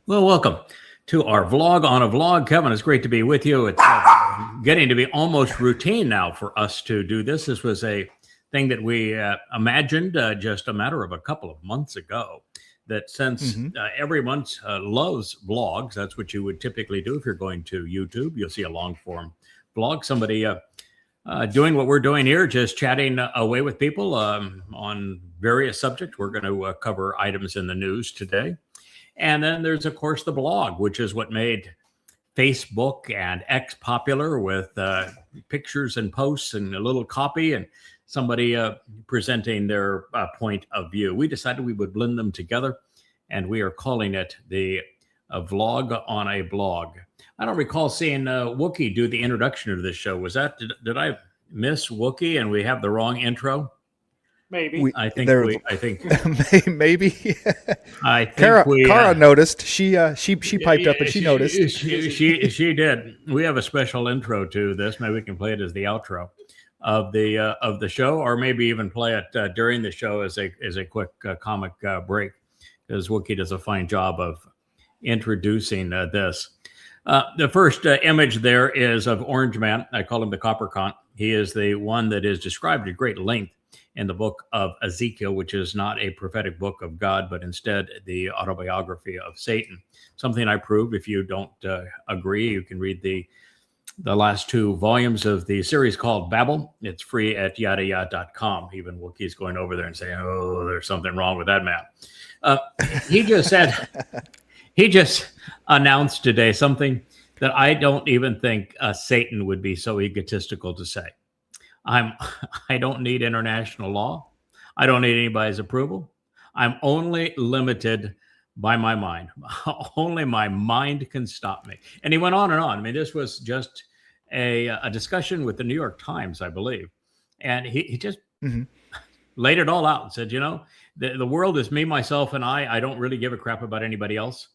Well, welcome to our vlog on a vlog. Kevin, it's great to be with you. It's getting to be almost routine now for us to do this. This was a thing that we imagined just a matter of a couple of months ago. That since hmm everyone loves vlogs, that's what you would typically do if you're going to YouTube. You'll see a long form vlog, somebody doing what we're doing here, just chatting away with people on various subjects. We're going to cover items in the news today. And then there's, of course, the blog, which is what made Facebook and X popular with pictures and posts and a little copy and somebody presenting their point of view. We decided we would blend them together, and we are calling it the vlog on a blog. I don't recall seeing Wookie do the introduction to this show. Was that, did I miss Wookie and we have the wrong intro? Maybe. I think there, I think maybe. I think Cara noticed. She piped up and she noticed. She did. We have a special intro to this. Maybe we can play it as the outro of the show, or maybe even play it during the show as a quick comic break, because Wookie does a fine job of introducing this. The first image there is of Orange Man. I call him the Copper Con. He is the one that is described at great length in the book of Ezekiel, which is not a prophetic book of God, but instead the autobiography of Satan. Something I prove. If you don't agree, you can read the last two volumes of the series called Babel. It's free at YAHOWAH.com. Even Wookie's going over there and saying, "Oh, there's something wrong with that man." He just said, he just announced today something that I don't even think Satan would be so egotistical to say. I don't need international law. I don't need anybody's approval. I'm only limited by my mind. Only my mind can stop me. And he went on and on. I mean, this was just a discussion with the New York Times, I believe. And he just hmm laid it all out and said, the world is me, myself, and I. I don't really give a crap about anybody else.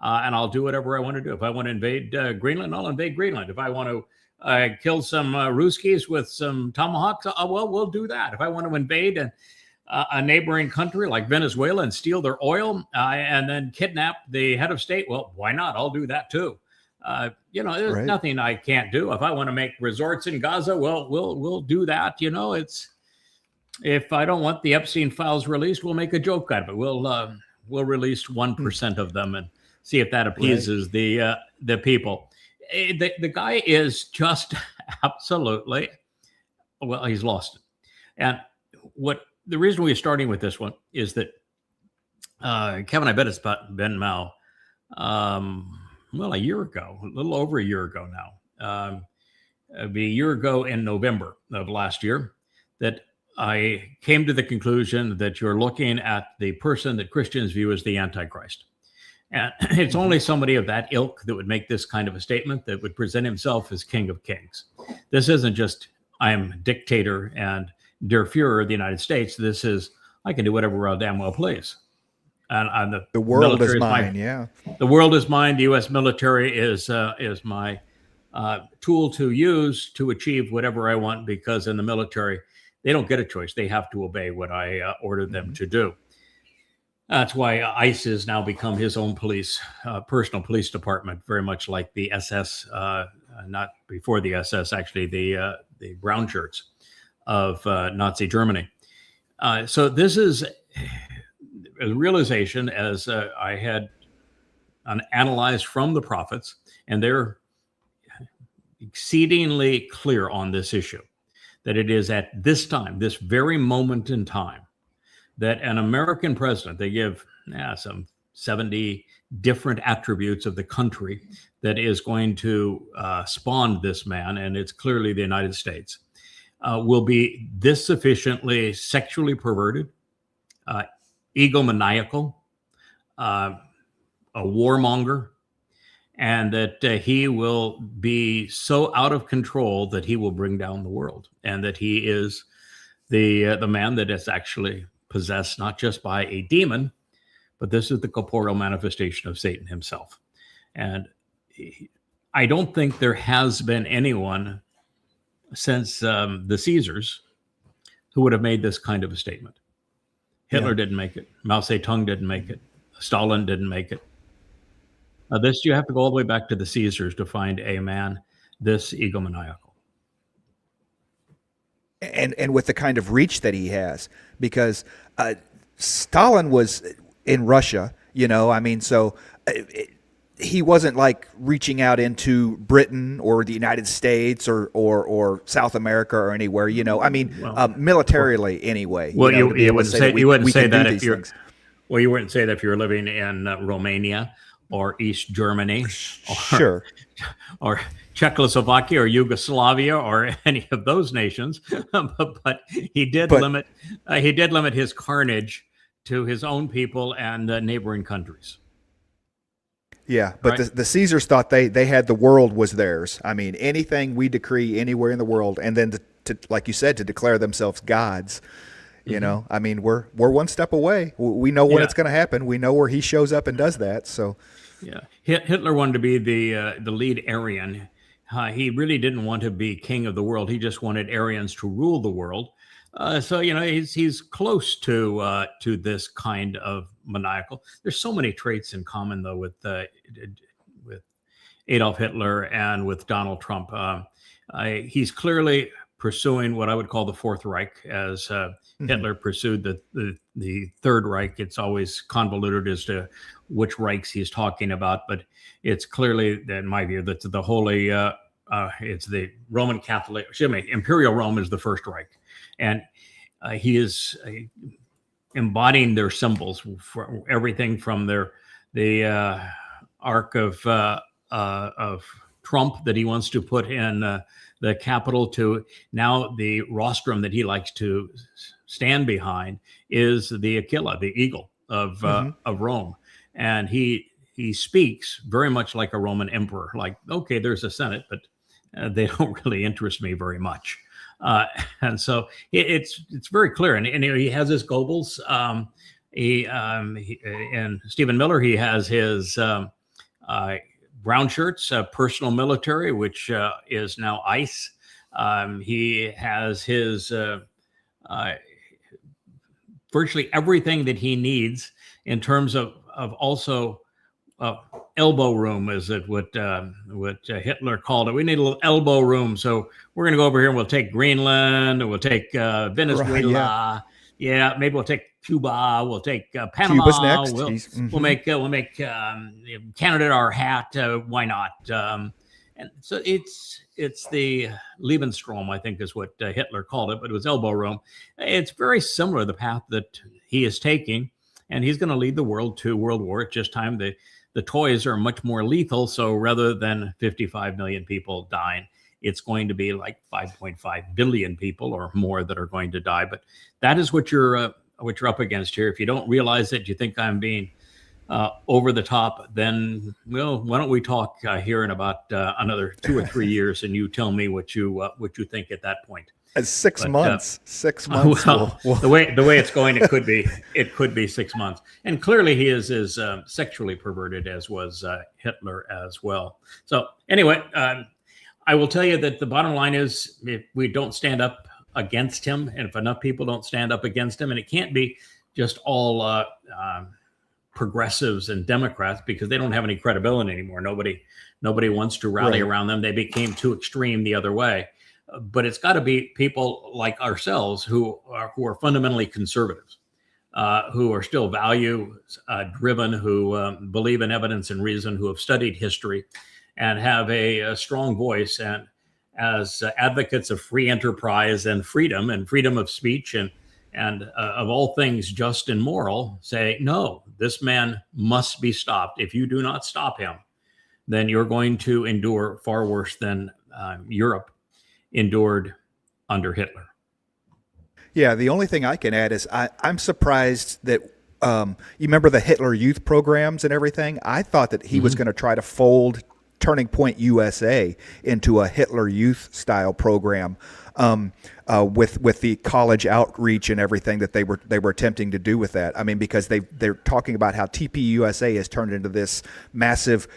And I'll do whatever I want to do. If I want to invade Greenland, I'll invade Greenland. If I want to kill some Ruskies with some tomahawks, well, we'll do that. If I want to invade a neighboring country like Venezuela and steal their oil and then kidnap the head of state, well, why not? I'll do that too. There's Right. nothing I can't do. If I want to make resorts in Gaza, well, we'll do that. It's, if I don't want the Epstein files released, we'll make a joke out of it. We'll release 1% of them and see if that appeases the people. The guy is just absolutely, well, he's lost it. And the reason we're starting with this one is that Kevin, I bet it's been now, a year ago, a little over a year ago now. It'd be a year ago in November of last year that I came to the conclusion that you're looking at the person that Christians view as the Antichrist. And it's only somebody of that ilk that would make this kind of a statement, that would present himself as King of Kings. This isn't just, I'm dictator and der Fuhrer of the United States. This is, I can do whatever I damn well please. And The world is mine. Yeah. The world is mine. The U.S. military is my tool to use to achieve whatever I want, because in the military, they don't get a choice. They have to obey what I order them to do. That's why ICE has now become his own personal police department, very much like the SS, not before the SS, actually, the brown shirts of Nazi Germany. So this is a realization, as I had analyzed from the prophets, and they're exceedingly clear on this issue, that it is at this time, this very moment in time, that an American president, they give some 70 different attributes of the country that is going to spawn this man, and it's clearly the United States, will be this sufficiently sexually perverted, egomaniacal, a warmonger, and that he will be so out of control that he will bring down the world, and that he is the man that is actually possessed not just by a demon, but this is the corporeal manifestation of Satan himself. And I don't think there has been anyone since the Caesars who would have made this kind of a statement. Hitler didn't make it. Mao Zedong didn't make it. Stalin didn't make it. This you have to go all the way back to the Caesars to find a man this egomaniacal. And with the kind of reach that he has, because Stalin was in Russia, I mean, so he wasn't like reaching out into Britain or the United States or South America or anywhere, I mean, militarily anyway. Well, you wouldn't say that if you're. Things. Well, you wouldn't say that if you're living in Romania or East Germany, Sure, or Czechoslovakia or Yugoslavia or any of those nations, but he did limit his carnage to his own people and neighboring countries. Yeah, but right? the Caesars thought they had the world was theirs. I mean, anything we decree anywhere in the world, and then to like you said, to declare themselves gods. I mean, we're one step away. We know when it's going to happen. We know where he shows up and does that. So, yeah, Hitler wanted to be the lead Aryan. He really didn't want to be king of the world. He just wanted Aryans to rule the world. So he's close to this kind of maniacal. There's so many traits in common though with Adolf Hitler and with Donald Trump. He's clearly pursuing what I would call the Fourth Reich, as Hitler pursued the Third Reich. It's always convoluted as to which Reichs he's talking about, but it's clearly, in my view, that the holy, it's the Roman Catholic, Imperial Rome is the First Reich. And he is embodying their symbols for everything from the Ark of Trump that he wants to put in the Capitol to now the rostrum that he likes to stand behind is the Aquila, the eagle of Rome. And he speaks very much like a Roman emperor, like, okay, there's a Senate, but they don't really interest me very much. And so it's very clear. And he has his Goebbels. And Stephen Miller, he has his brown shirts, personal military, which is now ICE. He has his virtually everything that he needs in terms of also elbow room, is it what Hitler called it? We need a little elbow room, so we're going to go over here and we'll take Greenland, and we'll take Venezuela. Right, yeah, maybe we'll take Cuba. We'll take Panama. Cuba's next. We'll make Canada our hat. Why not? And so it's the Lebensraum, I think, is what Hitler called it, but it was elbow room. It's very similar to the path that he is taking, and he's going to lead the world to world war. It's just time the toys are much more lethal. So rather than 55 million people dying, it's going to be like 5.5 billion people or more that are going to die. But that is what you're up against here. If you don't realize it, you think I'm being over the top, then, well, why don't we talk here in about another 2 or 3 years, and you tell me what you think at that point. 6 months. 6 months. Well, the way it's going, it could be 6 months. And clearly, he is as sexually perverted as was Hitler as well. So anyway, I will tell you that the bottom line is, if we don't stand up against him, and if enough people don't stand up against him, and it can't be just all progressives and Democrats, because they don't have any credibility anymore. Nobody wants to rally around them. They became too extreme the other way. But it's got to be people like ourselves who are fundamentally conservatives, who are still value driven, who believe in evidence and reason, who have studied history, and have a strong voice, and as advocates of free enterprise and freedom of speech and of all things just and moral, say, no, this man must be stopped. If you do not stop him, then you're going to endure far worse than Europe endured under Hitler. Yeah, the only thing I can add is I'm surprised that you remember the Hitler Youth programs and everything. I thought that he was going to try to fold Turning Point USA into a Hitler Youth style program with the college outreach and everything that they were attempting to do with that. I mean, because they're talking about how TPUSA has turned into this massive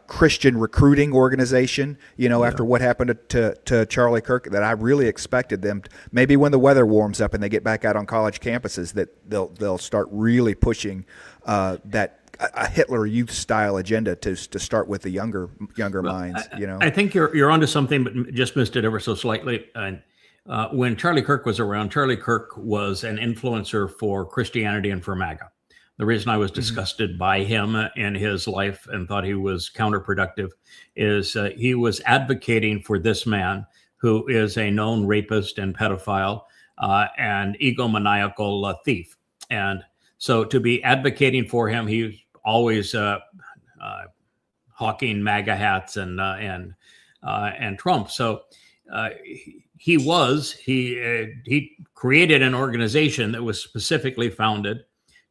Christian recruiting organization, after what happened to Charlie Kirk, that I really expected them maybe when the weather warms up and they get back out on college campuses, that they'll start really pushing that a Hitler Youth style agenda to start with the younger minds. I think you're onto something, but just missed it ever so slightly. And when Charlie Kirk was around, Charlie Kirk was an influencer for Christianity and for MAGA. The reason I was disgusted by him and his life and thought he was counterproductive is he was advocating for this man who is a known rapist and pedophile and egomaniacal thief. And so to be advocating for him, he's always hawking MAGA hats and Trump. So he created an organization that was specifically founded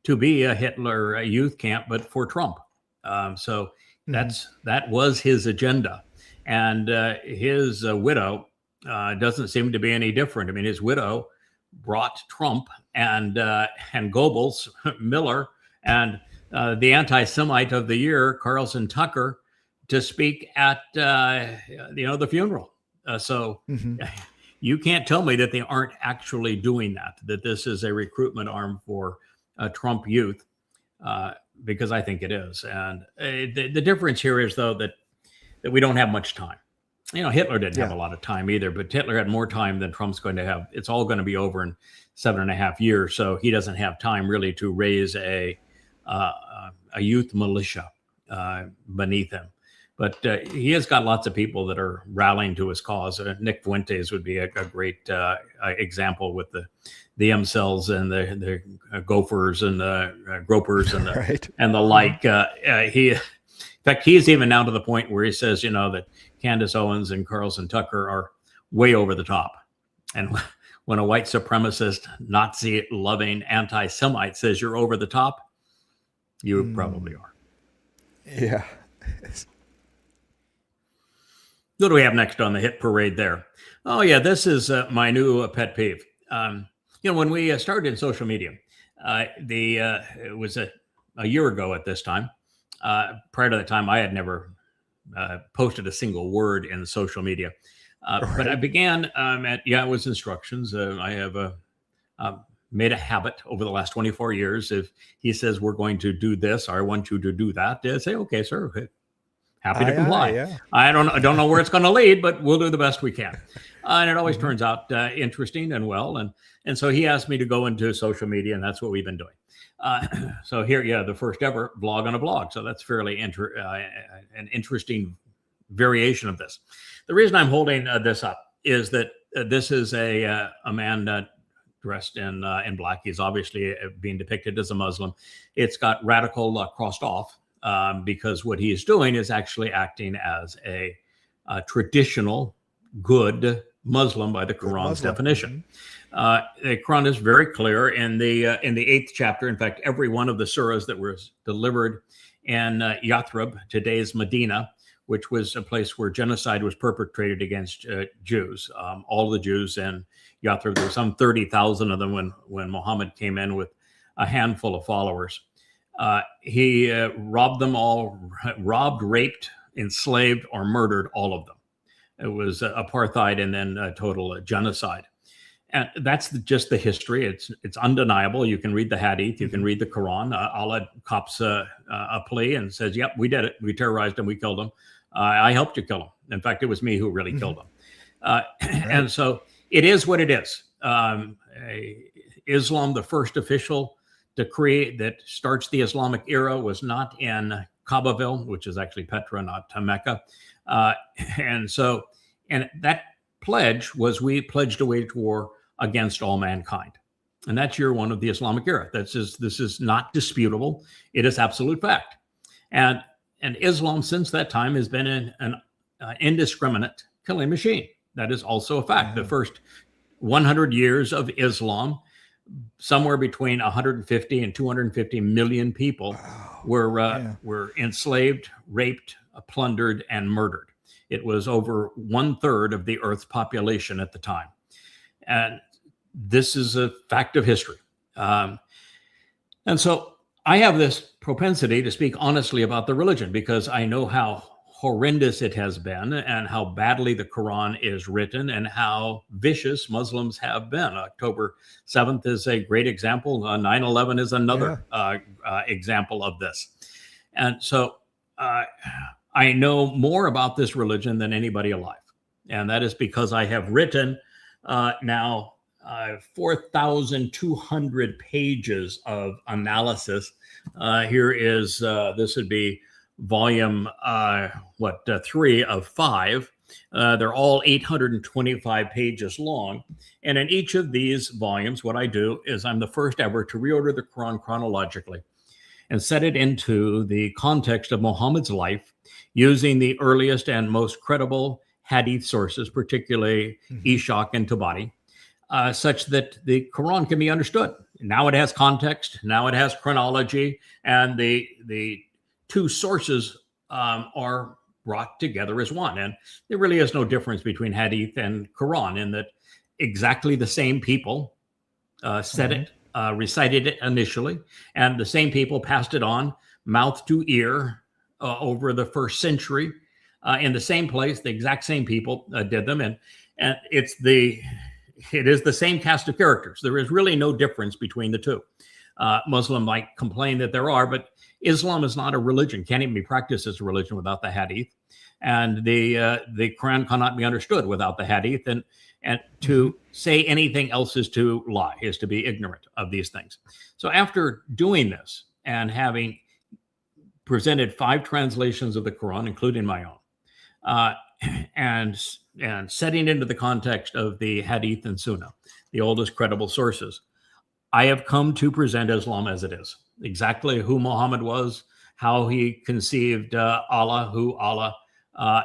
to be a Hitler youth camp, but for Trump. That was his agenda. And his widow doesn't seem to be any different. I mean, his widow brought Trump and Goebbels, Miller, and the anti-Semite of the year, Carlson Tucker, to speak at the funeral. You can't tell me that they aren't actually doing that this is a recruitment arm for Trump youth, because I think it is. And the difference here is, though, that we don't have much time. Hitler didn't have a lot of time either, but Hitler had more time than Trump's going to have. It's all going to be over in 7.5 years. So he doesn't have time really to raise a youth militia beneath him. But he has got lots of people that are rallying to his cause. Nick Fuentes would be a great example with the M-cells and the gophers and the gropers and the and the like. In fact, he's even now to the point where he says, that Candace Owens and Carlson Tucker are way over the top. And when a white supremacist, Nazi-loving anti-Semite says you're over the top, you probably are. Yeah. What do we have next on the hit parade there? Oh, yeah, this is my new pet peeve. When we started in social media, it was a year ago at this time. Prior to that time, I had never posted a single word in social media. But I began at YAHOWAH's instructions. I have made a habit over the last 24 years. If he says we're going to do this, or I want you to do that, I say, okay, sir. Happy to comply. I don't know where it's going to lead, but we'll do the best we can. And it always turns out interesting and well. And so he asked me to go into social media, and that's what we've been doing. So here, the first ever blog on a blog. So that's fairly an interesting variation of this. The reason I'm holding this up is that this is a man dressed in black. He's obviously being depicted as a Muslim. It's got radical crossed off. Because what he is doing is actually acting as a traditional good Muslim by the Quran's definition. The Quran is very clear in the 8th chapter. In fact, every one of the surahs that was delivered in Yathrib, today's Medina, which was a place where genocide was perpetrated against Jews. All the Jews in Yathrib, there were some 30,000 of them when Muhammad came in with a handful of followers. He robbed them all, raped, enslaved, or murdered all of them. It was apartheid and then total genocide. And that's just the history. It's undeniable. You can read the Hadith, you can read the Quran. Allah cops a plea and says, yep, we did it. We terrorized him, we killed him. I helped you kill him. In fact, it was me who really killed him. And so it is what it is. Islam, the first official decree that starts the Islamic era, was not in Kaabaville, which is actually Petra, not Mecca. And that pledge was, we pledged to wage war against all mankind. And that's year one of the Islamic era. This is not disputable. It is absolute fact. And Islam since that time has been an indiscriminate killing machine. That is also a fact. The first 100 years of Islam, somewhere between 150 and 250 million people were enslaved, raped, plundered, and murdered. It was over 1/3 of the Earth's population at the time. And this is a fact of history. And so I have this propensity to speak honestly about the religion because I know how horrendous it has been and how badly the Quran is written and how vicious Muslims have been. October 7th is a great example. 9/11 is another example of this. And so I know more about this religion than anybody alive. And that is because I have written now 4,200 pages of analysis. Here is, this would be volume 3 of 5. They're all 825 pages long. And in each of these volumes, what I do is I'm the first ever to reorder the Quran chronologically and set it into the context of Muhammad's life using the earliest and most credible hadith sources, particularly Ishaq and Tabari, such that the Quran can be understood. Now it has context, now it has chronology, and the two sources are brought together as one. And there really is no difference between hadith and Quran in that exactly the same people said it, recited it initially, and the same people passed it on mouth to ear over the first century in the same place. The exact same people did them, and it is the same cast of characters. There is really no difference between the two. Muslim might complain that there are, but Islam is not a religion, can't even be practiced as a religion without the hadith. And the Quran cannot be understood without the hadith. And to say anything else is to lie, is to be ignorant of these things. So after doing this and having presented 5 translations of the Quran, including my own, and setting into the context of the hadith and sunnah, the oldest credible sources, I have come to present Islam as it is. Exactly who Muhammad was, how he conceived Allah, who Allah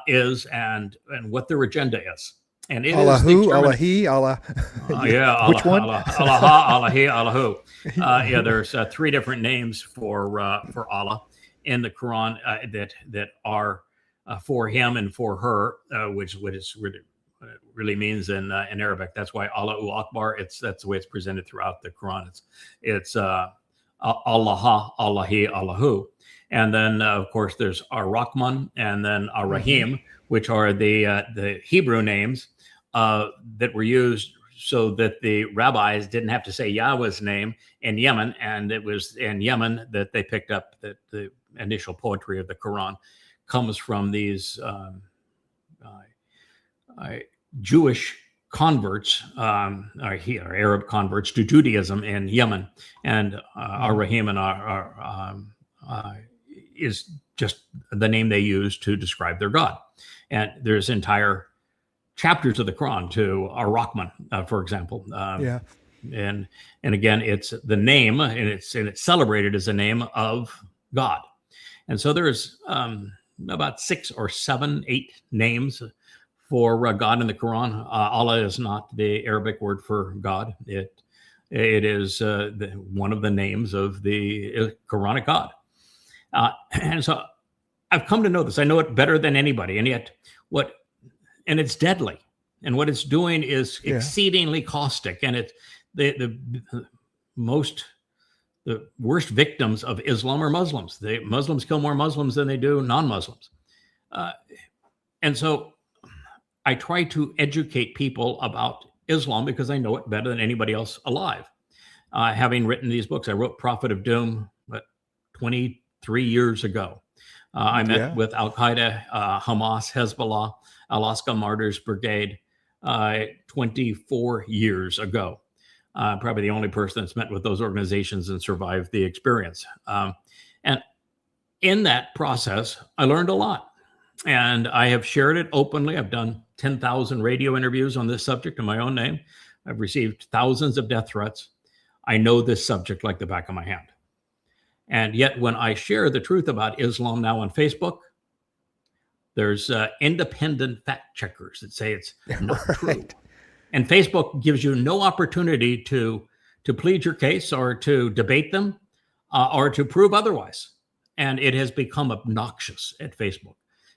is, and what their agenda is. And it Allah is who, Allah he, Allah. Yeah, Allah, Which one? Allah, Allah he, Allah who. Yeah, there's 3 different names for Allah in the Quran that are for him and for her, which really means in Arabic. That's why Allahu Akbar. That's the way it's presented throughout the Quran. It's Allah, Allahi, Allahu. And then, of course, there's Ar-Rahman and then Ar-Rahim, which are the Hebrew names that were used so that the rabbis didn't have to say Yahweh's name in Yemen. And it was in Yemen that they picked up that the initial poetry of the Quran comes from these Jewish converts, or Arab converts to Judaism in Yemen. And Ar-Rahim and is just the name they use to describe their God. And there's entire chapters of the Quran to Ar-Rahman, for example. And again, it's the name, and it's celebrated as the name of God. And so there's about 6 or 7, 8 names for God in the Quran. Allah is not the Arabic word for God. It is one of the names of the Quranic God. And so I've come to know this. I know it better than anybody. And yet and it's deadly. And what it's doing is exceedingly caustic. And it's the worst victims of Islam are Muslims. The Muslims kill more Muslims than they do non-Muslims. And so I try to educate people about Islam because I know it better than anybody else alive. Having written these books, I wrote Prophet of Doom 23 years ago. I met with Al-Qaeda, Hamas, Hezbollah, Alaska Martyrs Brigade 24 years ago. Probably the only person that's met with those organizations and survived the experience. And in that process, I learned a lot. And I have shared it openly. I've done 10,000 radio interviews on this subject in my own name. I've received thousands of death threats. I know this subject like the back of my hand. And yet when I share the truth about Islam now on Facebook, there's independent fact checkers that say it's not true. And Facebook gives you no opportunity to plead your case or to debate them or to prove otherwise. And it has become obnoxious at Facebook.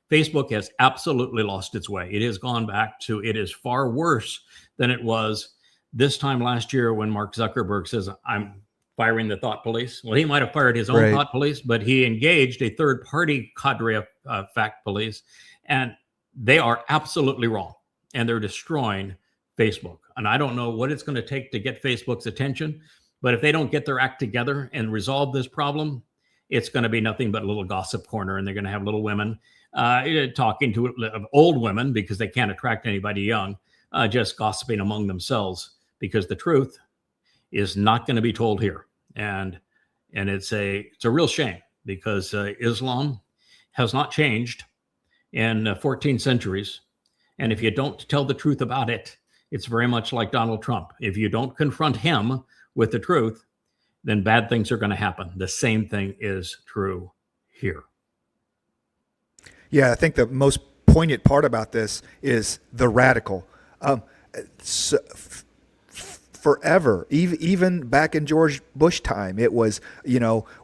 Facebook has absolutely lost its way. It has gone back to, it is far worse than it was this time last year when Mark Zuckerberg says, I'm firing the thought police. Well, he might have fired his own thought police, but he engaged a third-party cadre of fact police, and they are absolutely wrong, and they're destroying Facebook. And I don't know what it's going to take to get Facebook's attention, but if they don't get their act together and resolve this problem, it's going to be nothing but a little gossip corner, and they're going to have little women talking to old women because they can't attract anybody young, just gossiping among themselves, because the truth is not going to be told here. And it's a real shame, because Islam has not changed in 14 centuries. And if you don't tell the truth about it, it's very much like Donald Trump. If you don't confront him with the truth, then bad things are going to happen. The same thing is true here. Yeah, I think the most poignant part about this is the radical. Forever, even back in George Bush time, it was,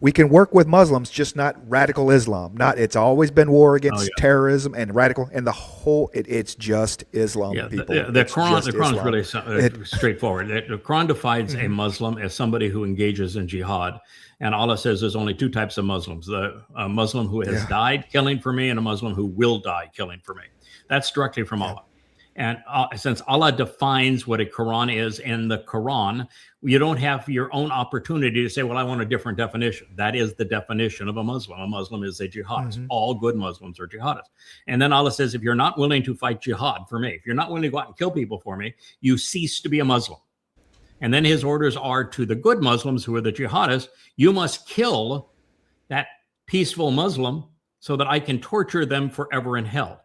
we can work with Muslims, just not radical Islam. It's always been war against terrorism and radical, and the whole, it's just Islam, people. The Quran is really straightforward. The Quran defines a Muslim as somebody who engages in jihad. And Allah says there's only two types of Muslims: a Muslim who has died killing for me, and a Muslim who will die killing for me. That's directly from Allah. And since Allah defines what a Quran is in the Quran, you don't have your own opportunity to say, well, I want a different definition. That is the definition of a Muslim. A Muslim is a jihadist. All good Muslims are jihadists. And then Allah says, if you're not willing to fight jihad for me, if you're not willing to go out and kill people for me, you cease to be a Muslim. And then his orders are to the good Muslims, who are the jihadists: you must kill that peaceful Muslim so that I can torture them forever in hell.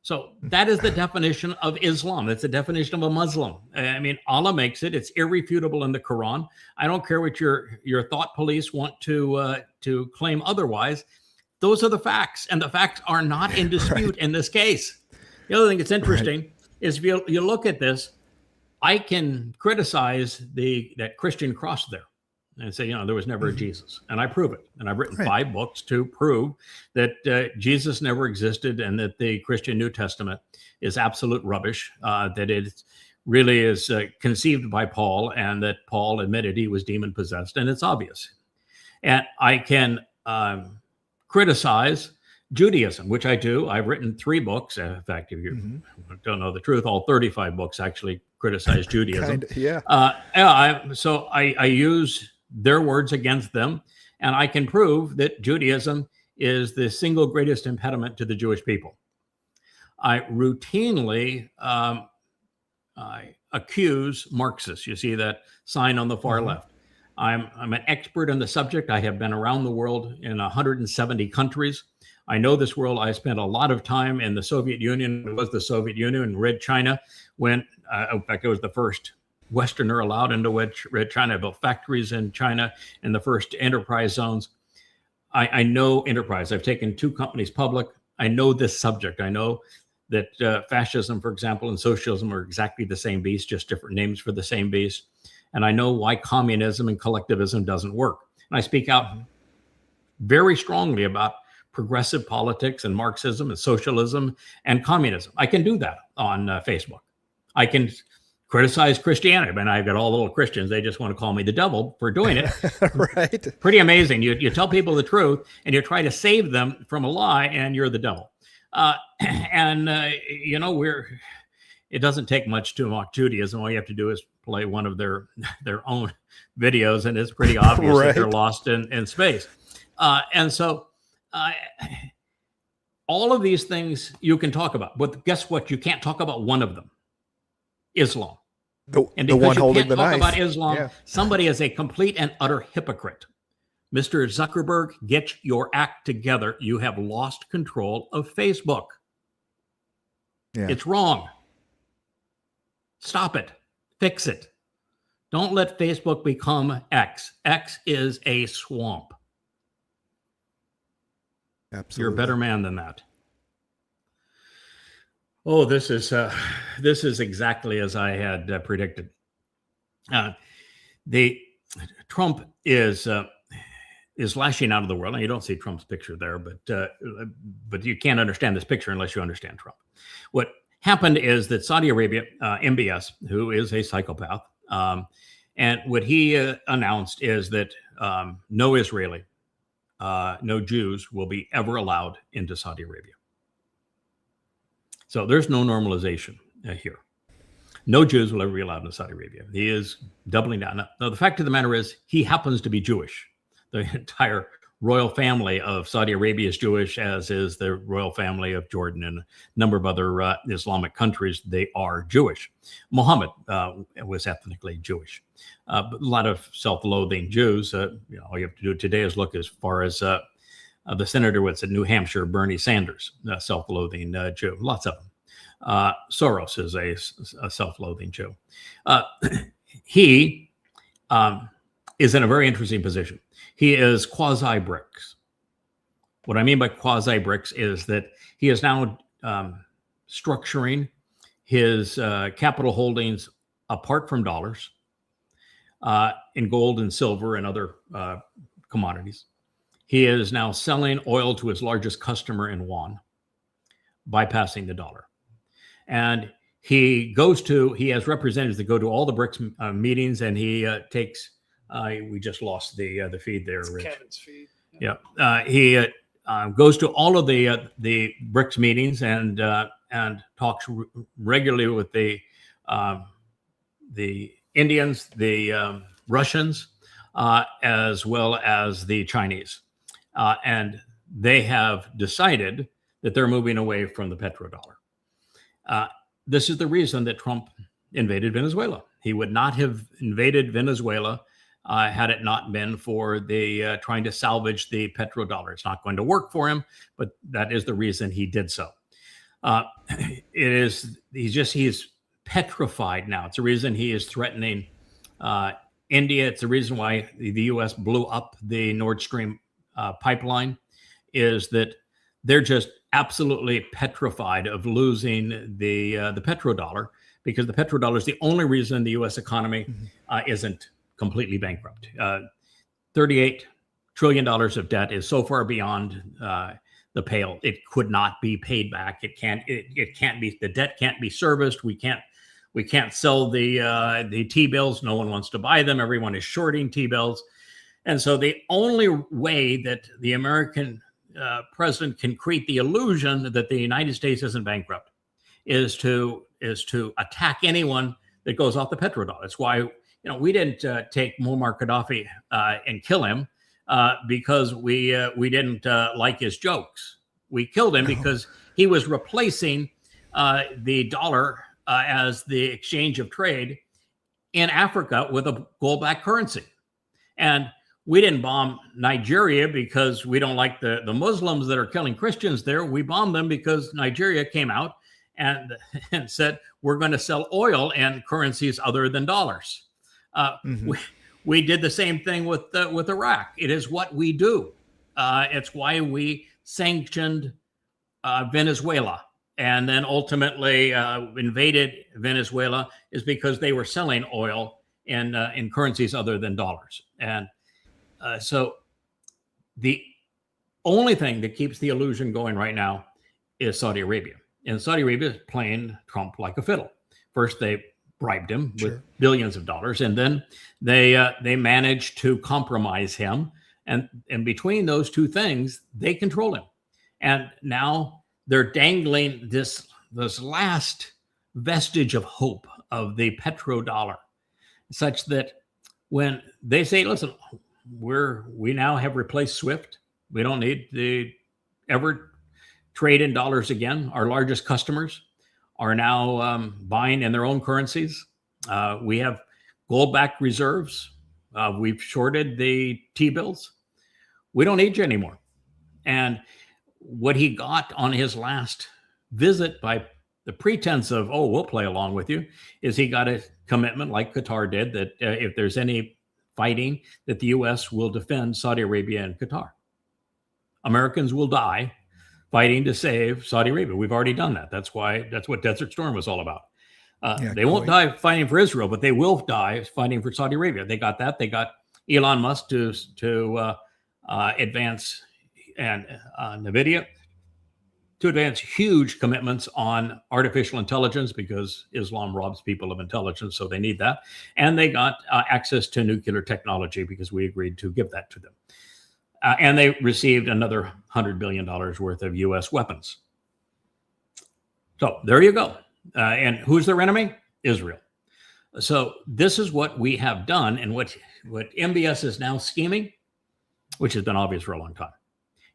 So that is the definition of Islam. That's the definition of a Muslim. I mean, Allah makes it. It's irrefutable in the Quran. I don't care what your thought police want to claim otherwise. Those are the facts, and the facts are not in dispute in this case. The other thing that's interesting is, if you look at this, I can criticize that Christian cross there and say, there was never a Jesus, and I prove it. And I've written 5 books to prove that Jesus never existed, and that the Christian New Testament is absolute rubbish, that it really is conceived by Paul, and that Paul admitted he was demon possessed, and it's obvious. And I can criticize Judaism, which I do. I've written 3 books. In fact, if you don't know the truth, all 35 books actually criticize Judaism. So I use their words against them, and I can prove that Judaism is the single greatest impediment to the Jewish people. I routinely I accuse Marxists. You see that sign on the far left. I'm an expert in the subject. I have been around the world in 170 countries. I know this world. I spent a lot of time in the Soviet Union. It was the Soviet Union, and Red China, when, in fact, it was the first Westerner allowed into Red China. I built factories in China in the first enterprise zones. I know enterprise. I've taken 2 companies public. I know this subject. I know that fascism, for example, and socialism are exactly the same beast, just different names for the same beast. And I know why communism and collectivism doesn't work. And I speak out very strongly about progressive politics and Marxism and socialism and communism. I can do that on Facebook. I can criticize Christianity, and I've got all the little Christians. They just want to call me the devil for doing it. Right. Pretty amazing. You tell people the truth, and you try to save them from a lie, and you're the devil. It doesn't take much to mock Judaism. All you have to do is play one of their own videos, and it's pretty obvious that they're lost in space. And so all of these things you can talk about, but guess what? You can't talk about one of them: Islam. And the one holding the knife. About Yeah. Islam, somebody is a complete and utter hypocrite. Mr. Zuckerberg, get your act together. You have lost control of Facebook. Yeah. It's wrong. Stop it. Fix it. Don't let Facebook become X. X is a swamp. Absolutely. You're a better man than that. Oh, this is exactly as I had predicted. The Trump is lashing out of the world, and you don't see Trump's picture there, but you can't understand this picture unless you understand Trump. What happened is that Saudi Arabia, MBS, who is a psychopath, and what he announced is that no Israeli, no Jews will be ever allowed into Saudi Arabia. So there's no normalization here. No Jews will ever be allowed in Saudi Arabia. He is doubling down. Now, the fact of the matter is, he happens to be Jewish. The entire royal family of Saudi Arabia is Jewish, as is the royal family of Jordan and a number of other Islamic countries. They are Jewish. Muhammad was ethnically Jewish. But a lot of self-loathing Jews. All you have to do today is look as far as the senator was in New Hampshire, Bernie Sanders, a self-loathing Jew. Lots of them. Soros is a self-loathing Jew. He is in a very interesting position. He is quasi-BRICS. What I mean by quasi-BRICS is that he is now structuring his capital holdings apart from dollars in gold and silver and other commodities. He is now selling oil to his largest customer in yuan, bypassing the dollar. And he has representatives that go to all the BRICS meetings, and he takes, we just lost the feed there, Rich. Kevin's feed. Yeah. He goes to all of the BRICS meetings and talks regularly with the Indians, the Russians, as well as the Chinese. And they have decided that they're moving away from the petrodollar. This is the reason that Trump invaded Venezuela. He would not have invaded Venezuela had it not been for the trying to salvage the petrodollar. It's not going to work for him, but that is the reason he did so. He's petrified now. It's the reason he is threatening India. It's the reason why the U.S. blew up the Nord Stream pipeline, is that they're just absolutely petrified of losing the petrodollar, because the petrodollar is the only reason the U.S. economy isn't completely bankrupt. $38 trillion of debt is so far beyond the pale. It could not be paid back. It can't be. The debt can't be serviced. We can't sell the T-bills. No one wants to buy them. Everyone is shorting T-bills. And so the only way that the American president can create the illusion that the United States isn't bankrupt is to attack anyone that goes off the petrodollar. That's why we didn't take Muammar Gaddafi and kill him because we didn't like his jokes. We killed him because he was replacing the dollar as the exchange of trade in Africa with a gold-backed currency. And we didn't bomb Nigeria because we don't like the Muslims that are killing Christians there. We bombed them because Nigeria came out and said, we're going to sell oil and currencies other than dollars. We did the same thing with Iraq. It is what we do. It's why we sanctioned Venezuela and then ultimately invaded Venezuela, is because they were selling oil in currencies other than dollars. And so the only thing that keeps the illusion going right now is Saudi Arabia. And Saudi Arabia is playing Trump like a fiddle. First, they bribed him with billions of dollars, and then they managed to compromise him. And between those two things, they control him. And now they're dangling this last vestige of hope of the petrodollar, such that when they say, listen, we now have replaced SWIFT. We don't need to ever trade in dollars again. Our largest customers are now buying in their own currencies. We have gold-backed reserves. We've shorted the T-bills. We don't need you anymore. And what he got on his last visit, by the pretense of, we'll play along with you, is he got a commitment, like Qatar did, that if there's any fighting, that the U.S. will defend Saudi Arabia and Qatar. Americans will die fighting to save Saudi Arabia. We've already done that. That's what Desert Storm was all about. They won't die fighting for Israel, but they will die fighting for Saudi Arabia. They got that. They got Elon Musk to advance, and NVIDIA to advance huge commitments on artificial intelligence, because Islam robs people of intelligence, so they need that. And they got access to nuclear technology because we agreed to give that to them. And they received another $100 billion worth of U.S. weapons. So there you go. And who's their enemy? Israel. So this is what we have done, and what MBS is now scheming. which has been obvious for a long time.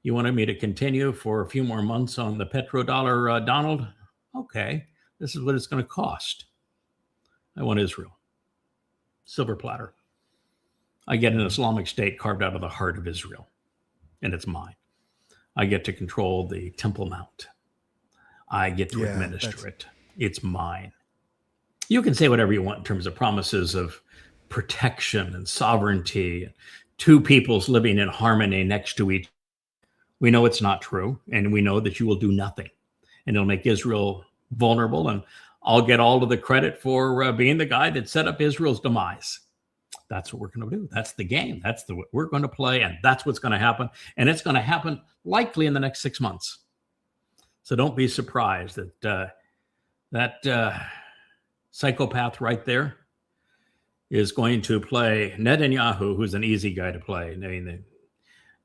You wanted me to continue for a few more months on the petrodollar, Donald? Okay, this is what it's going to cost. I want Israel. Silver platter. I get an Islamic State carved out of the heart of Israel, and it's mine. I get to control the Temple Mount. I get to administer it. It's mine. You can say whatever you want in terms of promises of protection and sovereignty, two peoples living in harmony next to each other. We know it's not true, and we know that you will do nothing, and it'll make Israel vulnerable, and I'll get all of the credit for being the guy that set up Israel's demise. That's what we're going to do. That's the game. That's what we're going to play, and that's what's going to happen, and it's going to happen likely in the next 6 months. So don't be surprised that that psychopath right there is going to play Netanyahu, who's an easy guy to play. I mean,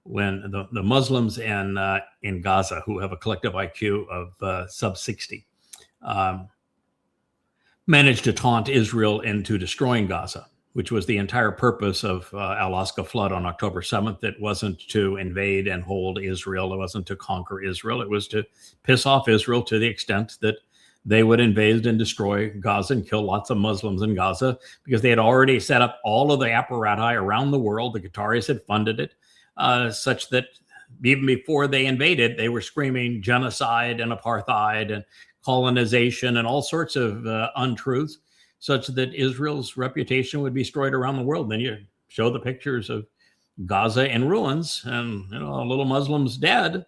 when the Muslims in Gaza, who have a collective IQ of sub 60, managed to taunt Israel into destroying Gaza, which was the entire purpose of Alaska Flood on October 7th. It wasn't to invade and hold Israel. It wasn't to conquer Israel. It was to piss off Israel to the extent that they would invade and destroy Gaza and kill lots of Muslims in Gaza, because they had already set up all of the apparatus around the world. The Qataris had funded it, such that even before they invaded, they were screaming genocide and apartheid and colonization and all sorts of untruths, such that Israel's reputation would be destroyed around the world. Then you show the pictures of Gaza in ruins and little Muslims dead,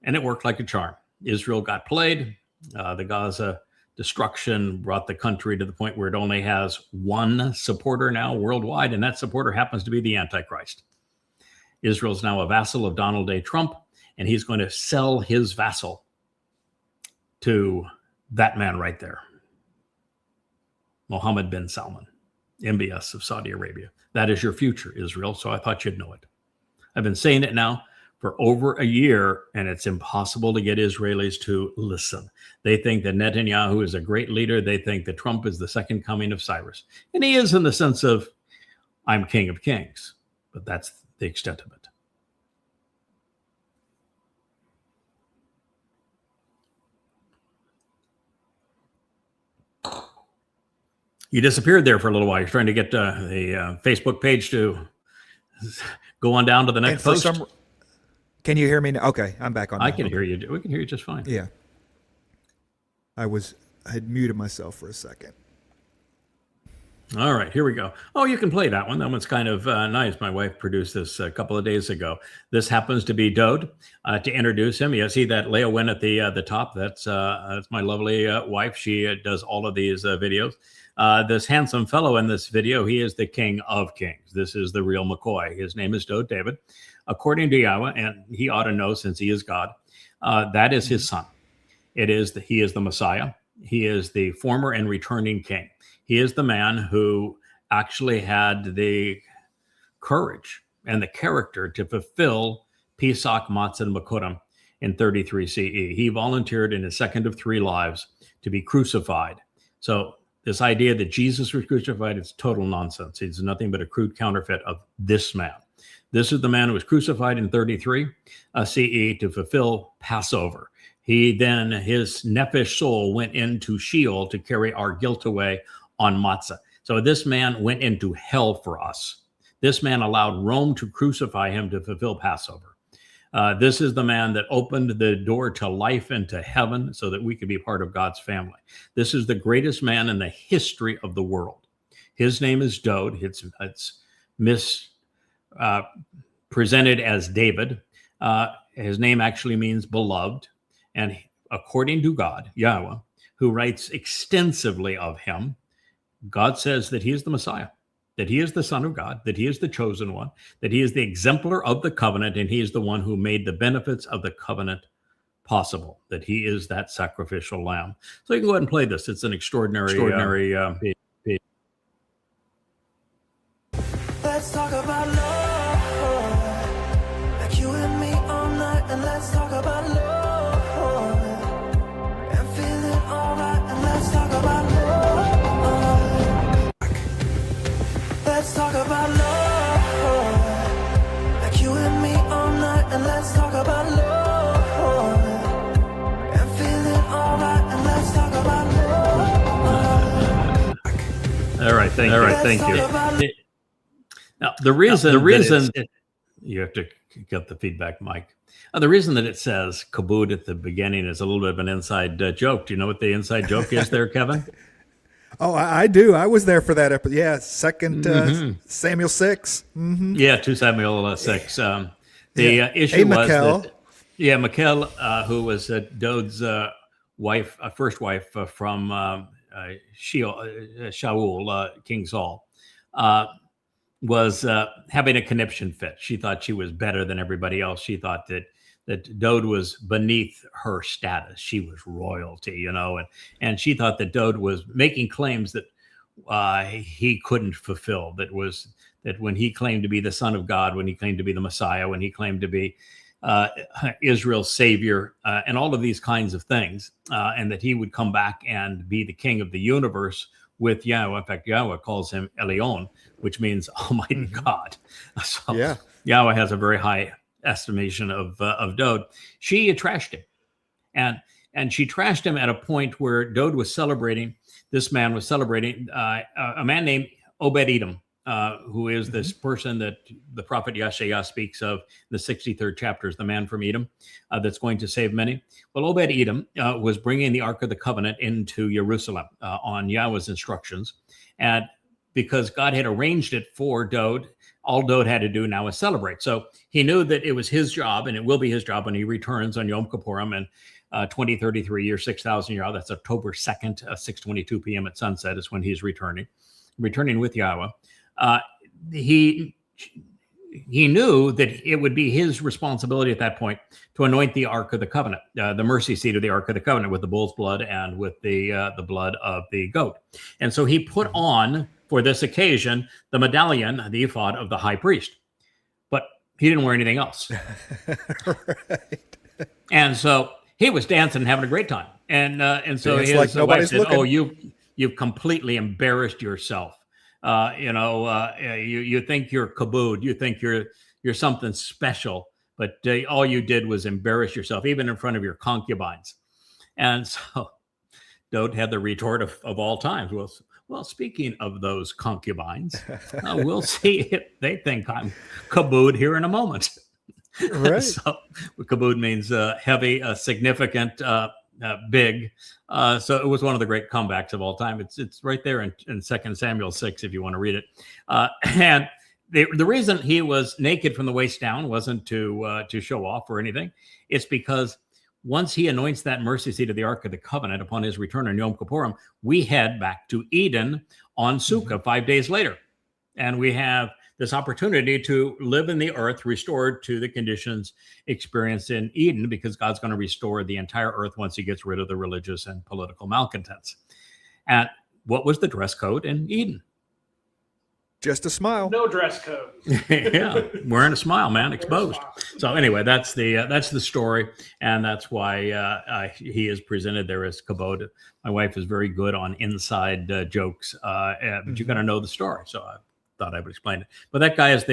and it worked like a charm. Israel got played. The Gaza destruction brought the country to the point where it only has one supporter now worldwide, and that supporter happens to be the Antichrist. Israel's now a vassal of Donald J. Trump, and he's going to sell his vassal to that man right there, Mohammed bin Salman, MBS of Saudi Arabia. That is your future, Israel, so I thought you'd know it. I've been saying it now for over a year, and it's impossible to get Israelis to listen. They think that Netanyahu is a great leader. They think that Trump is the second coming of Cyrus. And he is in the sense of, I'm king of kings, but that's the extent of it. You disappeared there for a little while. You're trying to get the Facebook page to go on down to the next post. Can you hear me now? Okay, I'm back on. I can hear you. We can hear you just fine. Yeah. I had muted myself for a second. All right, here we go. Oh, you can play that one. That one's kind of nice. My wife produced this a couple of days ago. This happens to be Dode. To introduce him, you see that Leah Winn at the top. That's my lovely wife. She does all of these videos. This handsome fellow in this video, he is the king of kings. This is the real McCoy. His name is Dode David. According to YAHOWAH, and he ought to know since he is God, that is his son. He is the Messiah. He is the former and returning king. He is the man who actually had the courage and the character to fulfill Pesach, Matzah, and Makurim in 33 CE. He volunteered in his second of three lives to be crucified. So this idea that Jesus was crucified is total nonsense. It's nothing but a crude counterfeit of this man. This is the man who was crucified in 33 CE to fulfill Passover. He then, his nephesh soul went into Sheol to carry our guilt away on Matzah. So this man went into hell for us. This man allowed Rome to crucify him to fulfill Passover. This is the man that opened the door to life and to heaven so that we could be part of God's family. This is the greatest man in the history of the world. His name is Dode. It's presented as David. His name actually means beloved. And according to God, YAHOWAH, who writes extensively of him, God says that he is the Messiah, that he is the Son of God, that he is the chosen one, that he is the exemplar of the covenant, and he is the one who made the benefits of the covenant possible, that he is that sacrificial lamb. So you can go ahead and play this. It's an extraordinary piece. Let's talk about love, like you and me all night, and let's talk about love. Let's talk about love, like you and me. Thank All you. right, Thank let's you. talk about Now, the reason you have to get the feedback, Mike. The reason that it says kaboot at the beginning is a little bit of an inside joke. Do you know what the inside joke is there, Kevin? Oh, I do. I was there for that episode. Yeah, second Samuel 6. Yeah, 2 Samuel 6. The issue Hey, was Michal. that, yeah, Michal, who was Dode's wife, first wife from Shaul, King Saul, was having a conniption fit. She thought she was better than everybody else. She thought that Dode was beneath her status. She was royalty, you know, and she thought that Dode was making claims that he couldn't fulfill. That when he claimed to be the Son of God, when he claimed to be the Messiah, when he claimed to be Israel's savior, and all of these kinds of things, and that he would come back and be the king of the universe with YAHOWAH. In fact, YAHOWAH calls him Elyon, which means Almighty God. So Yeah. YAHOWAH has a very high estimation of Dode. She trashed him, and she trashed him at a point where Dode was celebrating. This man was celebrating a man named Obed-Edom, who is this person that the prophet Yeshayah speaks of in the 63rd chapter, is the man from Edom that's going to save many. Well, Obed-Edom was bringing the Ark of the Covenant into Jerusalem on Yahweh's instructions. And because God had arranged it for Dode, all Dode had to do now is celebrate. So he knew that it was his job, and it will be his job when he returns on Yom Kippurim in 2033, year 6,000 year old. That's October 2nd, 6:22 p.m. at sunset is when he's returning with YAHOWAH. He knew that it would be his responsibility at that point to anoint the Ark of the Covenant, the mercy seat of the Ark of the Covenant, with the bull's blood and with the blood of the goat. And so he put on, for this occasion, the medallion, the ephod of the high priest. But he didn't wear anything else. Right. And so he was dancing and having a great time. And so Dance his like wife nobody's said, looking. "Oh, you've completely embarrassed yourself. You think you're kabood. You think you're something special, but all you did was embarrass yourself, even in front of your concubines." And so Dode had the retort of all times. Well, speaking of those concubines, we'll see if they think I'm kabood here in a moment. Right. So kabood means heavy, significant, big. So it was one of the great comebacks of all time. It's right there in 2 Samuel 6 if you want to read it. And the reason he was naked from the waist down wasn't to show off or anything. It's because once he anoints that mercy seat of the Ark of the Covenant upon his return on Yom Kippurim, we head back to Eden on Sukkah 5 days later. And we have this opportunity to live in the earth restored to the conditions experienced in Eden, because God's going to restore the entire earth once he gets rid of the religious and political malcontents. And what was the dress code in Eden? Just a smile. No dress code. Yeah, wearing a smile, man, exposed. So anyway, that's the story, and that's why he is presented there as kabod. My wife is very good on inside jokes, but you got to know the story. So I thought I would explain it. But that guy is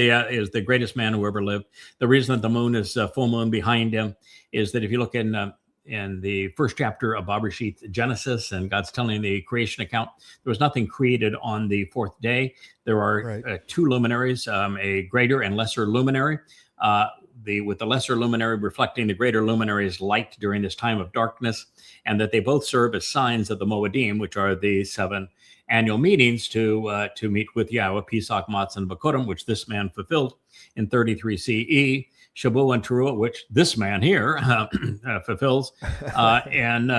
the greatest man who ever lived. The reason that the moon is full moon behind him is that if you look in the first chapter of Bereshit, Genesis, and God's telling the creation account, there was nothing created on the fourth day. There are two luminaries, a greater and lesser luminary. With the lesser luminary reflecting the greater luminary's light during this time of darkness, and that they both serve as signs of the Moedim, which are the 7 annual meetings to meet with YAHOWAH, Pesach, Matzah, and Bikurim, which this man fulfilled in 33 CE. Shabu and Teruah, which this man here fulfills, and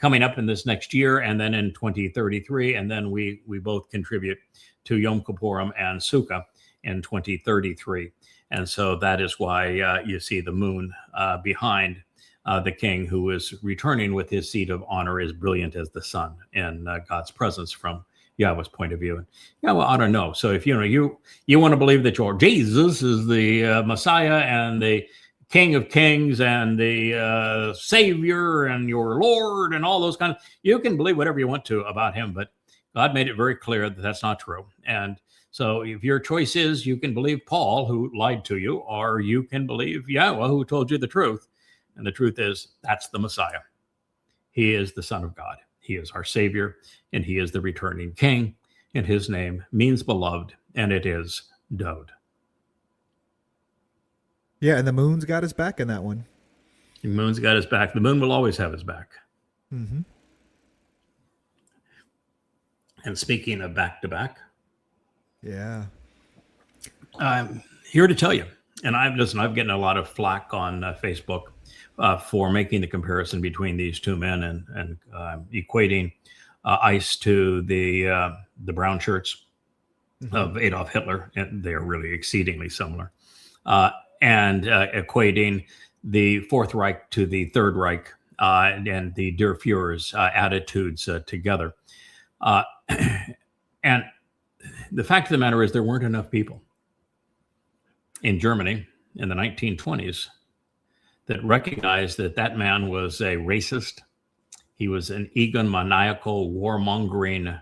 coming up in this next year, and then in 2033, and then we both contribute to Yom Kippurim and Sukkah in 2033, and so that is why you see the moon behind the king, who is returning with his seat of honor, as brilliant as the sun in God's presence from YAHOWAH's point of view. And YAHOWAH ought to know. So if you want to believe that your Jesus is the Messiah and the King of Kings and the Savior and your Lord and all those kinds, you can believe whatever you want to about him, but God made it very clear that that's not true. And so if your choice is, you can believe Paul, who lied to you, or you can believe YAHOWAH, who told you the truth. And the truth is, that's the Messiah. He is the Son of God. He is our Savior, and he is the returning King. in his name means beloved, and it is Dode. Yeah, and the moon's got his back in that one. The moon's got his back. The moon will always have his back. Mm-hmm. And speaking of back to back, Yeah. I'm here to tell you, and I'm getting a lot of flack on Facebook for making the comparison between these two men and equating ICE to the brown shirts of Adolf Hitler, and they are really exceedingly similar, and equating the Fourth Reich to the Third Reich and the Der Fuhrer's attitudes together. And the fact of the matter is there weren't enough people in Germany in the 1920s that recognized that that man was a racist. He was an egomaniacal, warmongering,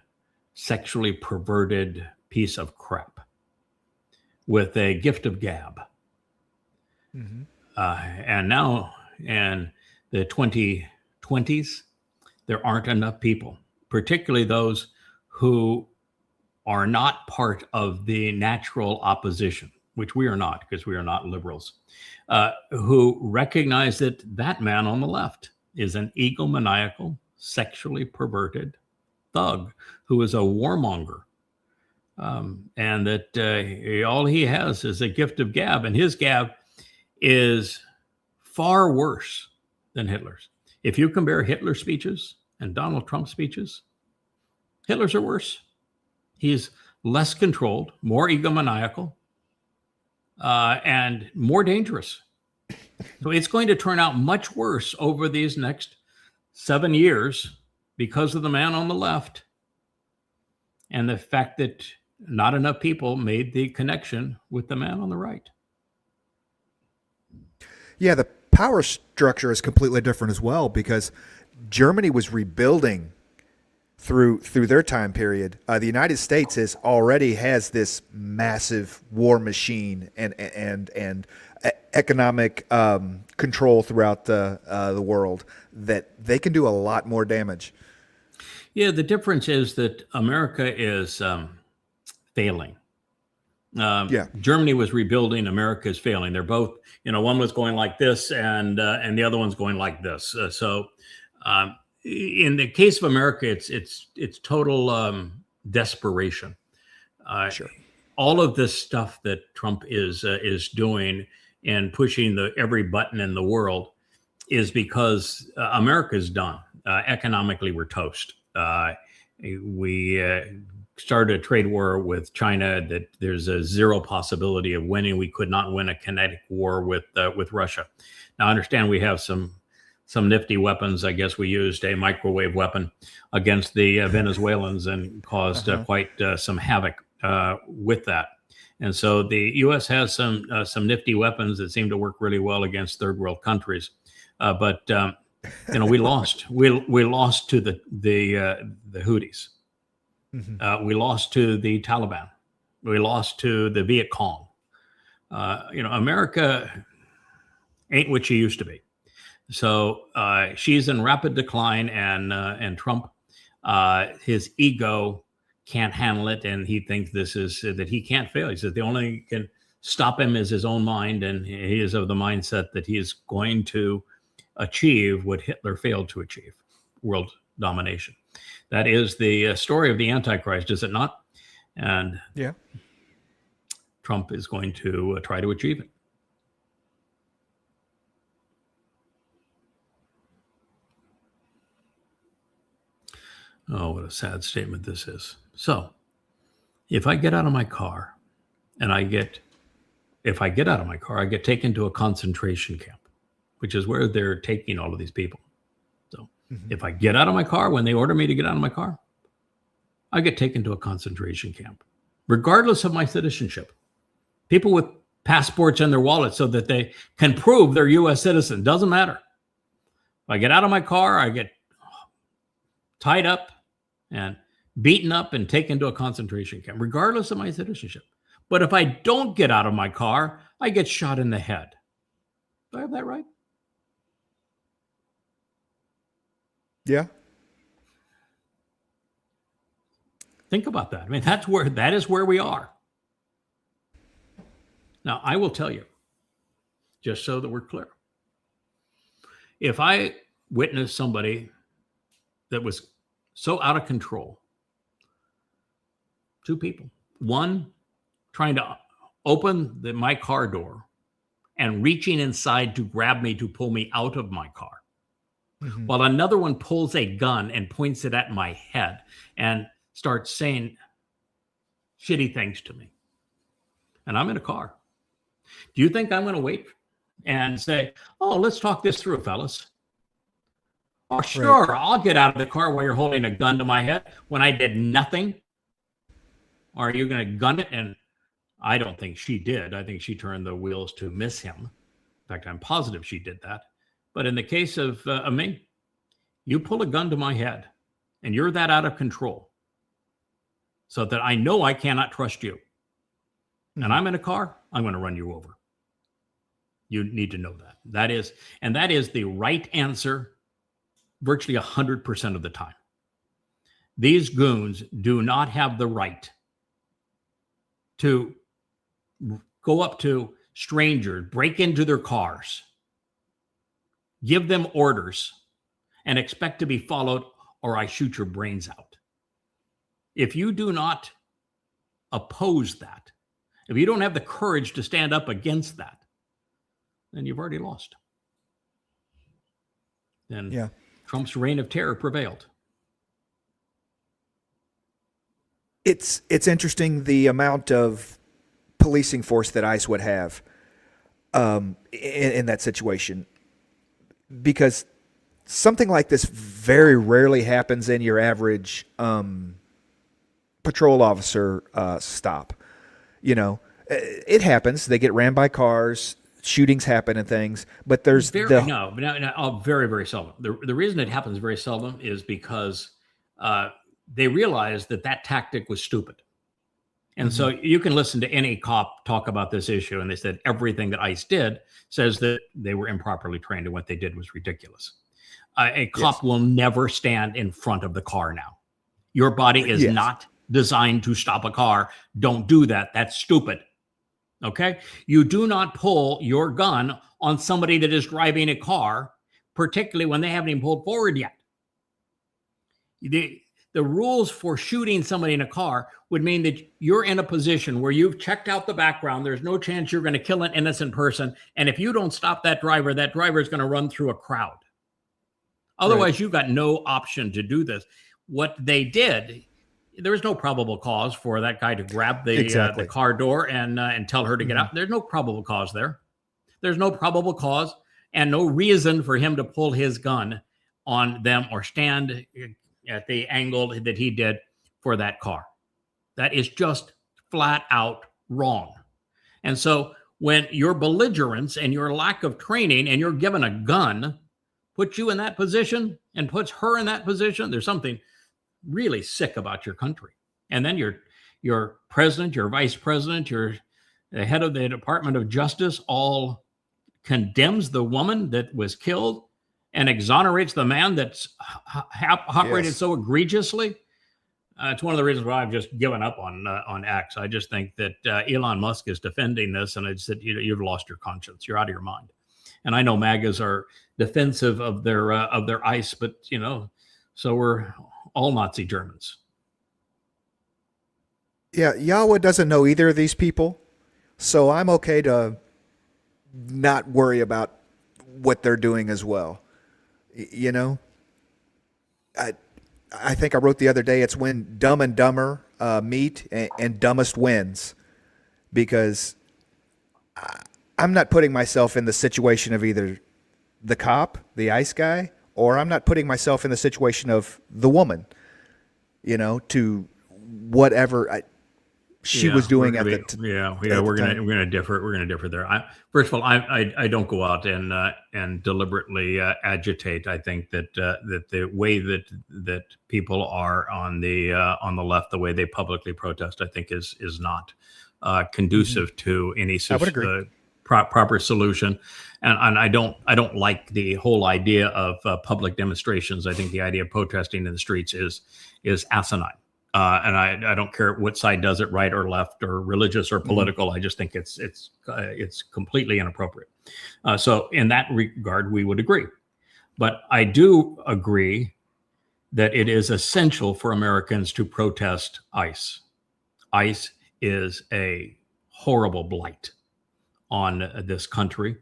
sexually perverted piece of crap with a gift of gab. Mm-hmm. And now in the 2020s, there aren't enough people, particularly those who are not part of the natural opposition, which we are not, because we are not liberals, who recognize that that man on the left is an egomaniacal, sexually perverted thug who is a warmonger, and that all he has is a gift of gab, and his gab is far worse than Hitler's. If you compare Hitler's speeches and Donald Trump's speeches, Hitler's are worse. He's less controlled, more egomaniacal, and more dangerous. So it's going to turn out much worse over these next 7 years because of the man on the left and the fact that not enough people made the connection with the man on the right. Yeah, the power structure is completely different as well because Germany was rebuilding through their time period. The United States already has this massive war machine and economic control throughout the world that they can do a lot more damage. Yeah, the difference is that America is failing. Germany was rebuilding. America is failing. They're both, one was going like this, and the other one's going like this. In the case of America, it's total desperation. Sure. All of this stuff that Trump is doing and pushing every button in the world is because America's done. Economically, we're toast. We started a trade war with China that there's a zero possibility of winning. We could not win a kinetic war with Russia. Now, I understand we have some nifty weapons. I guess we used a microwave weapon against the Venezuelans and caused quite some havoc with that. And so the U.S. has some nifty weapons that seem to work really well against third world countries. But we lost. We lost to the Houthis. Mm-hmm. We lost to the Taliban. We lost to the Viet Cong. America ain't what she used to be. So she's in rapid decline, and Trump, his ego can't handle it, and he thinks that he can't fail. He says the only thing can stop him is his own mind, and he is of the mindset that he is going to achieve what Hitler failed to achieve: world domination. That is the story of the Antichrist, is it not? And yeah, Trump is going to try to achieve it. Oh, what a sad statement this is. So, if I get out of my car and I get taken to a concentration camp, which is where they're taking all of these people. So, if I get out of my car, when they order me to get out of my car, I get taken to a concentration camp, regardless of my citizenship. People with passports in their wallets so that they can prove they're U.S. citizen. Doesn't matter. If I get out of my car, I get tied up and beaten up and taken to a concentration camp, regardless of my citizenship. But if I don't get out of my car, I get shot in the head. Do I have that right? Yeah. Think about that. I mean, that is where we are. Now, I will tell you, just so that we're clear, if I witnessed somebody that was so out of control, two people, one trying to open my car door and reaching inside to grab me to pull me out of my car, while another one pulls a gun and points it at my head and starts saying shitty things to me, and I'm in a car. Do you think I'm going to wait and say, oh, let's talk this through, fellas? Oh, sure, right. I'll get out of the car while you're holding a gun to my head when I did nothing. Or are you going to gun it? And I don't think she did. I think she turned the wheels to miss him. In fact, I'm positive she did that. But in the case of me, you pull a gun to my head and you're that out of control so that I know I cannot trust you. And I'm in a car, I'm going to run you over. You need to know that. That is the right answer virtually 100% of the time. These goons do not have the right to go up to strangers, break into their cars, give them orders, and expect to be followed, or I shoot your brains out. If you do not oppose that, if you don't have the courage to stand up against that, then you've already lost. Then Trump's reign of terror prevailed. It's interesting the amount of policing force that ICE would have in that situation, because something like this very rarely happens in your average patrol officer stop. You know, it happens. They get ran by cars, shootings happen and things, but there's very, very, very seldom. The reason it happens very seldom is because they realized that tactic was stupid. And so you can listen to any cop talk about this issue, and they said everything that ICE did says that they were improperly trained and what they did was ridiculous. A cop will never stand in front of the car now. Your body is not designed to stop a car. Don't do that. That's stupid. Okay? You do not pull your gun on somebody that is driving a car, particularly when they haven't even pulled forward yet. The rules for shooting somebody in a car would mean that you're in a position where you've checked out the background. There's no chance you're going to kill an innocent person. And if you don't stop that driver is going to run through a crowd. Otherwise, you've got no option to do this. What they did, there was no probable cause for that guy to grab the car door and tell her to get out. There's no probable cause there. There's no probable cause and no reason for him to pull his gun on them or stand at the angle that he did for that car. That is just flat out wrong. And so when your belligerence and your lack of training and you're given a gun puts you in that position and puts her in that position, there's something really sick about your country. And then your president, your vice president, your the head of the Department of Justice all condemns the woman that was killed and exonerates the man that's operated so egregiously. It's one of the reasons why I've just given up on X. I just think that Elon Musk is defending this, and it's that you've lost your conscience. You're out of your mind. And I know MAGAs are defensive of their ICE, but so we're all Nazi Germans. Yeah, YAHOWAH doesn't know either of these people, so I'm okay to not worry about what they're doing as well. I think I wrote the other day, it's when Dumb and Dumber meet and dumbest wins, because I'm not putting myself in the situation of either the cop, the ICE guy, or I'm not putting myself in the situation of the woman, to whatever she was doing at the time. We're gonna differ there. First of all, I don't go out and deliberately agitate. I think that the way that people are on the left, the way they publicly protest, I think is not conducive to any proper solution. And I don't like the whole idea of public demonstrations. I think the idea of protesting in the streets is asinine. And I don't care what side does it, right or left or religious or political. I just think it's completely inappropriate. So in that regard, we would agree. But I do agree that it is essential for Americans to protest ICE. ICE is a horrible blight on this country,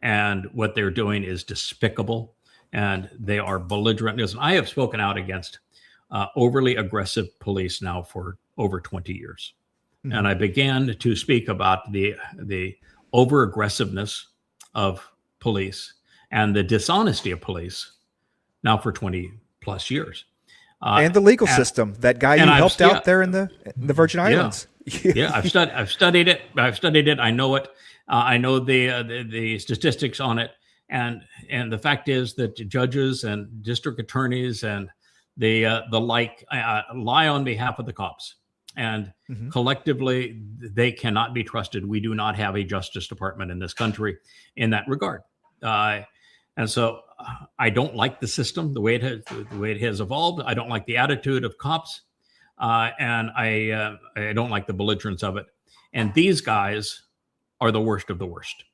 and what they're doing is despicable, and they are belligerent. Listen, I have spoken out against overly aggressive police now for over 20 years. Mm-hmm. And I began to speak about the over aggressiveness of police and the dishonesty of police now for 20 plus years. And the legal system, that guy you helped out there in the Virgin Islands. Yeah, I've studied it. I know it. I know the statistics on it. And the fact is that judges and district attorneys and the like lie on behalf of the cops, and collectively they cannot be trusted. We do not have a justice department in this country in that regard, and so I don't like the system the way it has evolved. I don't like the attitude of cops, and I don't like the belligerence of it. And these guys are the worst of the worst.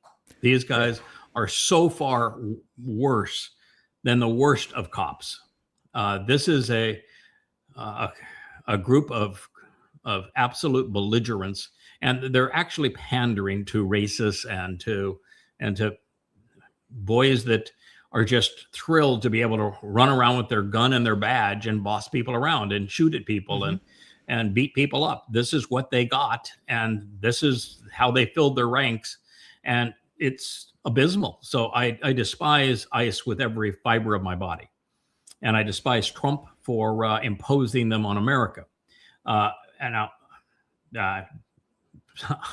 These guys are so far worse than the worst of cops. This is a group of absolute belligerents, and they're actually pandering to racists and to boys that are just thrilled to be able to run around with their gun and their badge and boss people around and shoot at people and beat people up. This is what they got, and this is how they filled their ranks, and it's abysmal. So I despise ICE with every fiber of my body. And I despise Trump for imposing them on America. And now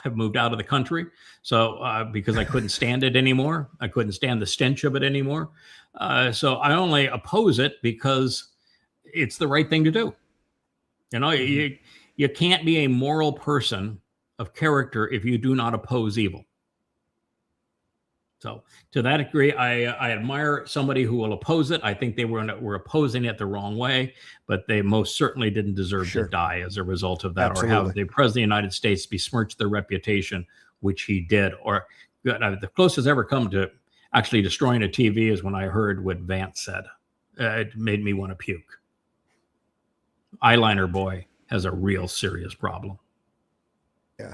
I've moved out of the country, so because I couldn't stand it anymore. I couldn't stand the stench of it anymore. So I only oppose it because it's the right thing to do. You know, you can't be a moral person of character if you do not oppose evil. So to that degree, I admire somebody who will oppose it. I think they were opposing it the wrong way, but they most certainly didn't deserve to die as a result of that. Absolutely. Or have the president of the United States besmirch their reputation, which he did. Or the closest ever come to actually destroying a TV is when I heard what Vance said. It made me want to puke. Eyeliner boy has a real serious problem. Yeah.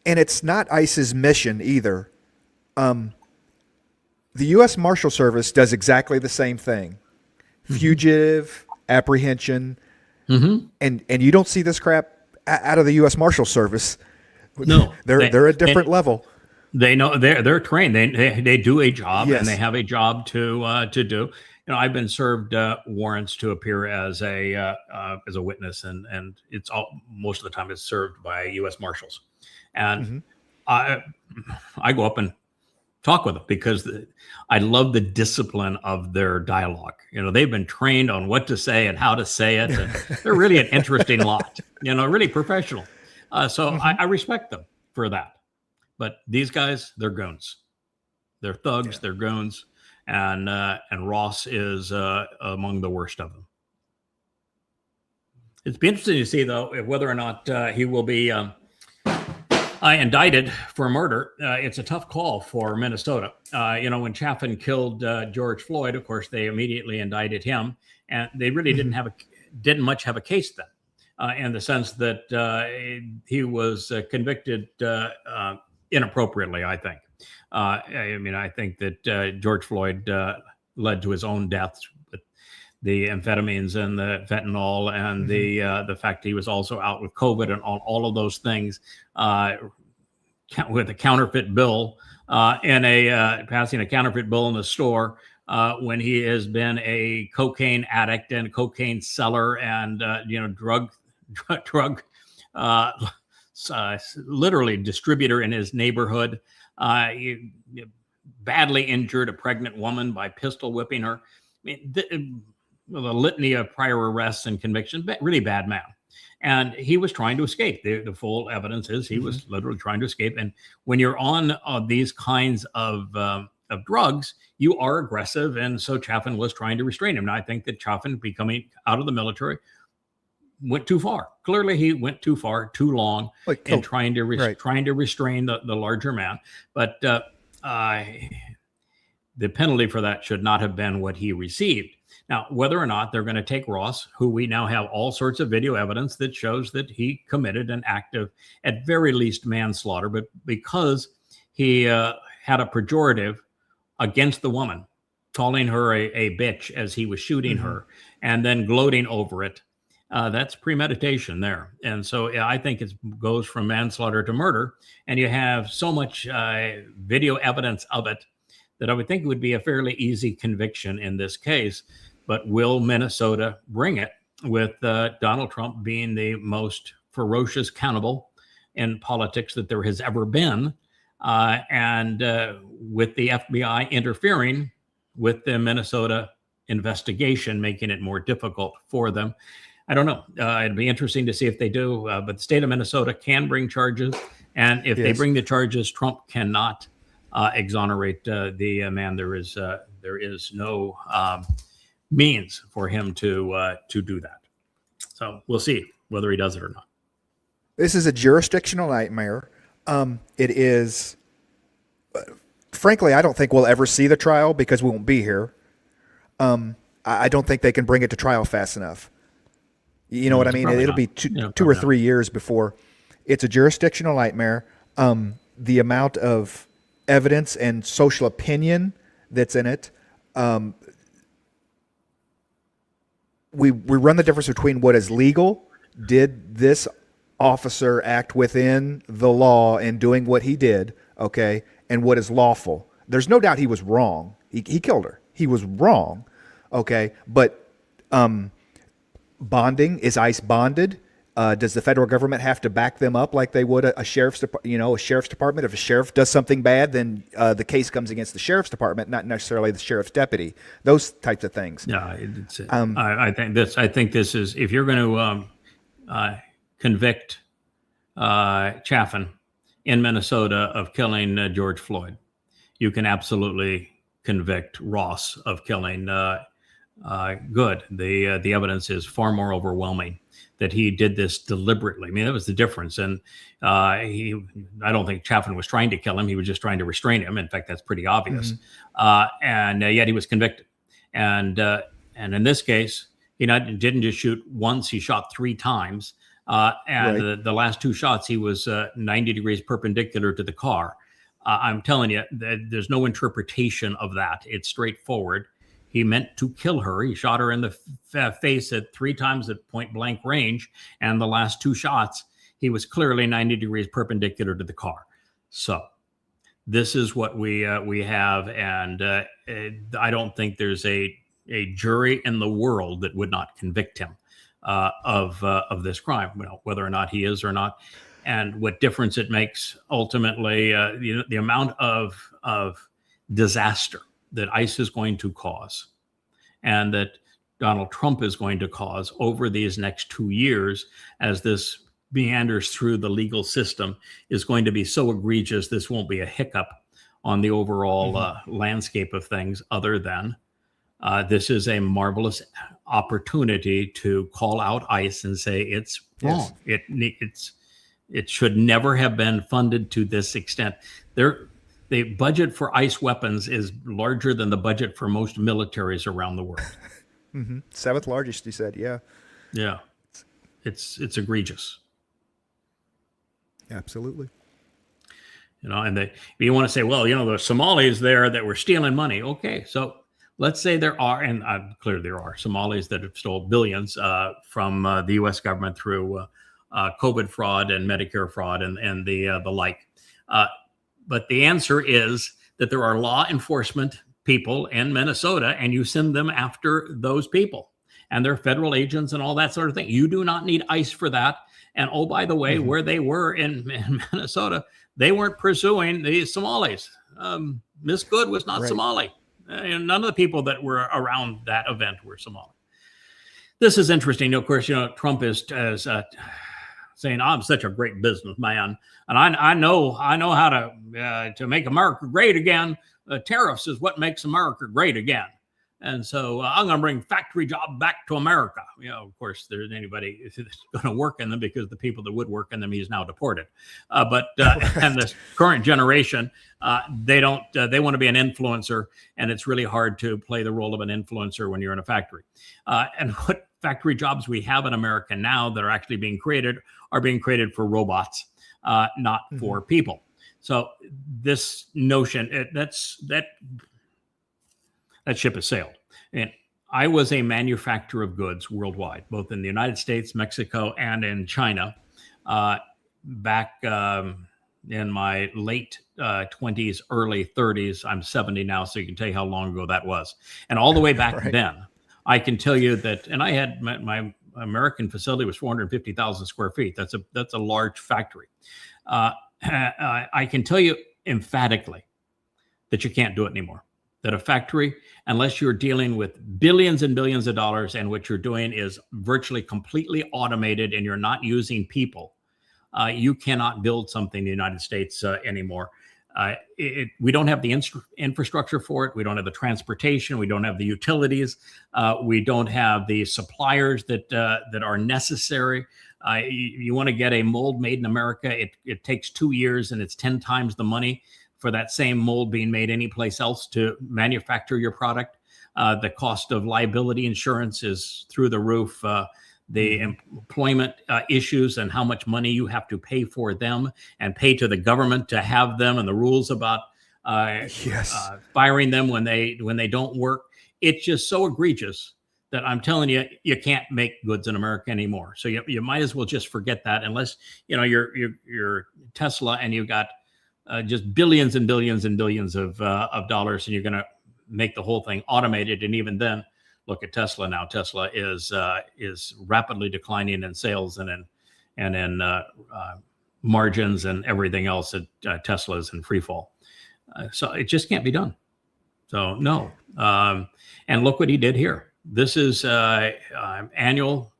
And it's not ICE's mission either. The U.S. Marshal Service does exactly the same thing. Fugitive, apprehension, and you don't see this crap out of the U.S. Marshal Service. No, they're a different level. They know they're trained. They do a job, and they have a job to do. You know, I've been served warrants to appear as a witness, and it's most of the time it's served by U.S. Marshals, and I go up and talk with them because I love the discipline of their dialogue. You know, they've been trained on what to say and how to say it. And they're really an interesting lot, you know, really professional. So I respect them for that. But these guys, they're goons. They're thugs, they're goons. And Ross is among the worst of them. It's be interesting to see, though, whether or not he will be indicted for murder. It's a tough call for Minnesota. You know, when Chaffin killed George Floyd, of course, they immediately indicted him, and they really didn't much have a case then, in the sense that he was convicted inappropriately, I think. I mean, I think that George Floyd led to his own death with the amphetamines and the fentanyl and the fact he was also out with COVID and all of those things, with a counterfeit bill passing a counterfeit bill in the store when he has been a cocaine addict and cocaine seller and drug literally distributor in his neighborhood. He badly injured a pregnant woman by pistol whipping her. I mean, with a litany of prior arrests and convictions, really bad man. And he was trying to escape. The full evidence is he was literally trying to escape. And when you're on these kinds of drugs, you are aggressive. And so Chaffin was trying to restrain him. Now, I think that Chaffin becoming out of the military went too far. Clearly, he went too far, too long in trying to restrain the larger man. But the penalty for that should not have been what he received. Now, whether or not they're going to take Ross, who we now have all sorts of video evidence that shows that he committed an act of, at very least, manslaughter, but because he had a pejorative against the woman, calling her a bitch as he was shooting her, and then gloating over it, that's premeditation there. And so I think it goes from manslaughter to murder, and you have so much video evidence of it that I would think it would be a fairly easy conviction in this case. But will Minnesota bring it, with Donald Trump being the most ferocious cannibal in politics that there has ever been, and with the FBI interfering with the Minnesota investigation, making it more difficult for them? I don't know. It'd be interesting to see if they do. But the state of Minnesota can bring charges, and if they bring the charges, Trump cannot exonerate the man. There is no means for him to do that. So we'll see whether he does it or not. This is a jurisdictional nightmare. It is, frankly, I don't think we'll ever see the trial because we won't be here. I don't think they can bring it to trial fast enough. You know what I mean? It'll be two or 3 years before. It's a jurisdictional nightmare. The amount of evidence and social opinion that's in it. We run the difference between what is legal. Did this officer act within the law in doing what he did, okay, and what is lawful? There's no doubt he was wrong. He killed her. He was wrong, okay, but bonding, is ICE bonded? Does the federal government have to back them up like they would a sheriff's department? If a sheriff does something bad, then the case comes against the sheriff's department, not necessarily the sheriff's deputy. Those types of things. Yeah, I think this is, if you're going to convict Chaffin in Minnesota of killing George Floyd, you can absolutely convict Ross of killing Good. The evidence is far more overwhelming that he did this deliberately. I mean, that was the difference. And I don't think Chaffin was trying to kill him. He was just trying to restrain him. In fact, that's pretty obvious. And yet he was convicted. And in this case, he didn't just shoot once, he shot 3 times. The last 2 shots, he was 90 degrees perpendicular to the car. I'm telling you, there's no interpretation of that. It's straightforward. He meant to kill her. He shot her in the face at 3 times at point blank range. And the last 2 shots, he was clearly 90 degrees perpendicular to the car. So this is what we have. And I don't think there's a jury in the world that would not convict him of this crime, whether or not he is or not. And what difference it makes ultimately, the amount of disaster that ICE is going to cause and that Donald Trump is going to cause over these next 2 years as this meanders through the legal system is going to be so egregious. This won't be a hiccup on the overall landscape of things, other than this is a marvelous opportunity to call out ICE and say it's wrong. Yes. It should never have been funded to this extent. The budget for ICE weapons is larger than the budget for most militaries around the world. 7th largest, he said. Yeah. Yeah. It's egregious. Absolutely. And you want to say, well, there's Somalis there that were stealing money. Okay. So let's say there are, and clearly there are Somalis that have stole billions from the U.S. government through COVID fraud and Medicare fraud and the like. But the answer is that there are law enforcement people in Minnesota, and you send them after those people. And they're federal agents and all that sort of thing. You do not need ICE for that. And oh, by the way, where they were in Minnesota, they weren't pursuing the Somalis. Miss Good was not Somali. And none of the people that were around that event were Somali. This is interesting. Of course, Trump is saying, I'm such a great businessman, and I know how to make America great again. Tariffs is what makes America great again. And so I'm going to bring factory job back to America. Of course, there's anybody that's going to work in them because the people that would work in them, he's now deported. But and this current generation, they don't. They want to be an influencer, and it's really hard to play the role of an influencer when you're in a factory. And what factory jobs we have in America now that are actually being created are being created for robots, not for people. So this notion that ship has sailed. And I was a manufacturer of goods worldwide, both in the United States, Mexico, and in China, back in my late 20s, early 30s. I'm 70 now, so you can tell you how long ago that was. And all the way back then, I can tell you that, and I had my American facility was 450,000 square feet. That's a large factory. I can tell you emphatically that you can't do it anymore. That a factory, unless you're dealing with billions and billions of dollars and what you're doing is virtually completely automated and you're not using people, you cannot build something in the United States anymore. We don't have the infrastructure for it. We don't have the transportation. We don't have the utilities. We don't have the suppliers that are necessary. You want to get a mold made in America, it takes 2 years and it's 10 times the money for that same mold being made anyplace else to manufacture your product. The cost of liability insurance is through the roof. The employment issues and how much money you have to pay for them and pay to the government to have them, and the rules about firing them when they don't work. It's just so egregious that I'm telling you, you can't make goods in America anymore. So you might as well just forget that, unless you're Tesla and you've got just billions and billions and billions of dollars, and you're going to make the whole thing automated. And even then, look at Tesla now. Tesla is rapidly declining in sales and in margins and everything else. Tesla is in free fall. So it just can't be done. So no. And look what he did here. This is annual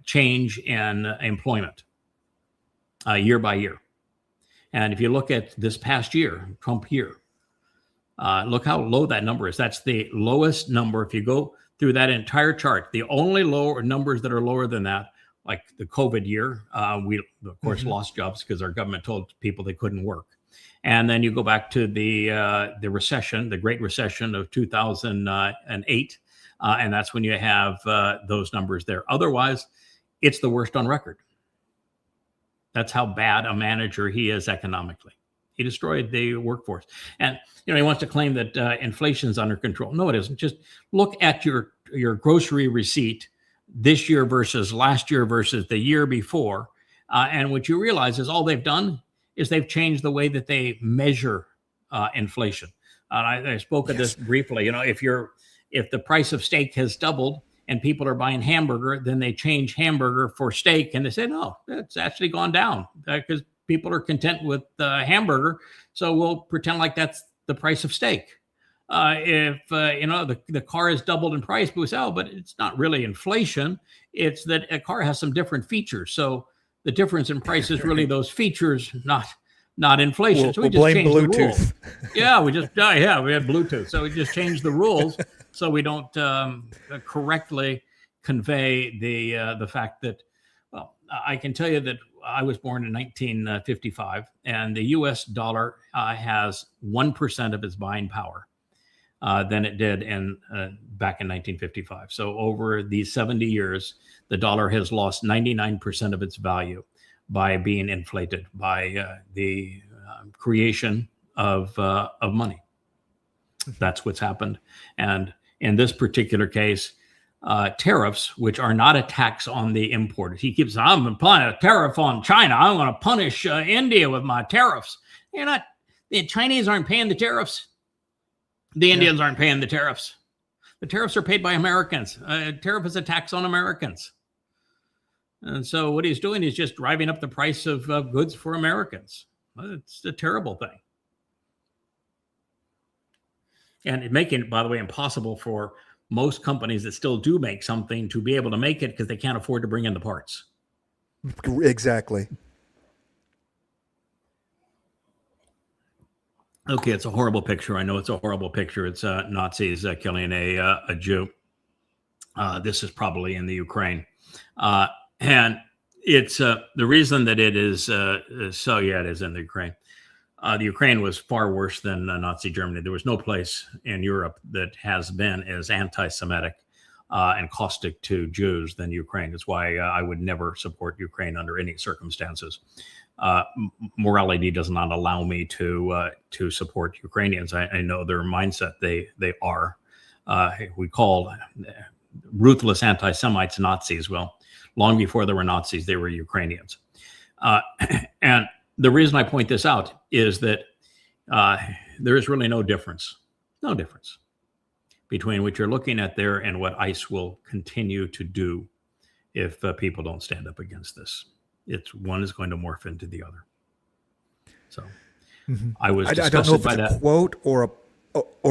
change in employment year by year. And if you look at this past year, Trump year, look how low that number is. That's the lowest number. If you go through that entire chart, the only lower numbers that are lower than that, like the COVID year, we of course lost jobs because our government told people they couldn't work. And then you go back to the recession, the Great Recession of 2008, and that's when you have those numbers there. Otherwise, it's the worst on record. That's how bad a manager he is economically. He destroyed the workforce. And he wants to claim that inflation's under control. No, it isn't. Just look at your grocery receipt this year versus last year versus the year before. And what you realize is all they've done is they've changed the way that they measure inflation. I spoke of this briefly. If the price of steak has doubled and people are buying hamburger, then they change hamburger for steak, and they say, no, it's actually gone down because people are content with hamburger. So we'll pretend like that's the price of steak. If the car has doubled in price, but we say, but it's not really inflation. It's that a car has some different features. So the difference in price is really those features, not inflation. So we just blame changed Bluetooth. the rules. We had Bluetooth. So we just changed the rules so we don't correctly convey the fact that, well, I can tell you that I was born in 1955, and the U.S. dollar has 1% of its buying power than it did back in 1955. So over these 70 years, the dollar has lost 99% of its value by being inflated by the creation of money. That's what's happened. And in this particular case, tariffs, which are not a tax on the importers. He keeps saying, I'm applying a tariff on China. I'm going to punish India with my tariffs. The Chinese aren't paying the tariffs. The Indians aren't paying the tariffs. The tariffs are paid by Americans. Tariff is a tax on Americans. And so what he's doing is just driving up the price of goods for Americans. It's a terrible thing. And making it, by the way, impossible for most companies that still do make something to be able to make it because they can't afford to bring in the parts. Exactly. Okay, it's a horrible picture. I know it's a horrible picture. It's Nazis killing a Jew. This is probably in the Ukraine, and it's the reason that it is so. Yeah, it is in the Ukraine. The Ukraine was far worse than Nazi Germany. There was no place in Europe that has been as anti-Semitic and caustic to Jews than Ukraine. That's why I would never support Ukraine under any circumstances. Morality does not allow me to support Ukrainians. I know their mindset. They are. We call ruthless anti-Semites Nazis. Well, long before there were Nazis, they were Ukrainians. And the reason I point this out is that there is really no difference between what you're looking at there and what ICE will continue to do if people don't stand up against this. It's one is going to morph into the other. So I was I don't know disgusted if by it's that. a quote or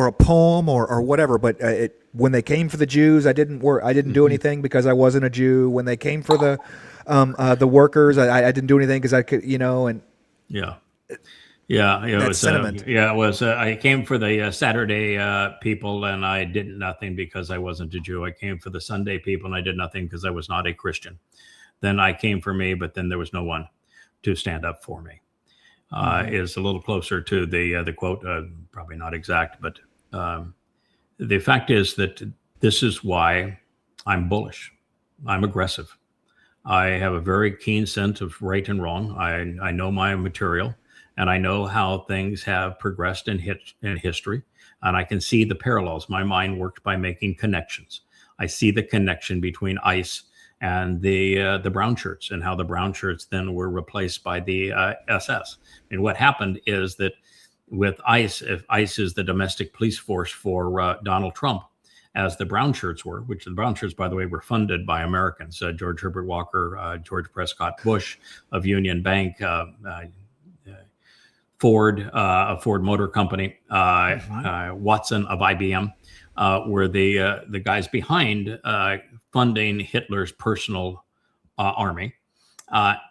a poem or whatever, but when they came for the Jews, I didn't do anything because I wasn't a Jew. When they came for the workers, I didn't do anything because I could, and Yeah. Yeah, it that was. sentiment. It was. I came for the Saturday people, and I did nothing because I wasn't a Jew. I came for the Sunday people, and I did nothing because I was not a Christian. Then I came for me, but then there was no one to stand up for me. Is a little closer to the quote. Probably not exact, but the fact is that this is why I'm bullish. I'm aggressive. I have a very keen sense of right and wrong. I know my material, and I know how things have progressed in history, and I can see the parallels. My mind works by making connections. I see the connection between ICE and the brown shirts, and how the brown shirts then were replaced by the SS. And what happened is that with ICE, if ICE is the domestic police force for Donald Trump, as the brown shirts were, which the brown shirts, by the way, were funded by Americans, George Herbert Walker, George Prescott Bush of Union Bank, Ford, a Ford Motor Company, Watson of IBM, were the guys behind funding Hitler's personal army.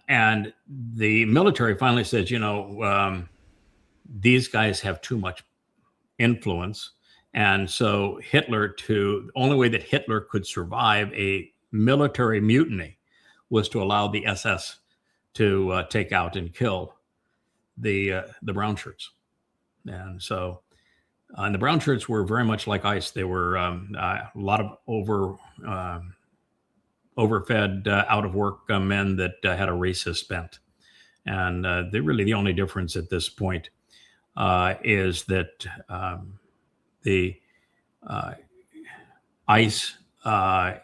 And the military finally says, these guys have too much influence. And so the only way that Hitler could survive a military mutiny was to allow the SS to take out and kill the brown shirts. And so and the brown shirts were very much like ICE. They were a lot of overfed, out of work men that had a racist bent. And the only difference at this point is that the ICE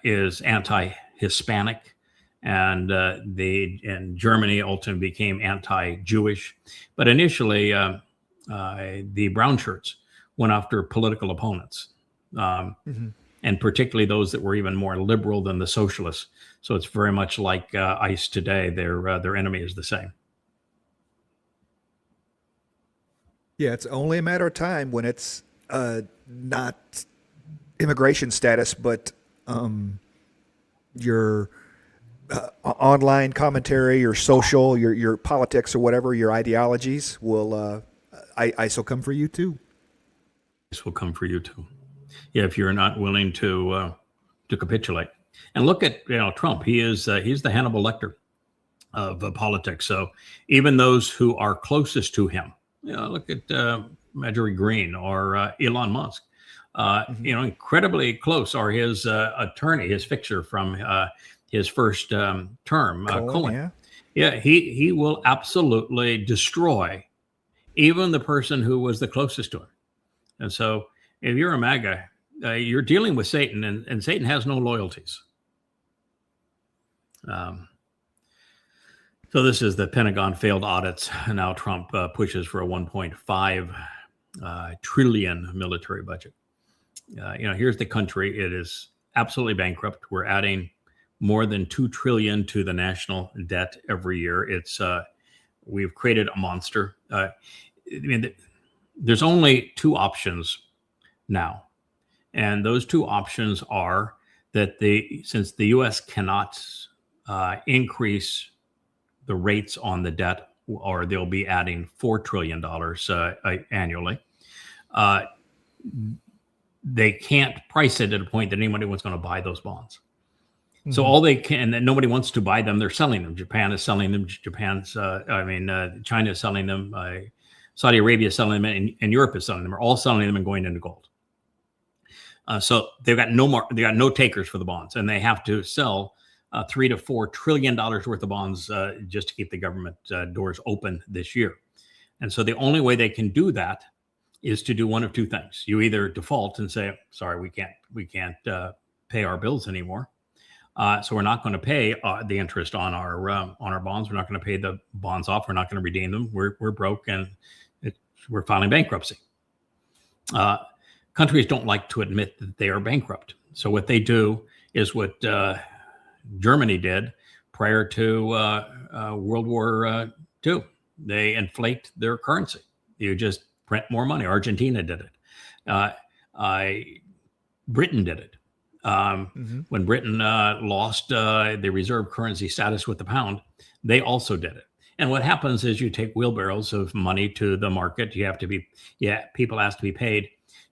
is anti-Hispanic, and Germany ultimately became anti-Jewish. But initially, the brown shirts went after political opponents, and particularly those that were even more liberal than the socialists. So it's very much like ICE today. Their enemy is the same. Yeah, it's only a matter of time when it's not immigration status, but your online commentary, your social, your politics, or whatever, your ideologies will ICE will come for you too. This will come for you too. Yeah, if you're not willing to capitulate. And look at Trump. He's the Hannibal Lecter of politics. So even those who are closest to him, look at Marjorie Green or Elon Musk. Incredibly close are his attorney, his fixer from his first term, Cohen. Yeah, he will absolutely destroy even the person who was the closest to him. And so if you're a MAGA, you're dealing with Satan, and Satan has no loyalties. So this is the Pentagon failed audits. Now Trump pushes for a 1.5 trillion military budget. Here's the country. It is absolutely bankrupt. We're adding more than 2 trillion to the national debt every year. We've created a monster. There's only two options now. And those two options are that since the U.S. cannot increase the rates on the debt or they'll be adding $4 trillion annually. They can't price it at a point that anybody was going to buy those bonds. So all they can, and nobody wants to buy them. They're selling them. Japan is selling them. China is selling them. Saudi Arabia is selling them, and Europe is selling them. Are all selling them and going into gold. So they've got no more. They got no takers for the bonds, and they have to sell $3 to $4 trillion worth of bonds just to keep the government doors open this year. And so the only way they can do that is to do one of two things. You either default and say, "Sorry, we can't pay our bills anymore." So we're not going to pay the interest on our bonds. We're not going to pay the bonds off. We're not going to redeem them. We're broke, and we're filing bankruptcy. Countries don't like to admit that they are bankrupt. So what they do is what Germany did prior to World War II. They inflate their currency. You just print more money. Argentina did it. Britain did it. When Britain lost the reserve currency status with the pound, they also did it. And what happens is you take wheelbarrows of money to the market. People ask to be paid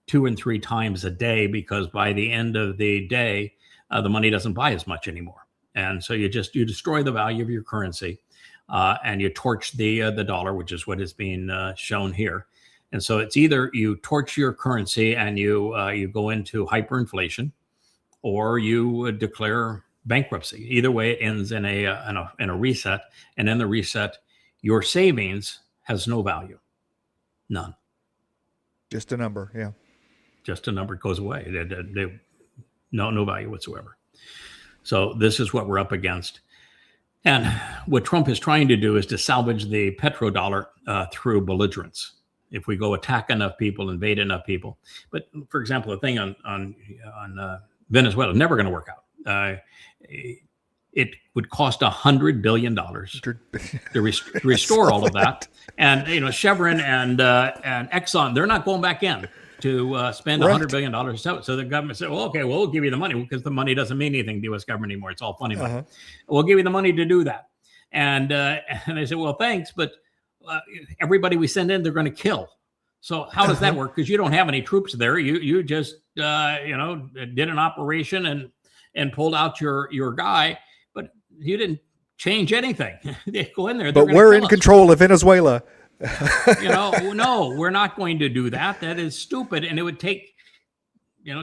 2 and 3 times a day, because by the end of the day, the money doesn't buy as much anymore. And so you destroy the value of your currency, and you torch the dollar, which is what is being shown here. And so it's either you torch your currency and you go into hyperinflation, or you declare bankruptcy. Either way, it ends in a reset, and in the reset, your savings has no value, none. Just a number, yeah. Just a number. It goes away. No value whatsoever. So this is what we're up against. And what Trump is trying to do is to salvage the petrodollar through belligerence. If we go attack enough people, invade enough people. But for example, the thing on Venezuela is never going to work out. It would cost $100 billion to restore all of that. And Chevron and Exxon, they're not going back in to spend $100 billion. So the government said, well, okay, we'll give you the money, because the money doesn't mean anything to the U.S. government anymore. It's all funny money. We'll give you the money to do that. And they said, well, thanks, but everybody we send in, they're going to kill. So how does that work? Because you don't have any troops there. You just did an operation and pulled out your guy, but you didn't change anything. They go in there. But we're in control of Venezuela. No, we're not going to do that. That is stupid, and it would take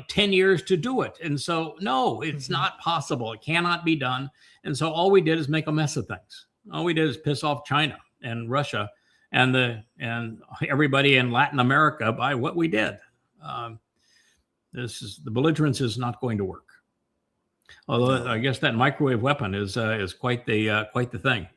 10 years to do it. And so no, it's not possible. It cannot be done. And so all we did is make a mess of things. All we did is piss off China and Russia and everybody in Latin America by what we did. The belligerence is not going to work. Although I guess that microwave weapon is quite the thing.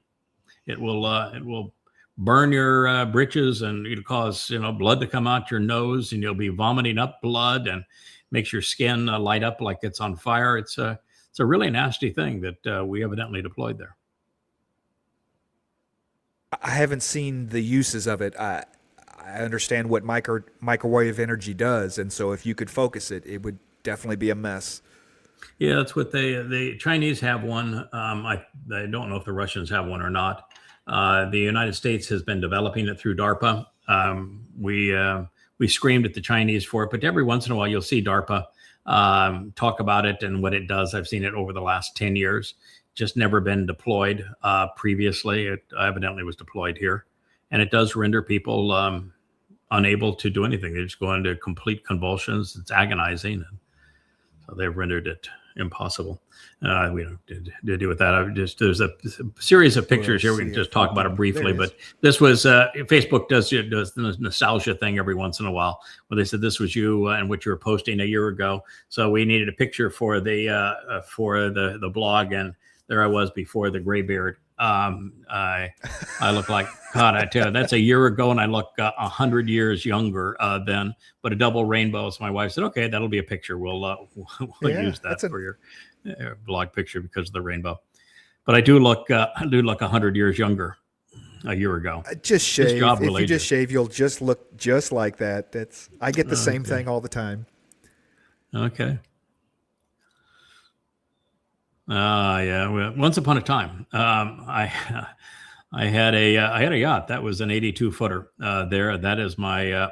It will burn your britches, and it'll cause blood to come out your nose, and you'll be vomiting up blood, and makes your skin light up like it's on fire. It's a really nasty thing that we evidently deployed there. I haven't seen the uses of it. I understand what microwave energy does, and so if you could focus it, it would definitely be a mess. Yeah, that's what the Chinese have one. I don't know if the Russians have one or not. The United States has been developing it through DARPA. We screamed at the Chinese for it, but every once in a while you'll see DARPA talk about it and what it does. I've seen it over the last 10 years. Just never been deployed previously. It evidently was deployed here, and it does render people unable to do anything. They just go into complete convulsions. It's agonizing, and so they've rendered it impossible. We don't to do with that. There's a series of pictures here. We can just talk about it briefly, but this was Facebook does the nostalgia thing every once in a while, where they said this was you and what you were posting a year ago. So we needed a picture for the blog, and there I was before the gray beard. I look like, God, I tell you, that's a year ago, and I look 100 years younger then. But a double rainbow. So my wife said, "Okay, that'll be a picture. We'll use that for your blog picture because of the rainbow." But I do look 100 years younger a year ago. Just shave. If you just shave, you'll just look just like that. I get the same thing all the time. Okay. Yeah. Well, once upon a time, I had a yacht that was an 82 footer there. That is my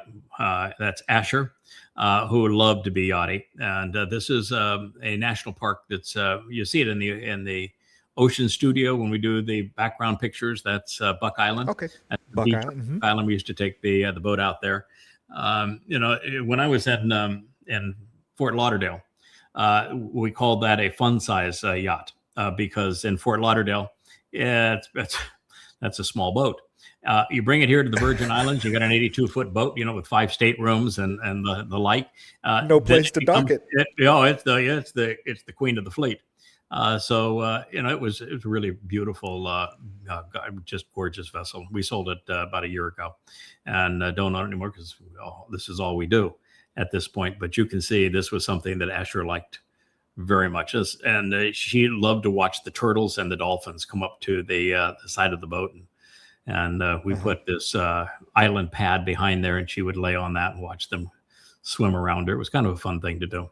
that's Asher, who loved to be yachty, and this is a national park that's you see it in the Ocean Studio when we do the background pictures. That's Buck Island. Okay. At the Buck beach Island, on Buck Island. We used to take the boat out there. When I was in Fort Lauderdale, we called that a fun size yacht because in Fort Lauderdale, that's a small boat. You bring it here to the Virgin Islands, you got an 82-foot boat, with 5 staterooms and the like. No place to dock it. It's the queen of the fleet. It was a really beautiful, just gorgeous vessel. We sold it about a year ago, and don't own it anymore because this is all we do at this point. But you can see this was something that Asher liked very much, and she loved to watch the turtles and the dolphins come up to the side of the boat, and we put this island pad behind there, and she would lay on that and watch them swim around her. It was kind of a fun thing to do.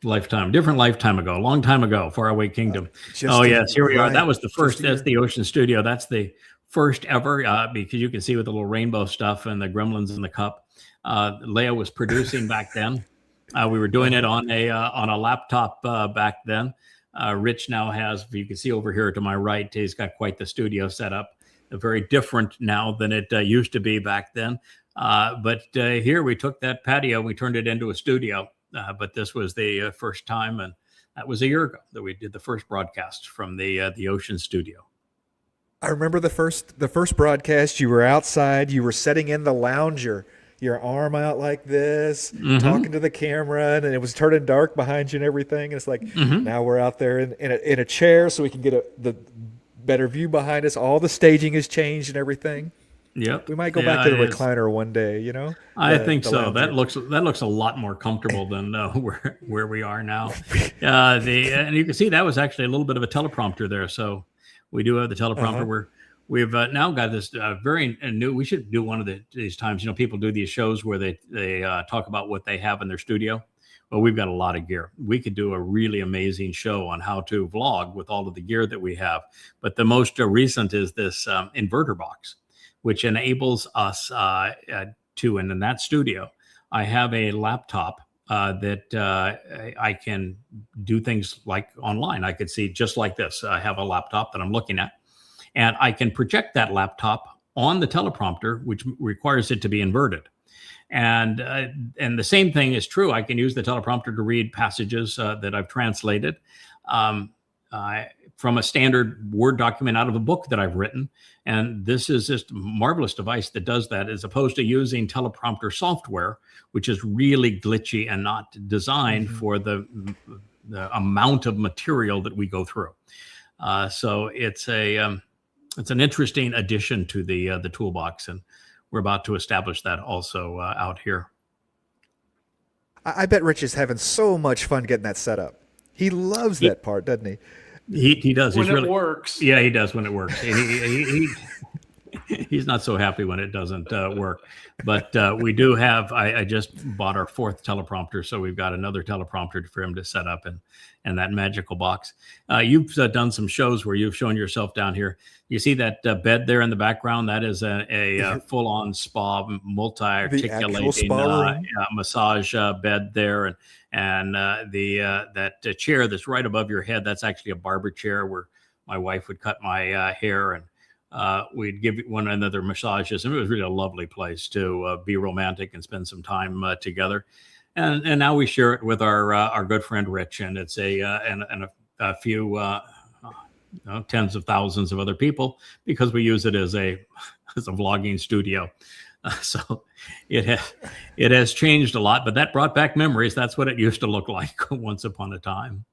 Different lifetime ago, a long time ago, faraway kingdom. Yes, here we are. That was the first. That's the Ocean Studio. That's the first ever, because you can see with the little rainbow stuff and the gremlins in the cup. Leia was producing back then. We were doing it on a laptop back then. Rich now has, you can see over here to my right, he's got quite the studio set up. Very different now than it used to be back then. But here we took that patio, we turned it into a studio. But this was the first time, and that was a year ago that we did the first broadcast from the Ocean Studio. I remember the first broadcast. You were outside. You were sitting in the lounge, your arm out like this, talking to the camera, and it was turning dark behind you and everything. And it's like now we're out there in a chair, so we can get the better view behind us. All the staging has changed and everything. Yep. We might go back to the recliner one day, I think so. That looks a lot more comfortable than where we are now. And you can see that was actually a little bit of a teleprompter there. So we do have the teleprompter where we've now got this very new. We should do one of these times. People do these shows where they talk about what they have in their studio. Well, we've got a lot of gear. We could do a really amazing show on how to vlog with all of the gear that we have. But the most recent is this inverter box, which enables us to, and in that studio, I have a laptop that I can do things like online. I could see just like this. I have a laptop that I'm looking at, and I can project that laptop on the teleprompter, which requires it to be inverted. And the same thing is true. I can use the teleprompter to read passages that I've translated from a standard Word document out of a book that I've written. And this is just a marvelous device that does that, as opposed to using teleprompter software, which is really glitchy and not designed for the amount of material that we go through. So it's an interesting addition to the toolbox, and we're about to establish that also out here. I bet Rich is having so much fun getting that set up. He loves that part, doesn't he? He does. When it works. Yeah, he does when it works. He's not so happy when it doesn't work. But we do have, I just bought our 4th teleprompter, so we've got another teleprompter for him to set up in that magical box. You've done some shows where you've shown yourself down here. You see that bed there in the background? That is a full-on spa, multi-articulating massage bed there. And that chair that's right above your head, that's actually a barber chair where my wife would cut my hair, and we'd give one another massages. And it was really a lovely place to be romantic and spend some time together. And now we share it with our good friend Rich, and it's a few tens of thousands of other people, because we use it as a vlogging studio. So it has changed a lot, but that brought back memories. That's what it used to look like once upon a time.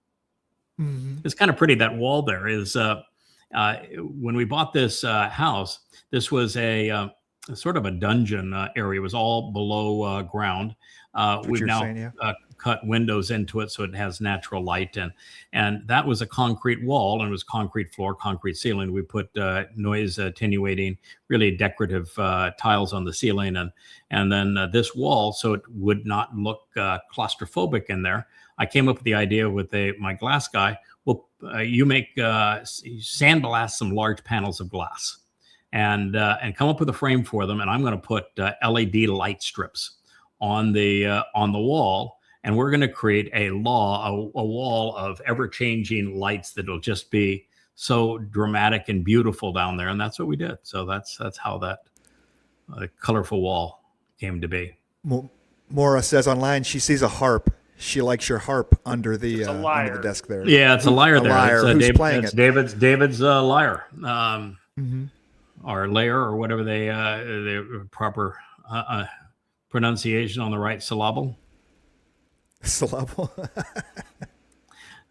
It's kind of pretty. That wall there is when we bought this house. This was a sort of a dungeon area. It was all below ground. We've you're now saying, yeah. cut windows into it so it has natural light, and that was a concrete wall, and it was concrete floor, concrete ceiling. We put noise attenuating, really decorative tiles on the ceiling, and then this wall, so it would not look claustrophobic in there. I came up with the idea with my glass guy. Well, you make sandblast some large panels of glass, and come up with a frame for them, and I'm going to put LED light strips on the wall, and we're going to create a wall of ever-changing lights that'll just be so dramatic and beautiful down there, and that's what we did. So that's how that colorful wall came to be. Maura says online she sees a harp. She likes your harp under the desk there. Yeah, it's a lyre there. Lyre. It's, Who's playing it? David's lyre, or layer, or whatever the proper pronunciation on the right syllable. Syllable.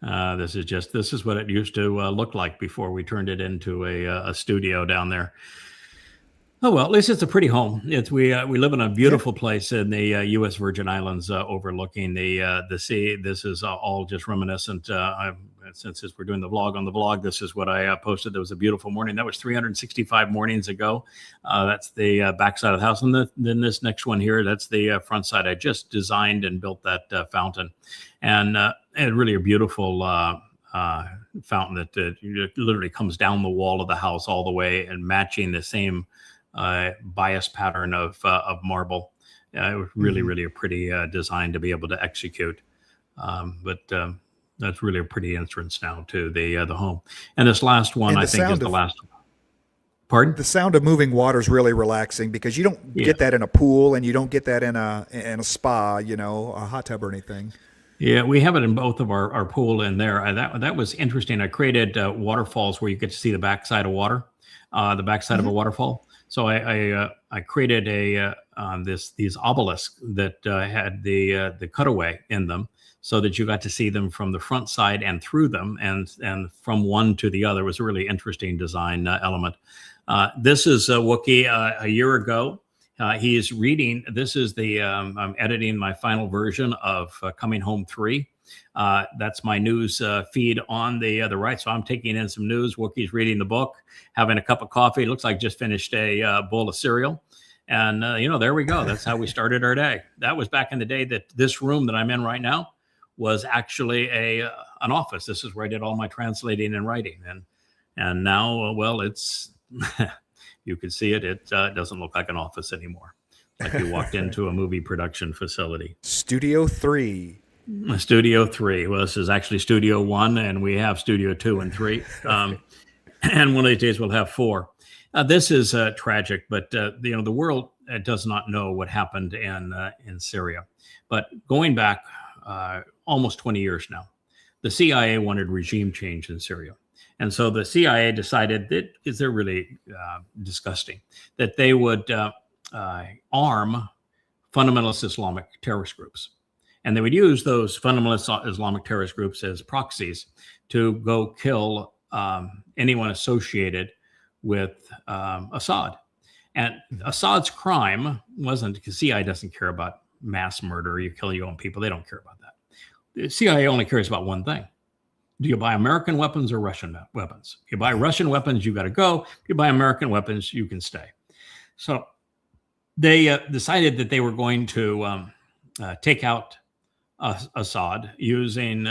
This is what it used to look like before we turned it into a studio down there. Oh well, at least it's a pretty home. We live in a beautiful place in the U.S. Virgin Islands, overlooking the sea. This is all just reminiscent. Since we're doing the vlog on the vlog, this is what I posted. There was a beautiful morning. That was 365 mornings ago. That's the backside of the house, and then this next one here, that's the front side. I just designed and built that fountain, and really a beautiful fountain that literally comes down the wall of the house all the way and matching the same bias pattern of marble. It was really a pretty design to be able to execute. But that's really a pretty entrance now to the home. And this last one, I think, is the last one. Pardon? The sound of moving water is really relaxing because you don't get that in a pool, and you don't get that in a spa, a hot tub or anything. Yeah, we have it in both of our pool in there. That was interesting. I created waterfalls where you get to see the backside of water, the backside of a waterfall. So I created these obelisks that had the cutaway in them, so that you got to see them from the front side and through them, and from one to the other. It was a really interesting design element. This is Wookiee a year ago. He is reading. This is I'm editing my final version of Coming Home 3. That's my news feed on the right. So I'm taking in some news. Wookiee's reading the book, having a cup of coffee. It looks like just finished a bowl of cereal. And, there we go. That's how we started our day. That was back in the day that this room that I'm in right now was actually an office. This is where I did all my translating and writing. And now, well, it's, you can see it. It doesn't look like an office anymore. Like you walked into a movie production facility. Studio 3. Studio 3. Well, this is actually Studio 1, and we have Studio 2 and 3. And one of these days we'll have 4. This is tragic, but the world does not know what happened in Syria. But going back almost 20 years now, the CIA wanted regime change in Syria. And so the CIA decided that, because they're really disgusting, that they would arm fundamentalist Islamic terrorist groups. And they would use those fundamentalist Islamic terrorist groups as proxies to go kill anyone associated with Assad. And Assad's crime wasn't, because CIA doesn't care about mass murder. You kill your own people. They don't care about that. The CIA only cares about one thing. Do you buy American weapons or Russian weapons? If you buy Russian weapons, you got to go. If you buy American weapons, you can stay. So they decided that they were going to take out Assad using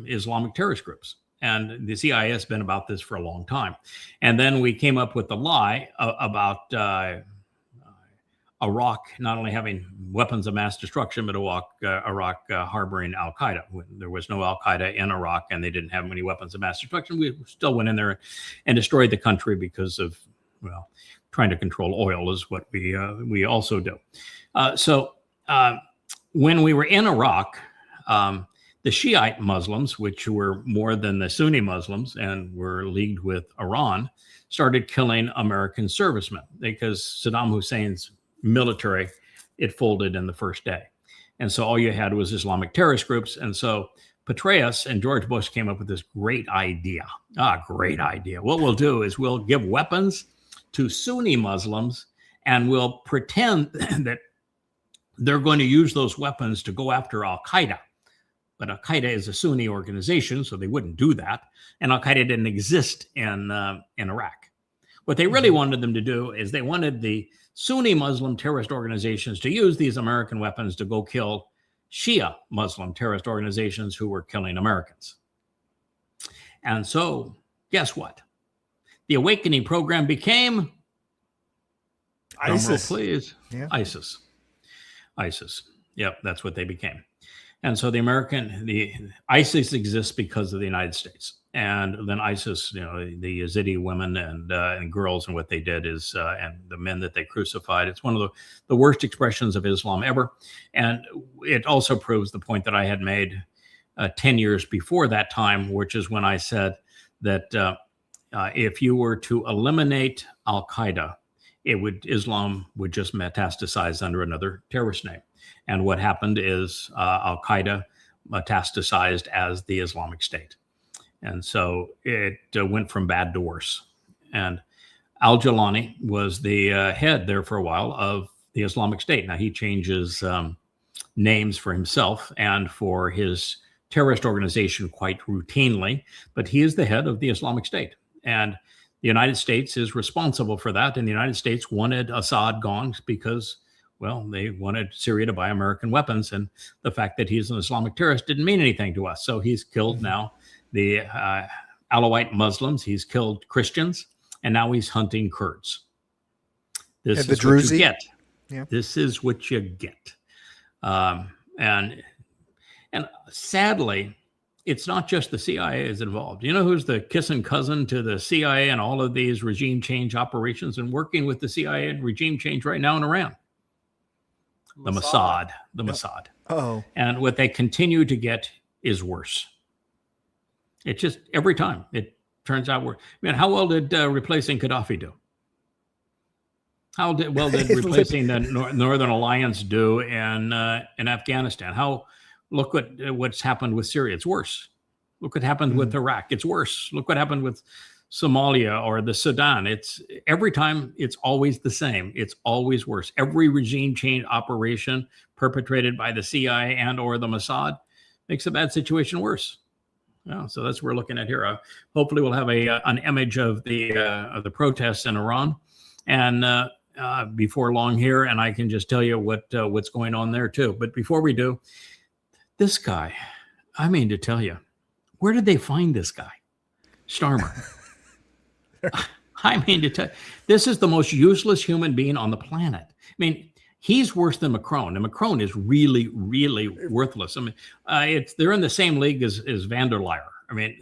Islamic terrorist groups. And the CIA has been about this for a long time. And then we came up with the lie about Iraq not only having weapons of mass destruction, but Iraq harboring al-Qaeda. There was no al-Qaeda in Iraq, and they didn't have many weapons of mass destruction. We still went in there and destroyed the country because of, well, trying to control oil is what we also do. So when we were in Iraq, the Shiite Muslims, which were more than the Sunni Muslims and were leagued with Iran, started killing American servicemen because Saddam Hussein's military, it folded in the first day. And so all you had was Islamic terrorist groups. And so Petraeus and George Bush came up with this great idea. Great idea. What we'll do is we'll give weapons to Sunni Muslims and will pretend that they're going to use those weapons to go after Al-Qaeda. But Al-Qaeda is a Sunni organization, so they wouldn't do that. And Al-Qaeda didn't exist in Iraq. What they really wanted them to do is they wanted the Sunni Muslim terrorist organizations to use these American weapons to go kill Shia Muslim terrorist organizations who were killing Americans. And so, guess what? The awakening program became ISIS. Drum roll, please. Yeah. ISIS. Yep, that's what they became. And so the ISIS exists because of the United States. And then ISIS, the Yazidi women and girls, and what they did is, and the men that they crucified, it's one of the worst expressions of Islam ever. And it also proves the point that I had made 10 years before that time, which is when I said that if you were to eliminate Al-Qaeda, Islam would just metastasize under another terrorist name. And what happened is Al-Qaeda metastasized as the Islamic State. And so it went from bad to worse. And al-Jilani was the head there for a while of the Islamic State. Now he changes names for himself and for his terrorist organization quite routinely, but he is the head of the Islamic State. And the United States is responsible for that. And the United States wanted Assad gone because, well, they wanted Syria to buy American weapons. And the fact that he's an Islamic terrorist didn't mean anything to us. So he's killed now the Alawite Muslims. He's killed Christians. And now he's hunting Kurds. This is what you get. Yeah. This is what you get. And sadly, it's not just the CIA is involved. You know who's the kissing cousin to the CIA and all of these regime change operations and working with the CIA and regime change right now in Iran? The Mossad. The Mossad. Oh. And what they continue to get is worse. It just, every time, it turns out worse. I mean, how well did replacing Gaddafi do? How well did replacing the Northern Alliance do in Afghanistan? Look what's happened with Syria. It's worse. Look what happened with Iraq. It's worse. Look what happened with Somalia or the Sudan. It's every time it's always the same. It's always worse. Every regime change operation perpetrated by the CIA and or the Mossad makes a bad situation worse. Yeah, so that's what we're looking at here. Hopefully, we'll have an image of the protests in Iran, and before long here, and I can just tell you what's going on there too. But before we do, this guy, I mean to tell you, where did they find this guy, Starmer? I mean to tell you, this is the most useless human being on the planet. I mean, he's worse than Macron, and Macron is really, really worthless. I mean, they're in the same league as van der Leyen. I mean,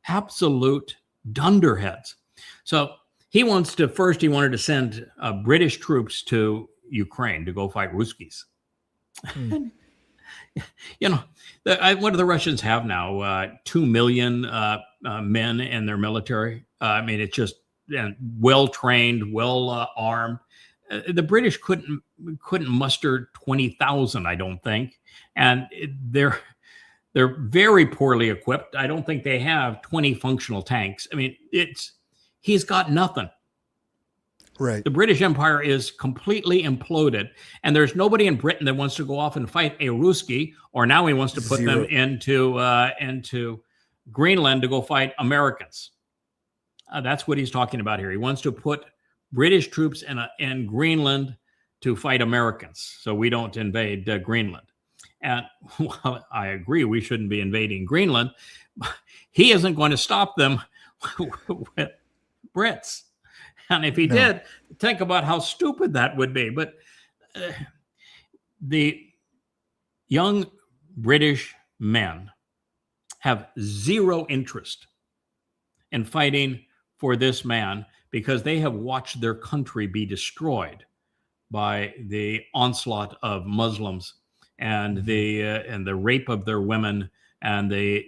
absolute dunderheads. So he wanted to send British troops to Ukraine to go fight Ruskies. You know, what do the Russians have now? 2 million men in their military. I mean, it's just well trained, well armed. The British couldn't muster 20,000, I don't think, and they're very poorly equipped. I don't think they have 20 functional tanks. I mean, he's got nothing. Right. The British Empire is completely imploded, and there's nobody in Britain that wants to go off and fight a Ruski, or now he wants to put them into Greenland to go fight Americans. That's what he's talking about here. He wants to put British troops in Greenland to fight Americans, so we don't invade Greenland. And while I agree we shouldn't be invading Greenland, he isn't going to stop them with Brits. And if he did, think about how stupid that would be. But the young British men have zero interest in fighting for this man because they have watched their country be destroyed by the onslaught of Muslims and the rape of their women and the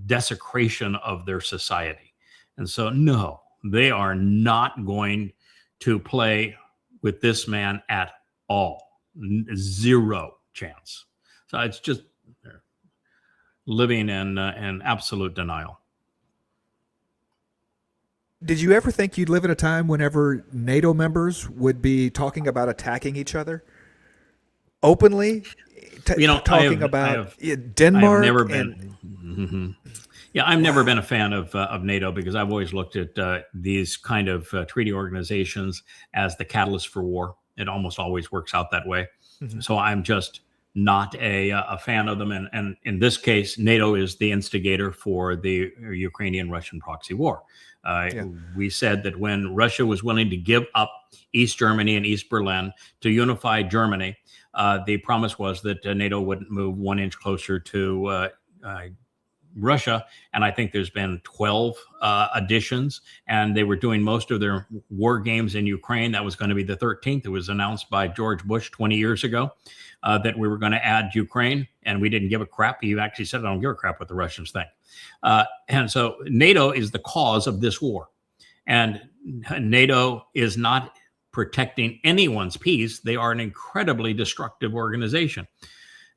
desecration of their society. And so, no, they are not going to play with this man at all. Zero chance. So it's just living in absolute denial. Did you ever think you'd live in a time whenever NATO members would be talking about attacking each other openly? Talking about Denmark. I've never been. Yeah, I've never been a fan of NATO because I've always looked at these kind of treaty organizations as the catalyst for war. It almost always works out that way. So I'm just not a fan of them. And in this case, NATO is the instigator for the Ukrainian-Russian proxy war. We said that when Russia was willing to give up East Germany and East Berlin to unify Germany, the promise was that NATO wouldn't move 1 inch closer to Russia. And I think there's been 12 additions, and they were doing most of their war games in Ukraine. That was going to be the 13th. It was announced by George Bush 20 years ago that we were going to add Ukraine, and we didn't give a crap. He actually said, I don't give a crap what the Russians think. And so NATO is the cause of this war. And NATO is not protecting anyone's peace. They are an incredibly destructive organization.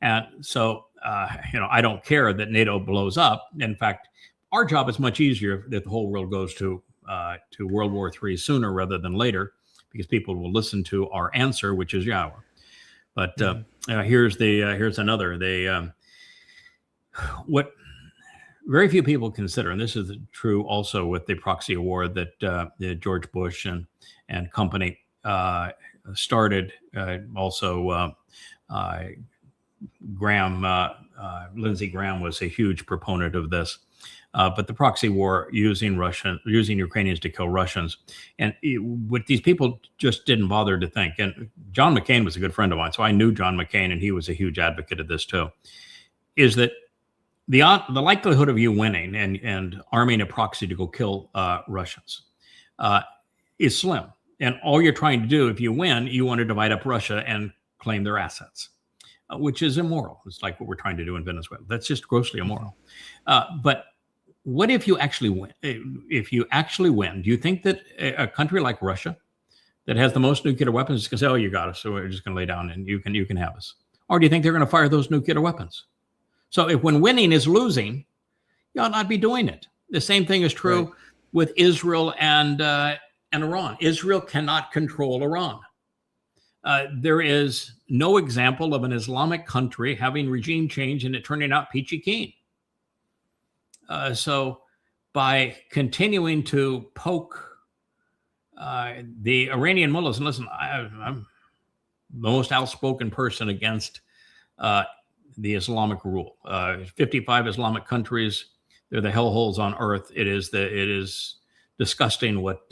And so, I don't care that NATO blows up. In fact, our job is much easier if the whole world goes to World War III sooner rather than later, because people will listen to our answer, which is YAHOWAH. But here's another. What very few people consider, and this is true also with the proxy war that George Bush and company started. Also, Lindsey Graham was a huge proponent of this. But the proxy war using Ukrainians to kill Russians, and what these people just didn't bother to think. And John McCain was a good friend of mine, so I knew John McCain, and he was a huge advocate of this too. Is that the likelihood of you winning and arming a proxy to go kill Russians is slim. And all you're trying to do, if you win, you want to divide up Russia and claim their assets, which is immoral. It's like what we're trying to do in Venezuela. That's just grossly immoral. But what if you actually win? If you actually win, do you think that a country like Russia, that has the most nuclear weapons, is going to say, "Oh, you got us, so we're just going to lay down and you can have us"? Or do you think they're going to fire those nuclear weapons? So if when winning is losing, you ought not be doing it. The same thing is true with Israel and Iran. Israel cannot control Iran. There is no example of an Islamic country having regime change and it turning out peachy keen. So by continuing to poke the Iranian mullahs, and listen, I'm the most outspoken person against the Islamic rule. 55 Islamic countries, they're the hellholes on earth. It is disgusting what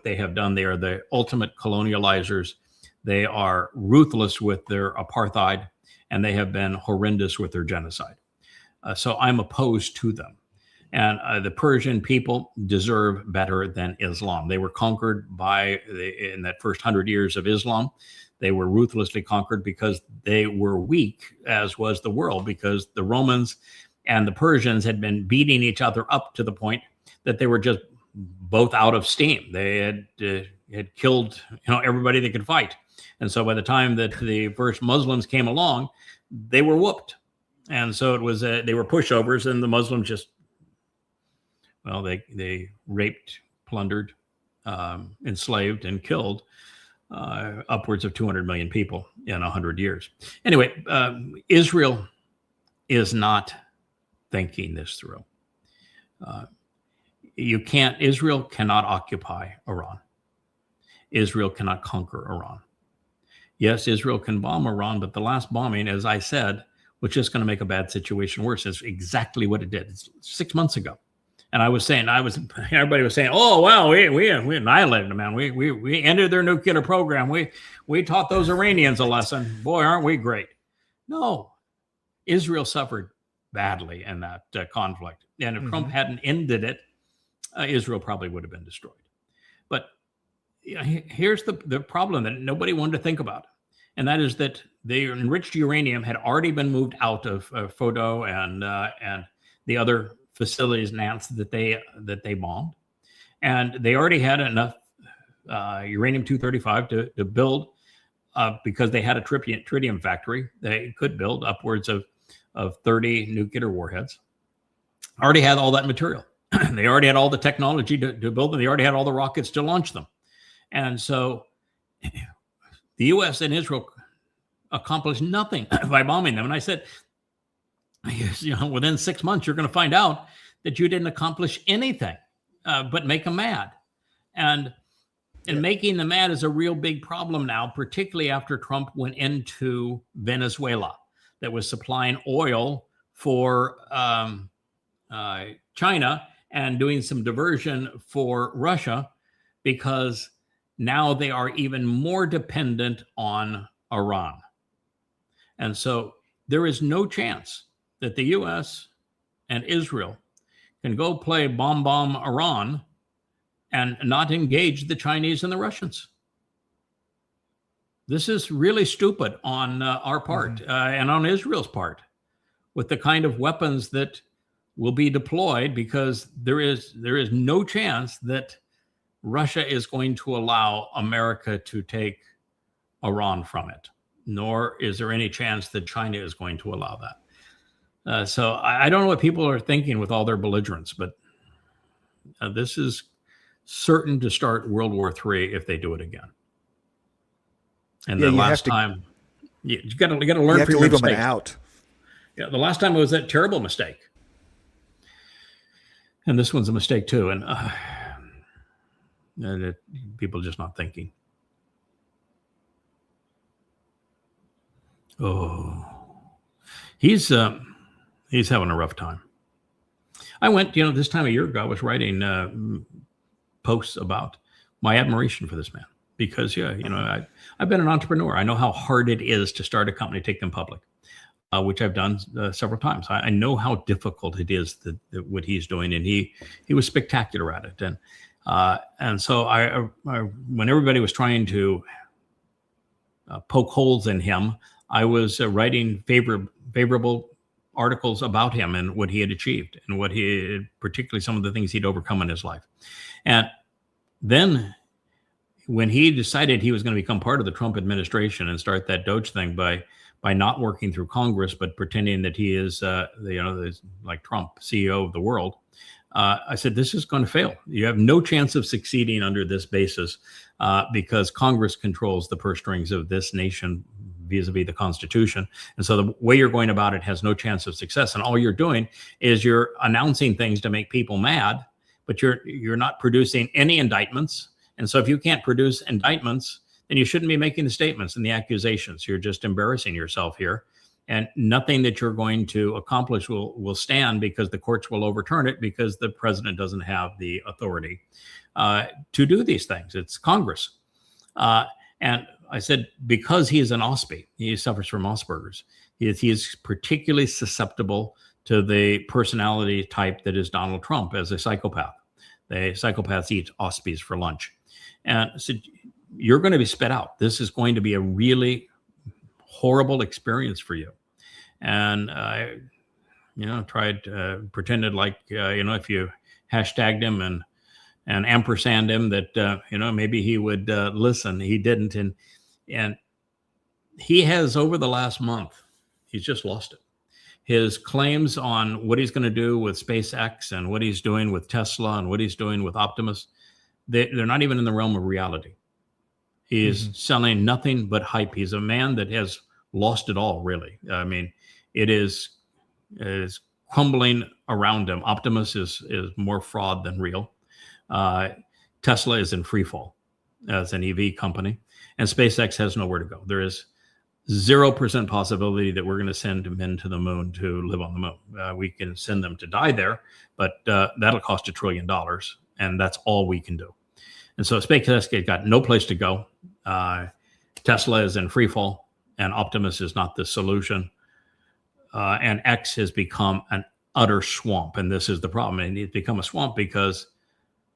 they have done. They are the ultimate colonializers. They are ruthless with their apartheid, and they have been horrendous with their genocide. So I'm opposed to them. And the Persian people deserve better than Islam. They were conquered in that first 100 years of Islam. They were ruthlessly conquered because they were weak, as was the world, because the Romans and the Persians had been beating each other up to the point that they were just both out of steam. They had killed everybody they could fight. And so by the time that the first Muslims came along, they were whooped. And so it was they were pushovers, and the Muslims just, they raped, plundered, enslaved, and killed upwards of 200 million people in 100 years. Anyway, Israel is not thinking this through. Israel cannot occupy Iran. Israel cannot conquer Iran. Yes, Israel can bomb Iran, but the last bombing, as I said, was just going to make a bad situation worse. It's exactly what it did. It's 6 months ago. And everybody was saying, "Oh, wow, we annihilated them, man. We ended their nuclear program. We taught those Iranians a lesson. Boy, aren't we great?" No, Israel suffered badly in that conflict. And if Trump hadn't ended it, Israel probably would have been destroyed. But here's the problem that nobody wanted to think about. And that is that the enriched uranium had already been moved out of Fordo and the other facilities, Nance, that they bombed, and they already had enough uranium-235 to build, because they had a tritium factory. They could build upwards of 30 nuclear warheads. Already had all that material. They already had all the technology to build them. They already had all the rockets to launch them. And so the U.S. and Israel accomplished nothing by bombing them. And I said, within 6 months, you're going to find out that you didn't accomplish anything but make them mad. And making them mad is a real big problem now, particularly after Trump went into Venezuela, that was supplying oil for China and doing some diversion for Russia, because now they are even more dependent on Iran. And so there is no chance that the U.S. and Israel can go play bomb Iran and not engage the Chinese and the Russians. This is really stupid on our part and on Israel's part, with the kind of weapons that will be deployed, because there is no chance that Russia is going to allow America to take Iran from it, nor is there any chance that China is going to allow that. So I don't know what people are thinking with all their belligerence, but this is certain to start World War III if they do it again. And the last time, you got to learn from your mistakes. Leave them out. Yeah, the last time it was that terrible mistake, and this one's a mistake too. And people just not thinking. Oh, he's having a rough time. I went, this time a year ago, I was writing posts about my admiration for this man, because I've been an entrepreneur. I know how hard it is to start a company, take them public, which I've done several times. I know how difficult it is that what he's doing, and he was spectacular at it. And so I when everybody was trying to poke holes in him, I was writing favorable articles about him and what he had achieved, and particularly some of the things he'd overcome in his life. And then when he decided he was going to become part of the Trump administration and start that Doge thing by not working through Congress, but pretending that he is, like Trump, CEO of the world, I said, this is going to fail. You have no chance of succeeding under this basis because Congress controls the purse strings of this nation vis-a-vis the Constitution. And so the way you're going about it has no chance of success. And all you're doing is you're announcing things to make people mad, but you're not producing any indictments. And so if you can't produce indictments, then you shouldn't be making the statements and the accusations. You're just embarrassing yourself here. And nothing that you're going to accomplish will stand, because the courts will overturn it, because the president doesn't have the authority to do these things. It's Congress. And I said, because he is an OSPI, he suffers from Asperger's. He is particularly susceptible to the personality type that is Donald Trump as a psychopath. The psychopaths eat OSPIs for lunch. And I said, you're going to be spit out. This is going to be a really horrible experience for you. And I, tried, pretended like, if you hashtagged him and ampersand him, that, maybe he would listen. He didn't. And he has, over the last month, he's just lost it. His claims on what he's going to do with SpaceX and what he's doing with Tesla and what he's doing with Optimus, they're not even in the realm of reality. He is selling nothing but hype. He's a man that has lost it all, really. I mean, it is crumbling around him. Optimus is more fraud than real. Tesla is in free fall as an EV company, and SpaceX has nowhere to go. There is 0% possibility that we're going to send men to the moon to live on the moon. We can send them to die there, but that'll cost $1 trillion, and that's all we can do. And so SpaceX has got no place to go. Tesla is in free fall, and Optimus is not the solution. And X has become an utter swamp, and this is the problem. And it's become a swamp because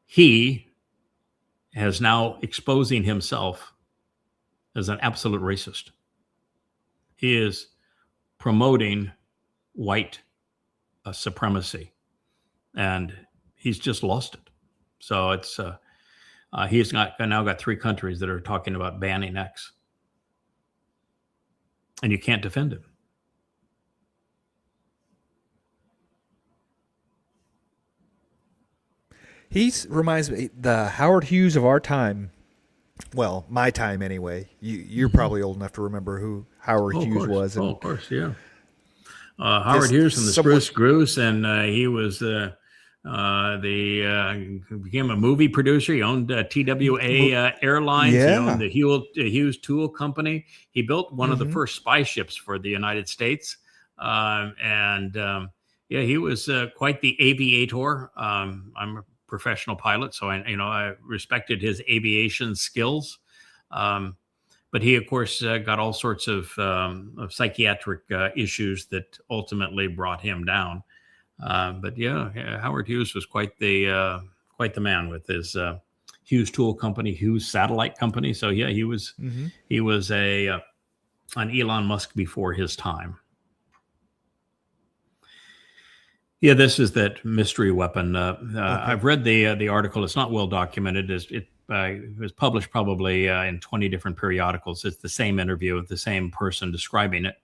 he has now exposing himself as an absolute racist. He is promoting white supremacy, and he's just lost it. So it's he's now got 3 countries that are talking about banning X, and you can't defend him. reminds me the Howard Hughes of our time. Well, my time anyway. You're probably old enough to remember who Howard Oh, of Hughes course. was. And Of course, yeah. Howard Hughes from the Spruce Goose, and he was became a movie producer. He owned TWA Airlines. He Yeah. owned the Hughes Tool Company. He built one of the first spy ships for the United States, yeah, he was quite the aviator. I'm a professional pilot, so I respected his aviation skills. But he, of course, got all sorts of psychiatric issues that ultimately brought him down. But yeah, Howard Hughes was quite the man with his Hughes Tool Company, Hughes Satellite Company. So yeah, he was an Elon Musk before his time. Yeah, this is that mystery weapon. Okay. I've read the article. It's not well documented. It was published probably in 20 different periodicals. It's the same interview with the same person describing it.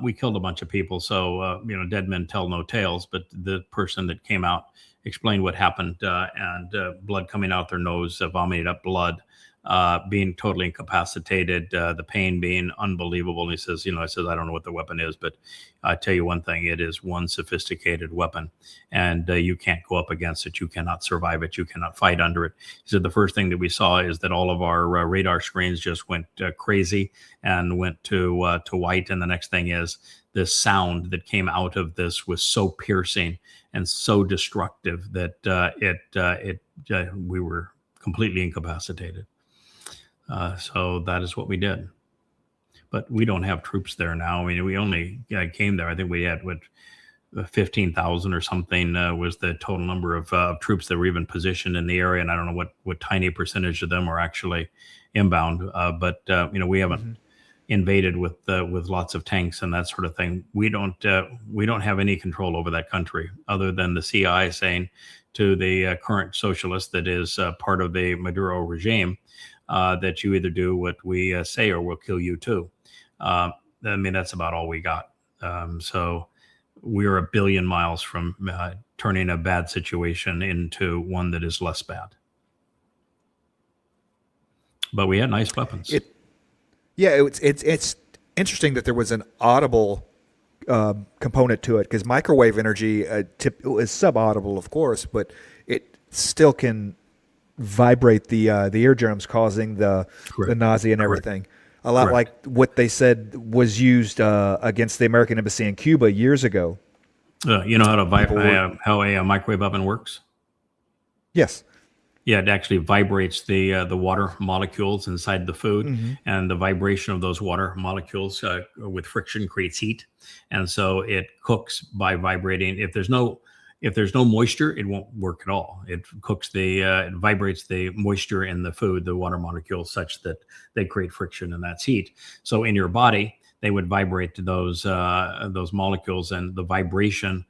We killed a bunch of people, so dead men tell no tales. But the person that came out explained what happened, and blood coming out their nose, vomiting up blood, being totally incapacitated, the pain being unbelievable. And he says, I don't know what the weapon is, but I tell you one thing, it is one sophisticated weapon, and you can't go up against it. You cannot survive it. You cannot fight under it. He said the first thing that we saw is that all of our radar screens just went crazy and went to white. And the next thing is this sound that came out of this was so piercing and so destructive that we were completely incapacitated. So that is what we did. But we don't have troops there now. I mean, we only came there. I think we had 15,000 or something was the total number of troops that were even positioned in the area. And I don't know what tiny percentage of them are actually inbound. But we haven't invaded with lots of tanks and that sort of thing. We don't have any control over that country other than the CIA saying to the current socialist that is part of the Maduro regime that you either do what we say or we'll kill you too. That's about all we got. So we're a billion miles from turning a bad situation into one that is less bad. But we had nice weapons. It's interesting that there was an audible component to it, because microwave energy is subaudible, of course, but it still can vibrate the eardrums, causing the nausea and everything. A lot like what they said was used against the American embassy in Cuba years ago. You know how a microwave oven works? Yes. Yeah, it actually vibrates the water molecules inside the food, and the vibration of those water molecules with friction creates heat, and so it cooks by vibrating. If there's no moisture, it won't work at all. It cooks it vibrates the moisture in the food, the water molecules, such that they create friction, and that's heat. So in your body, they would vibrate to those molecules, and the vibration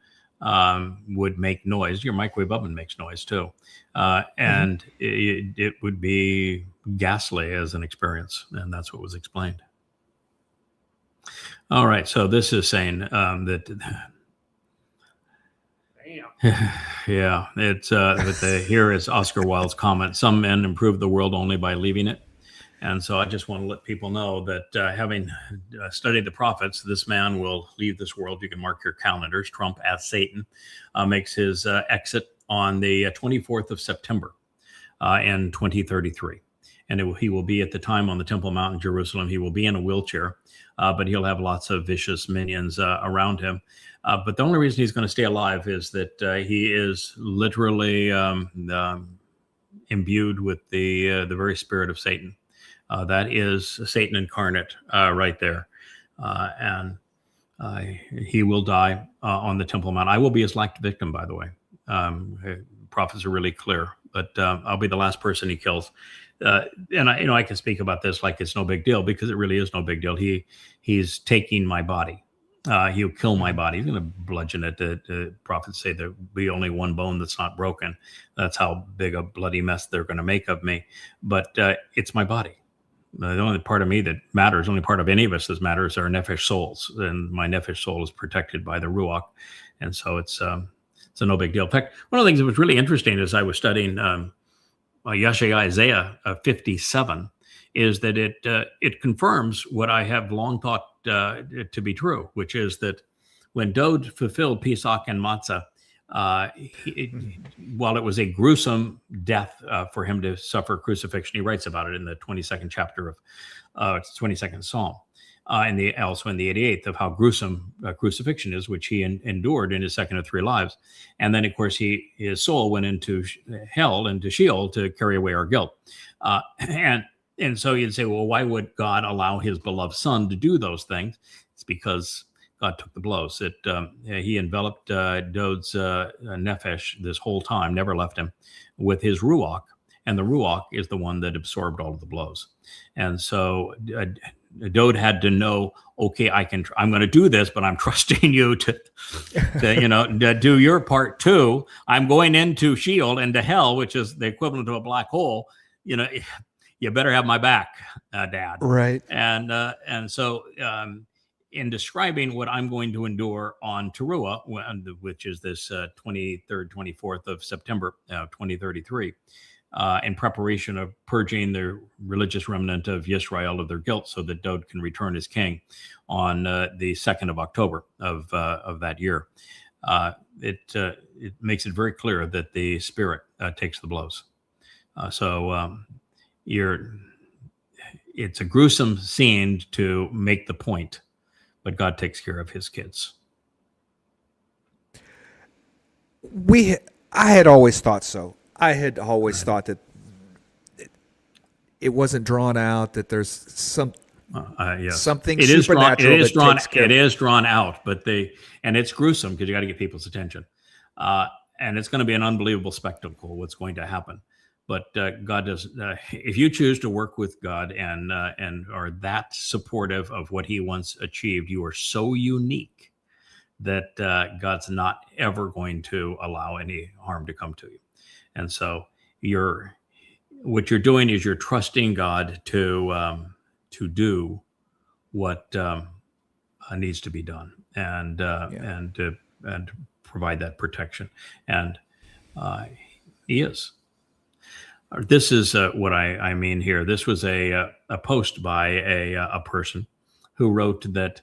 would make noise. Your microwave oven makes noise too, and it would be ghastly as an experience, and that's what was explained. All right, so this is saying that. Yeah, it's here is Oscar Wilde's comment. Some men improve the world only by leaving it. And so I just want to let people know that having studied the prophets, this man will leave this world. You can mark your calendars. Trump, as Satan, makes his exit on the 24th of September in 2033. And he will be at the time on the Temple Mount in Jerusalem. He will be in a wheelchair, but he'll have lots of vicious minions around him. But the only reason he's going to stay alive is that he is literally imbued with the very spirit of Satan. That is Satan incarnate right there. And he will die on the Temple Mount. I will be his last victim, by the way. Prophets are really clear, but I'll be the last person he kills. And I can speak about this like it's no big deal, because it really is no big deal. He's taking my body. He'll kill my body. He's going to bludgeon it. The prophets say there'll be only one bone that's not broken. That's how big a bloody mess they're going to make of me. But it's my body. The only part of me that matters, only part of any of us that matters, are nefesh souls. And my nefesh soul is protected by the ruach. And so it's So no big deal. In fact, one of the things that was really interesting as I was studying Isaiah 57 is that it confirms what I have long thought to be true, which is that when Dode fulfilled Pesach and Matzah, while it was a gruesome death for him to suffer crucifixion, he writes about it in the 22nd chapter of 22nd Psalm, and also in the 88th of how gruesome crucifixion is, which he endured in his second of three lives. And then, of course, his soul went into hell, into Sheol, to carry away our guilt. And so you'd say, well, why would God allow his beloved son to do those things? It's because God took the blows. He enveloped Dode's nefesh this whole time, never left him, with his ruach, and the ruach is the one that absorbed all of the blows. And so Dode had to know, okay, I'm going to do this, but I'm trusting you to do your part too. I'm going into Sheol, into hell, which is the equivalent of a black hole. You better have my back, Dad. Right. And so in describing what I'm going to endure on Teruah, which is this 23rd, 24th of September, 2033, in preparation of purging the religious remnant of Yisrael of their guilt so that Dode can return as king on the 2nd of October of that year. It makes it very clear that the Spirit takes the blows. It's a gruesome scene to make the point, but God takes care of his kids. I had always thought so. I had always thought that it wasn't drawn out, that there's something supernatural. It is drawn out, and it's gruesome because you got to get people's attention. And it's going to be an unbelievable spectacle what's going to happen. But God does. If you choose to work with God and are that supportive of what He once achieved, you are so unique that God's not ever going to allow any harm to come to you. And so what you're doing is you're trusting God to do what needs to be done, and provide that protection. And He is. This is what I mean here. This was a post by a person who wrote that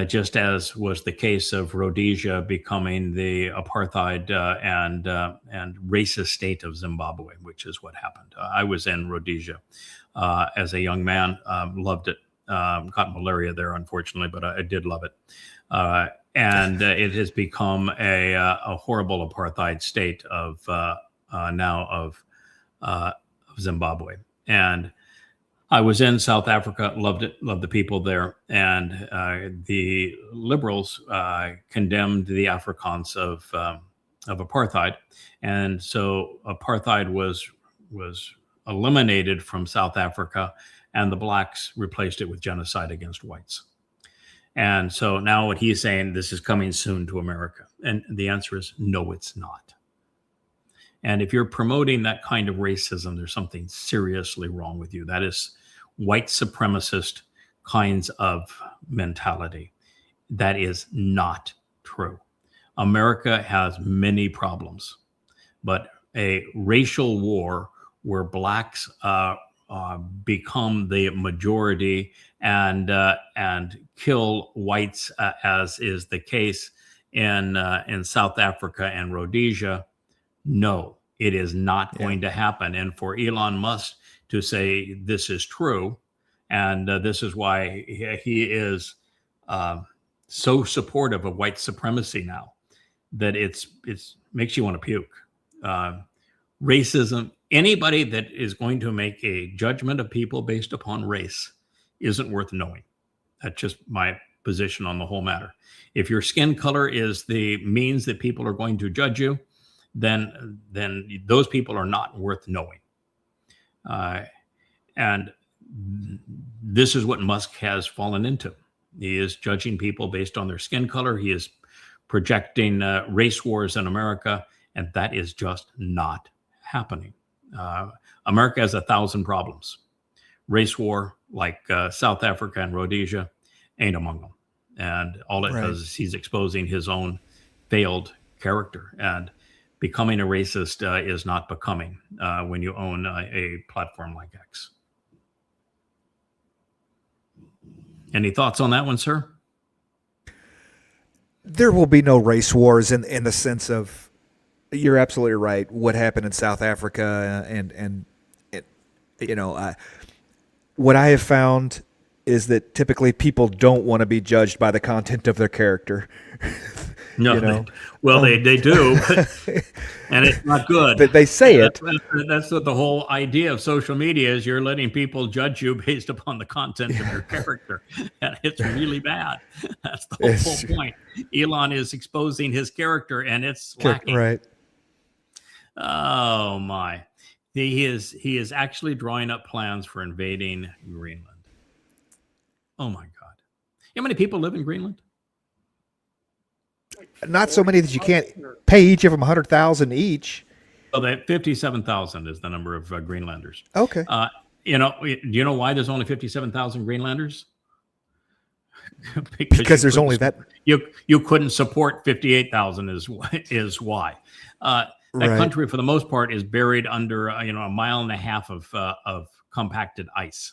just as was the case of Rhodesia becoming the apartheid and racist state of Zimbabwe, which is what happened. I was in Rhodesia as a young man, loved it. Got malaria there, unfortunately, but I did love it. And it has become a horrible apartheid state of Zimbabwe. And I was in South Africa, loved it, loved the people there. And the liberals condemned the Afrikaans of apartheid. And so apartheid was eliminated from South Africa, and the blacks replaced it with genocide against whites. And so now what he's saying, this is coming soon to America. And the answer is no, it's not. And if you're promoting that kind of racism, there's something seriously wrong with you. That is white supremacist kinds of mentality. That is not true. America has many problems, but a racial war where blacks become the majority and kill whites, as is the case in South Africa and Rhodesia, no, it is not going to happen. And for Elon Musk to say this is true, and this is why he is so supportive of white supremacy now, that it's makes you want to puke. Racism, anybody that is going to make a judgment of people based upon race isn't worth knowing. That's just my position on the whole matter. If your skin color is the means that people are going to judge you, then those people are not worth knowing. And this is what Musk has fallen into. He is judging people based on their skin color. He is projecting race wars in America, and that is just not happening. America has 1,000 problems. Race war, like South Africa and Rhodesia, ain't among them. And all it does is he's exposing his own failed character. And becoming a racist is not becoming when you own a platform like X. Any thoughts on that one, sir? There will be no race wars in the sense of, you're absolutely right. What happened in South Africa and what I have found is that typically people don't want to be judged by the content of their character. No, they do, and it's not good. They say it. That's what the whole idea of social media is. You're letting people judge you based upon the content of your character, and it's really bad. That's the whole point. Elon is exposing his character, and it's lacking. Right. Oh my! He is actually drawing up plans for invading Greenland. Oh my God! How many people live in Greenland? Not so many that you can't pay each of them $100,000 each. So that 57,000 is the number of Greenlanders. Okay. Do you know why there's only 57,000 Greenlanders? because there's only that. You couldn't support 58,000 is why. That country, for the most part, is buried under a mile and a half of compacted ice.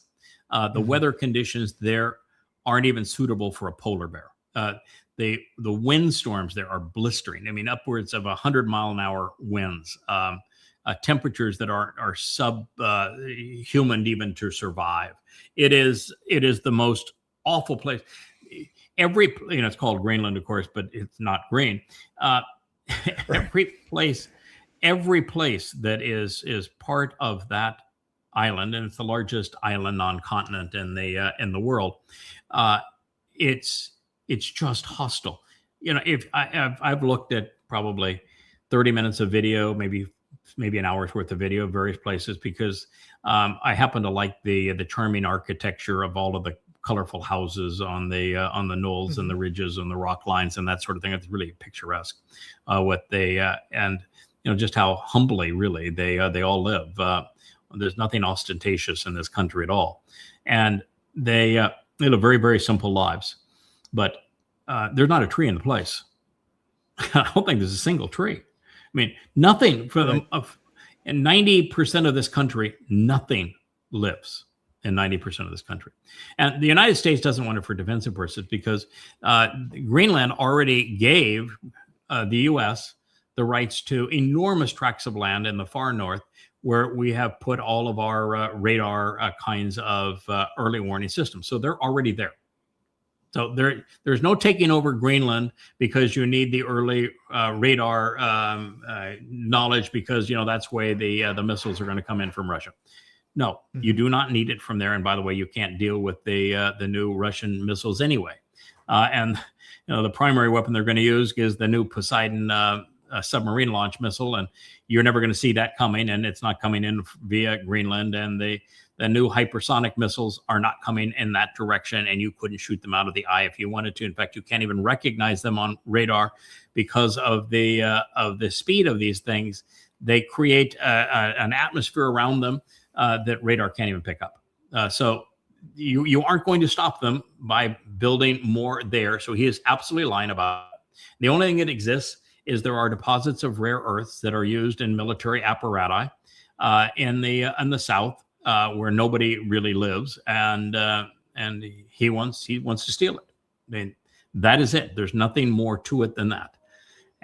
The weather conditions there aren't even suitable for a polar bear. The windstorms there are blistering. I mean, upwards of 100-mile-an-hour winds. Temperatures that are subhuman even to survive. It is the most awful place. It's called Greenland, of course, but it's not green. Every place that is part of that island, and it's the largest island non-continent in the world. It's just hostile. If I've looked at probably 30 minutes of video, maybe an hour's worth of video of various places, because I happen to like the charming architecture of all of the colorful houses on the knolls and the ridges and the rock lines and that sort of thing. It's really picturesque. Just how humbly really they all live. There's nothing ostentatious in this country at all, and they live very, very simple lives. But there's not a tree in the place. I don't think there's a single tree. I mean, nothing for them. In 90% of this country, nothing lives in 90% of this country. And the United States doesn't want it for defensive purposes because Greenland already gave the U.S. the rights to enormous tracts of land in the far north, where we have put all of our radar kinds of early warning systems. So they're already there. So there's no taking over Greenland because you need the early radar knowledge, because that's where the missiles are going to come in from Russia. No, you do not need it from there. And by the way, you can't deal with the new Russian missiles anyway. And the primary weapon they're going to use is the new Poseidon submarine launch missile, and you're never going to see that coming, and it's not coming in via Greenland. And the new hypersonic missiles are not coming in that direction, and you couldn't shoot them out of the eye if you wanted to. In fact, you can't even recognize them on radar because of the speed of these things. They create an atmosphere around them that radar can't even pick up. So you aren't going to stop them by building more there. So he is absolutely lying about it. The only thing that exists is there are deposits of rare earths that are used in military apparatus in the South, where nobody really lives, and he wants to steal it. I mean, that is it. There's nothing more to it than that.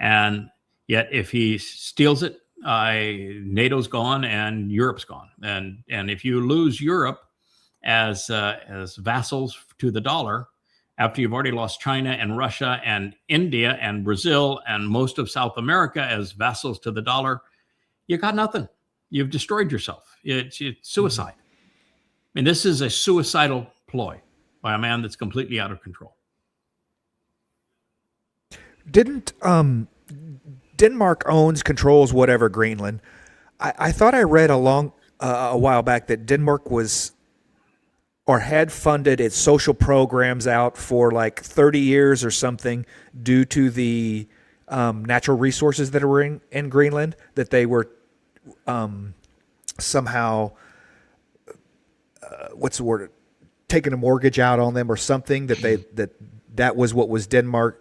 And yet, if he steals it, NATO's gone and Europe's gone. And if you lose Europe as vassals to the dollar, after you've already lost China and Russia and India and Brazil and most of South America as vassals to the dollar, you got nothing. You've destroyed yourself. It's suicide. I mean, this is a suicidal ploy by a man that's completely out of control. Didn't Denmark controls whatever Greenland? I thought I read a while back that Denmark was or had funded its social programs out for like 30 years or something due to the natural resources that were in Greenland, that they were somehow, what's the word, taking a mortgage out on them or something, that was what was Denmark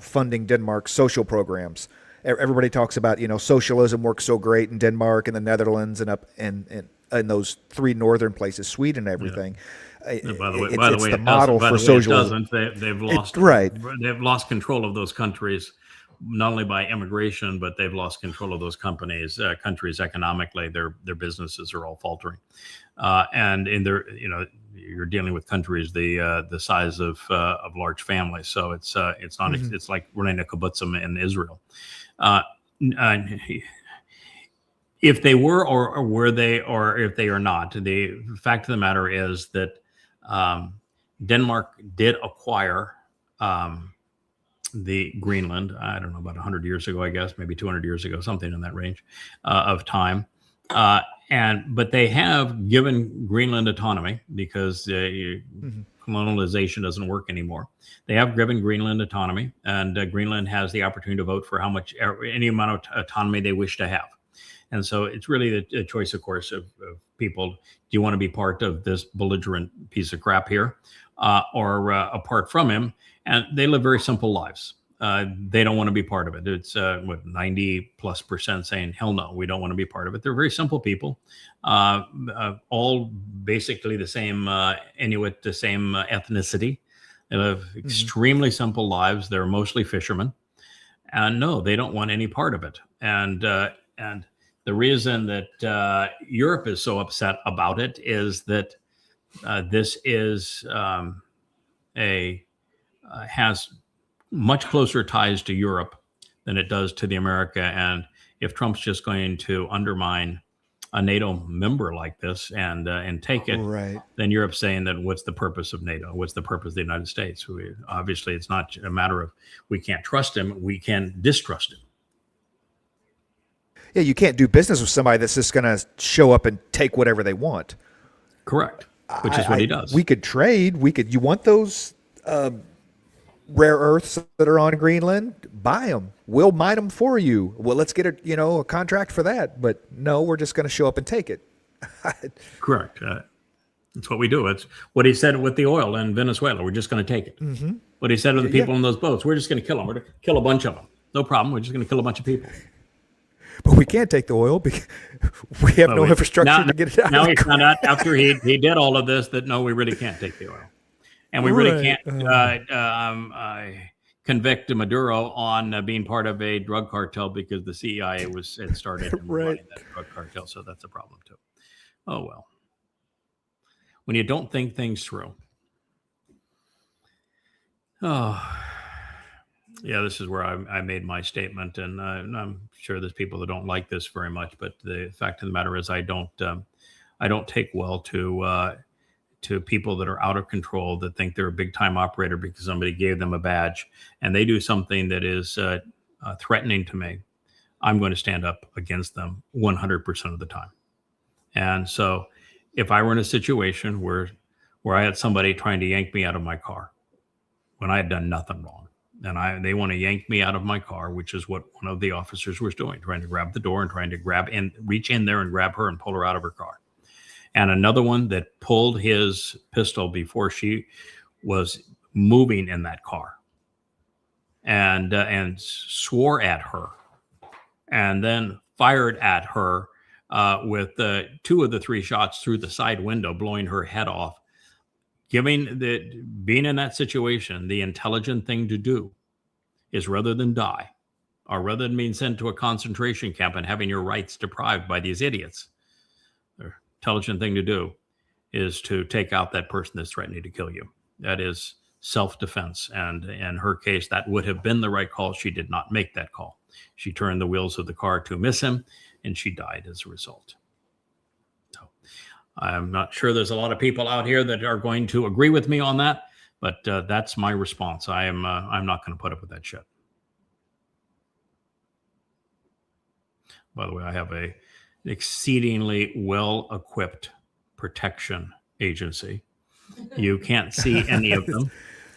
funding Denmark's social programs. Everybody talks about, socialism works so great in Denmark and the Netherlands and up in those three northern places, Sweden and everything. By the way, It's the model for socialism. It doesn't. They've lost right. They've lost control of those countries, not only by immigration, but they've lost control of those countries economically. Their businesses are all faltering, and in their you're dealing with countries the size of large families. So it's not it's like running a kibbutzim in Israel. If they were or were they, or if they are not, the fact of the matter is that Denmark did acquire the Greenland, I don't know, about 100 years ago, I guess, maybe 200 years ago, something in that range of time. But they have given Greenland autonomy because colonialization doesn't work anymore. They have given Greenland autonomy, and Greenland has the opportunity to vote for any amount of autonomy they wish to have. And so it's really the choice, of course, of people. Do you want to be part of this belligerent piece of crap here or apart from him? And they live very simple lives. They don't want to be part of it. It's 90+% saying, hell no, we don't want to be part of it. They're very simple people, all basically the same Inuit, the same ethnicity. They live extremely simple lives. They're mostly fishermen. And no, they don't want any part of it. And the reason that Europe is so upset about it is that this is has much closer ties to Europe than it does to the America. And if Trump's just going to undermine a NATO member like this and take it, right, then Europe's saying that what's the purpose of NATO? What's the purpose of the United States? Obviously, it's not a matter of we can't trust him. We can distrust him. Yeah, you can't do business with somebody that's just going to show up and take whatever they want. Correct, which is what he does. We could trade. You want those rare earths that are on Greenland? Buy them. We'll mine them for you. Well, let's get a contract for that. But no, we're just going to show up and take it. Correct. That's what we do. It's what he said with the oil in Venezuela. We're just going to take it. Mm-hmm. What he said to the people in those boats. We're just going to kill them. We're going to kill a bunch of them. No problem. We're just going to kill a bunch of people. But we can't take the oil because we have no infrastructure to get it out. Now he found out after he did all of this that no, we really can't take the oil. And we really can't convict Maduro on being part of a drug cartel because the CIA had started running that drug cartel. So that's a problem too. Oh, well. When you don't think things through. Oh, yeah, this is where I made my statement. And I'm sure there's people that don't like this very much. But the fact of the matter is I don't take well to people that are out of control, that think they're a big time operator because somebody gave them a badge and they do something that is threatening to me. I'm going to stand up against them 100% of the time. And so if I were in a situation where I had somebody trying to yank me out of my car when I had done nothing wrong, and they want to yank me out of my car, which is what one of the officers was doing, trying to grab the door and trying to reach in there and grab her and pull her out of her car. And another one that pulled his pistol before she was moving in that car and swore at her and then fired at her with 2 of the 3 shots through the side window, blowing her head off. Being in that situation, the intelligent thing to do is, rather than die or rather than being sent to a concentration camp and having your rights deprived by these idiots, intelligent thing to do is to take out that person that's threatening to kill you. That is self-defense. And in her case, that would have been the right call. She did not make that call. She turned the wheels of the car to miss him, and she died as a result. So I'm not sure there's a lot of people out here that are going to agree with me on that, but that's my response. I'm not going to put up with that shit. By the way, I have a exceedingly well-equipped protection agency. You can't see any of them,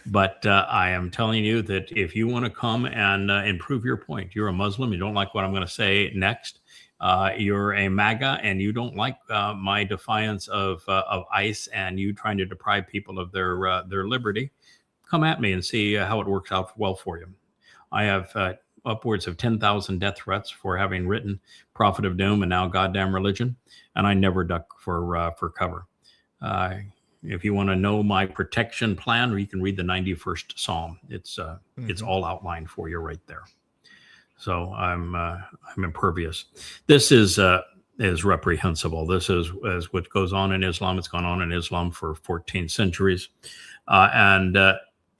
but I am telling you that if you want to come and prove your point, you're a Muslim, you don't like what I'm going to say next, you're a MAGA, and you don't like my defiance of ICE and you trying to deprive people of their liberty, come at me and see how it works out well for you. I have upwards of 10,000 death threats for having written Prophet of Doom and now Goddamn Religion, and I never duck for cover. If you want to know my protection plan, you can read the 91st Psalm. It's all outlined for you right there. So I'm impervious. This is reprehensible. This is what goes on in Islam. It's gone on in Islam for 14 centuries, and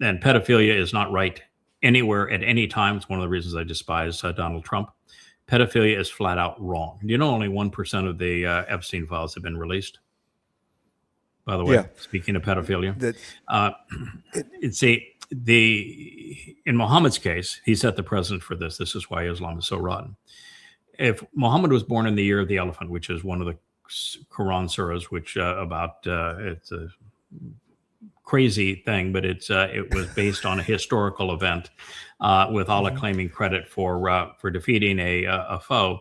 pedophilia is not right anywhere at any time. It's one of the reasons I despise Donald Trump. Pedophilia is flat out wrong. You know, only 1% of the Epstein files have been released. By the way, speaking of pedophilia, in Muhammad's case, he set the precedent for this. This is why Islam is so rotten. If Muhammad was born in the year of the elephant, which is one of the Quran surahs, which it's a crazy thing, but it was based on a historical event, with Allah claiming credit for defeating a foe.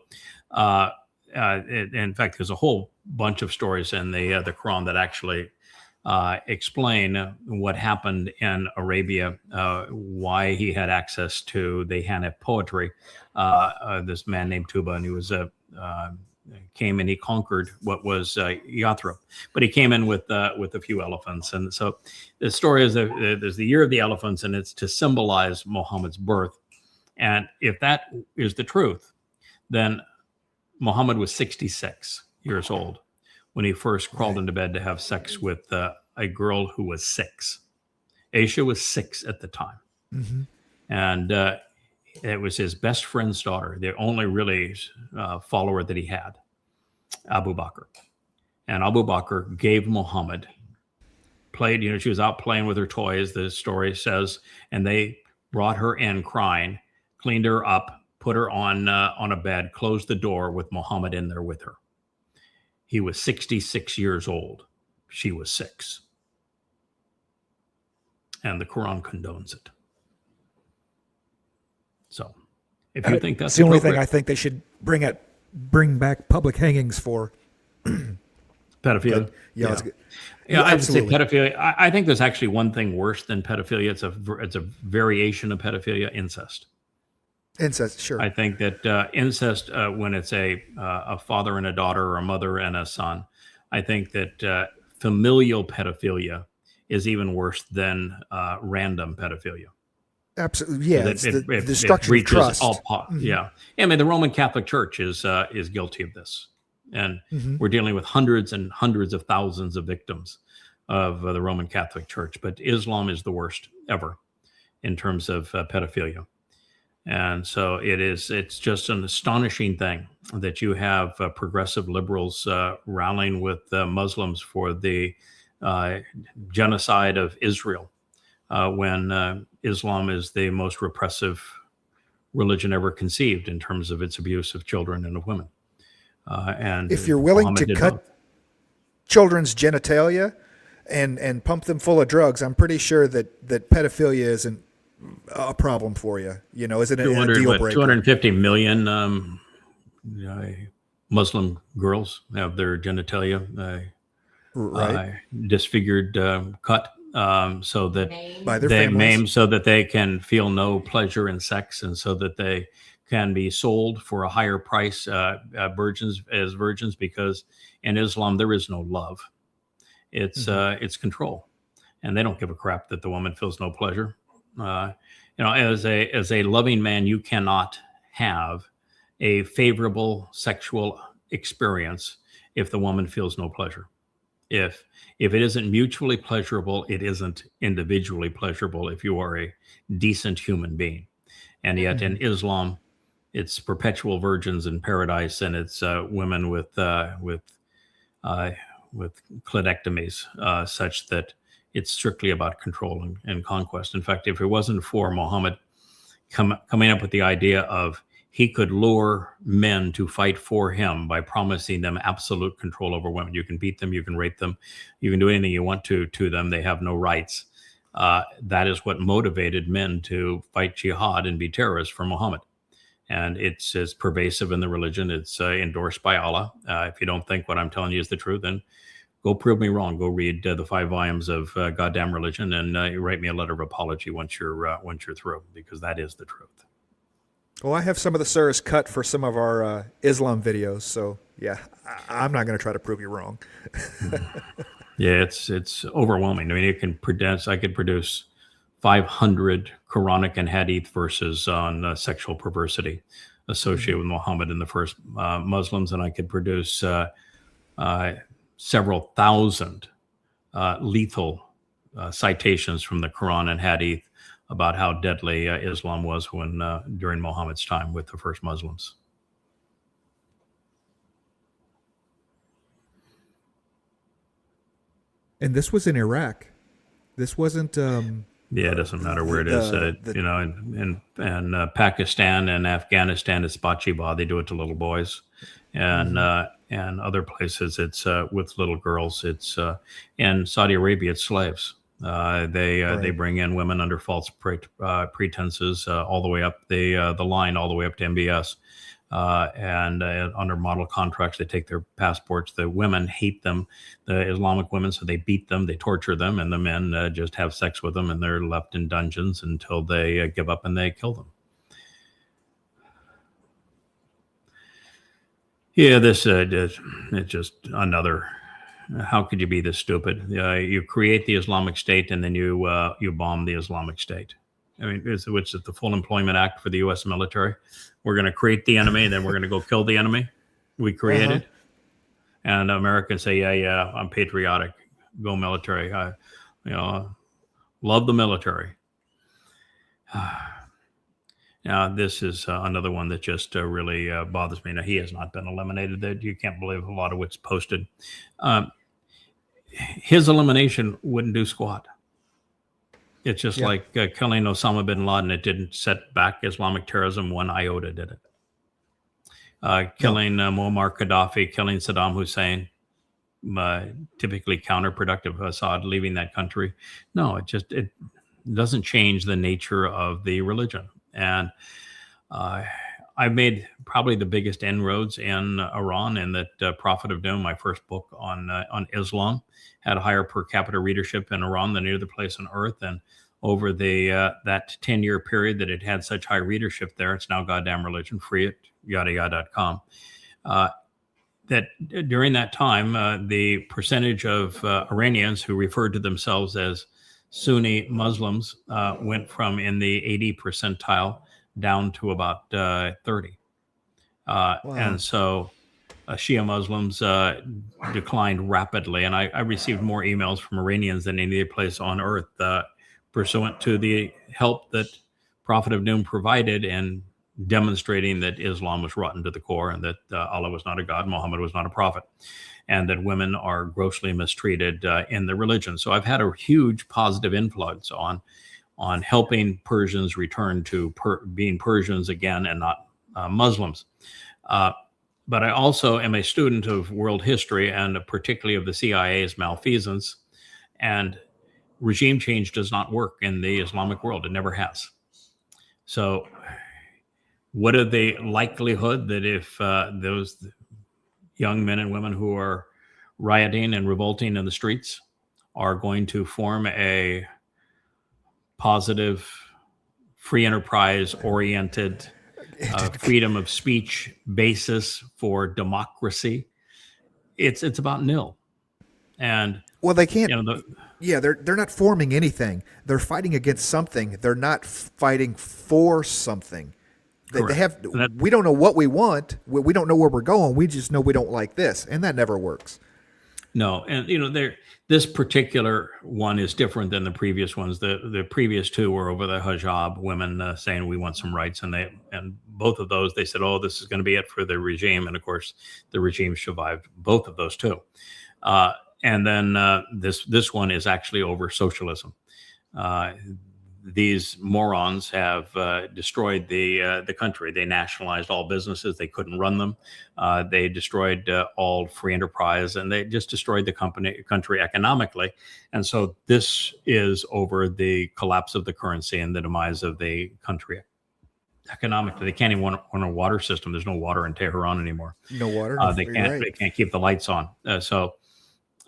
In fact, there's a whole bunch of stories in the Quran that actually explain what happened in Arabia, why he had access to the Hanif poetry. This man named Tuba, and he was came and he conquered what was Yathrib, but he came in with a few elephants. And so the story is there's the year of the elephants, and it's to symbolize Muhammad's birth. And if that is the truth, then Muhammad was 66 years old when he first crawled into bed to have sex with a girl who was 6. Aisha was 6 at the time. Mm-hmm. And it was his best friend's daughter, the only really follower that he had, Abu Bakr. And Abu Bakr gave Muhammad, she was out playing with her toys, the story says, and they brought her in crying, cleaned her up, put her on a bed, closed the door with Muhammad in there with her. He was 66 years old. She was 6. And the Quran condones it. So if you think that's the only thing I think they should bring back public hangings for. Pedophilia. I'd say pedophilia. I think there's actually one thing worse than pedophilia. It's a variation of pedophilia: incest. Incest, sure. I think that incest, when it's a father and a daughter, or a mother and a son, I think that familial pedophilia is even worse than random pedophilia. Absolutely, yeah. The destruction of trust. Yeah, I mean, the Roman Catholic Church is guilty of this, and we're dealing with hundreds and hundreds of thousands of victims of the Roman Catholic Church. But Islam is the worst ever in terms of pedophilia. And so it's just an astonishing thing that you have progressive liberals rallying with Muslims for the genocide of Israel, when Islam is the most repressive religion ever conceived in terms of its abuse of children and of women. And if you're willing to cut children's genitalia and pump them full of drugs, I'm pretty sure that pedophilia isn't a problem for you. Is it a deal breaker? 250 million Muslim girls have their genitalia disfigured, cut, so that by their they families. maim, so that they can feel no pleasure in sex, and so that they can be sold for a higher price virgins, because in Islam there is no love. It's control, and they don't give a crap that the woman feels no pleasure. As a loving man, you cannot have a favorable sexual experience if the woman feels no pleasure. If it isn't mutually pleasurable, it isn't individually pleasurable if you are a decent human being. And yet in Islam, it's perpetual virgins in paradise, and it's women with clitectomies, such that it's strictly about control and conquest. In fact, if it wasn't for Muhammad coming up with the idea of he could lure men to fight for him by promising them absolute control over women. You can beat them, you can rape them, you can do anything you want to them. They have no rights. That is what motivated men to fight jihad and be terrorists for Muhammad. And it's as pervasive in the religion. It's endorsed by Allah. If you don't think what I'm telling you is the truth, then Go prove me wrong. Go read the 5 volumes of Goddamn Religion, and write me a letter of apology once you're through, because that is the truth. Well, I have some of the sirs cut for some of our Islam videos, so yeah, I'm not going to try to prove you wrong. Yeah, it's overwhelming. I mean, I could produce 500 Quranic and Hadith verses on sexual perversity associated with Muhammad and the first Muslims, and I could produce several thousand lethal citations from the Quran and Hadith about how deadly Islam was during Muhammad's time with the first Muslims. And this was in Iraq. This wasn't. Yeah, it doesn't matter where it is. In Pakistan and Afghanistan, it's Bachiba. They do it to little boys, and other places it's with little girls. It's in Saudi Arabia, it's slaves. They bring in women under false pretenses all the way up the line, all the way up to MBS. And under model contracts, they take their passports. The women hate them, the Islamic women, so they beat them, they torture them, and the men just have sex with them, and they're left in dungeons until they give up and they kill them. Yeah, it's just another. How could you be this stupid? You create the Islamic State, and then you bomb the Islamic State. I mean, which is the Full Employment Act for the U.S. military. We're going to create the enemy, and then we're going to go kill the enemy we created. And Americans say, yeah, I'm patriotic. Go military. I love the military. Now, this is another one that just really bothers me. Now, he has not been eliminated. That you can't believe a lot of what's posted. His elimination wouldn't do squat. It's just like killing Osama bin Laden. It didn't set back Islamic terrorism one iota, did it? Killing Muammar Gaddafi, killing Saddam Hussein, typically counterproductive. Assad leaving that country. No, it doesn't change the nature of the religion. And I've made probably the biggest inroads in Iran, in that Prophet of Doom, my first book on Islam, had a higher per capita readership in Iran than any other place on earth. And over that 10-year period that it had such high readership there, it's now Goddamn Religion, free at YAHOWAH.com. That during that time, the percentage of Iranians who referred to themselves as Sunni Muslims went from in the 80 percentile down to about 30. Wow. And so Shia Muslims declined rapidly. And I received more emails from Iranians than any other place on earth, pursuant to the help that Prophet of Doom provided in demonstrating that Islam was rotten to the core, and that Allah was not a god, Muhammad was not a prophet, and that women are grossly mistreated in the religion. So I've had a huge positive influence on helping Persians return to being Persians again and not Muslims. But I also am a student of world history, and particularly of the CIA's malfeasance. And regime change does not work in the Islamic world. It never has. So what are the likelihood that if those young men and women who are rioting and revolting in the streets are going to form a positive, free enterprise oriented, freedom of speech basis for democracy, it's about nil. And well, they can't. They're not forming anything. They're fighting against something. They're not fighting for something. They have. We don't know what we want. We don't know where we're going. We just know we don't like this, and that never works. No, and this particular one is different than the previous ones. The previous two were over the hijab women saying we want some rights, and both of those they said, oh, this is going to be it for the regime, and of course the regime survived both of those too. And then this one is actually over socialism. These morons have destroyed the country. They nationalized all businesses. They couldn't run them. They destroyed all free enterprise, and they just destroyed the country economically. And so this is over the collapse of the currency and the demise of the country economically. They can't even want a water system. There's no water in Tehran anymore. No water. They can't keep the lights on.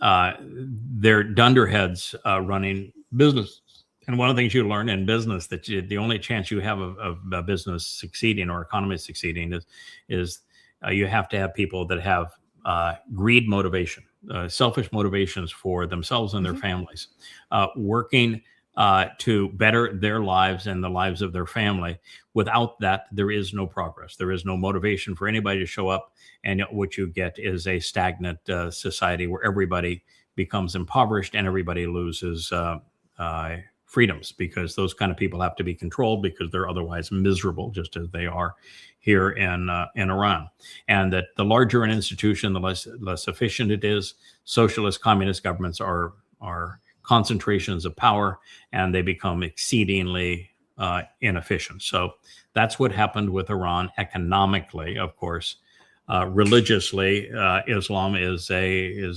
they're dunderheads running business. And one of the things you learn in business that the only chance you have of a business succeeding or economy succeeding is you have to have people that have greed motivation, selfish motivations for themselves and their families, working to better their lives and the lives of their family. Without that, there is no progress. There is no motivation for anybody to show up. And what you get is a stagnant society where everybody becomes impoverished and everybody loses freedoms, because those kind of people have to be controlled because they're otherwise miserable, just as they are here in Iran. And that the larger an institution, the less efficient it is. Socialist, communist governments are concentrations of power, and they become exceedingly inefficient. So that's what happened with Iran economically. Of course, religiously, Islam is a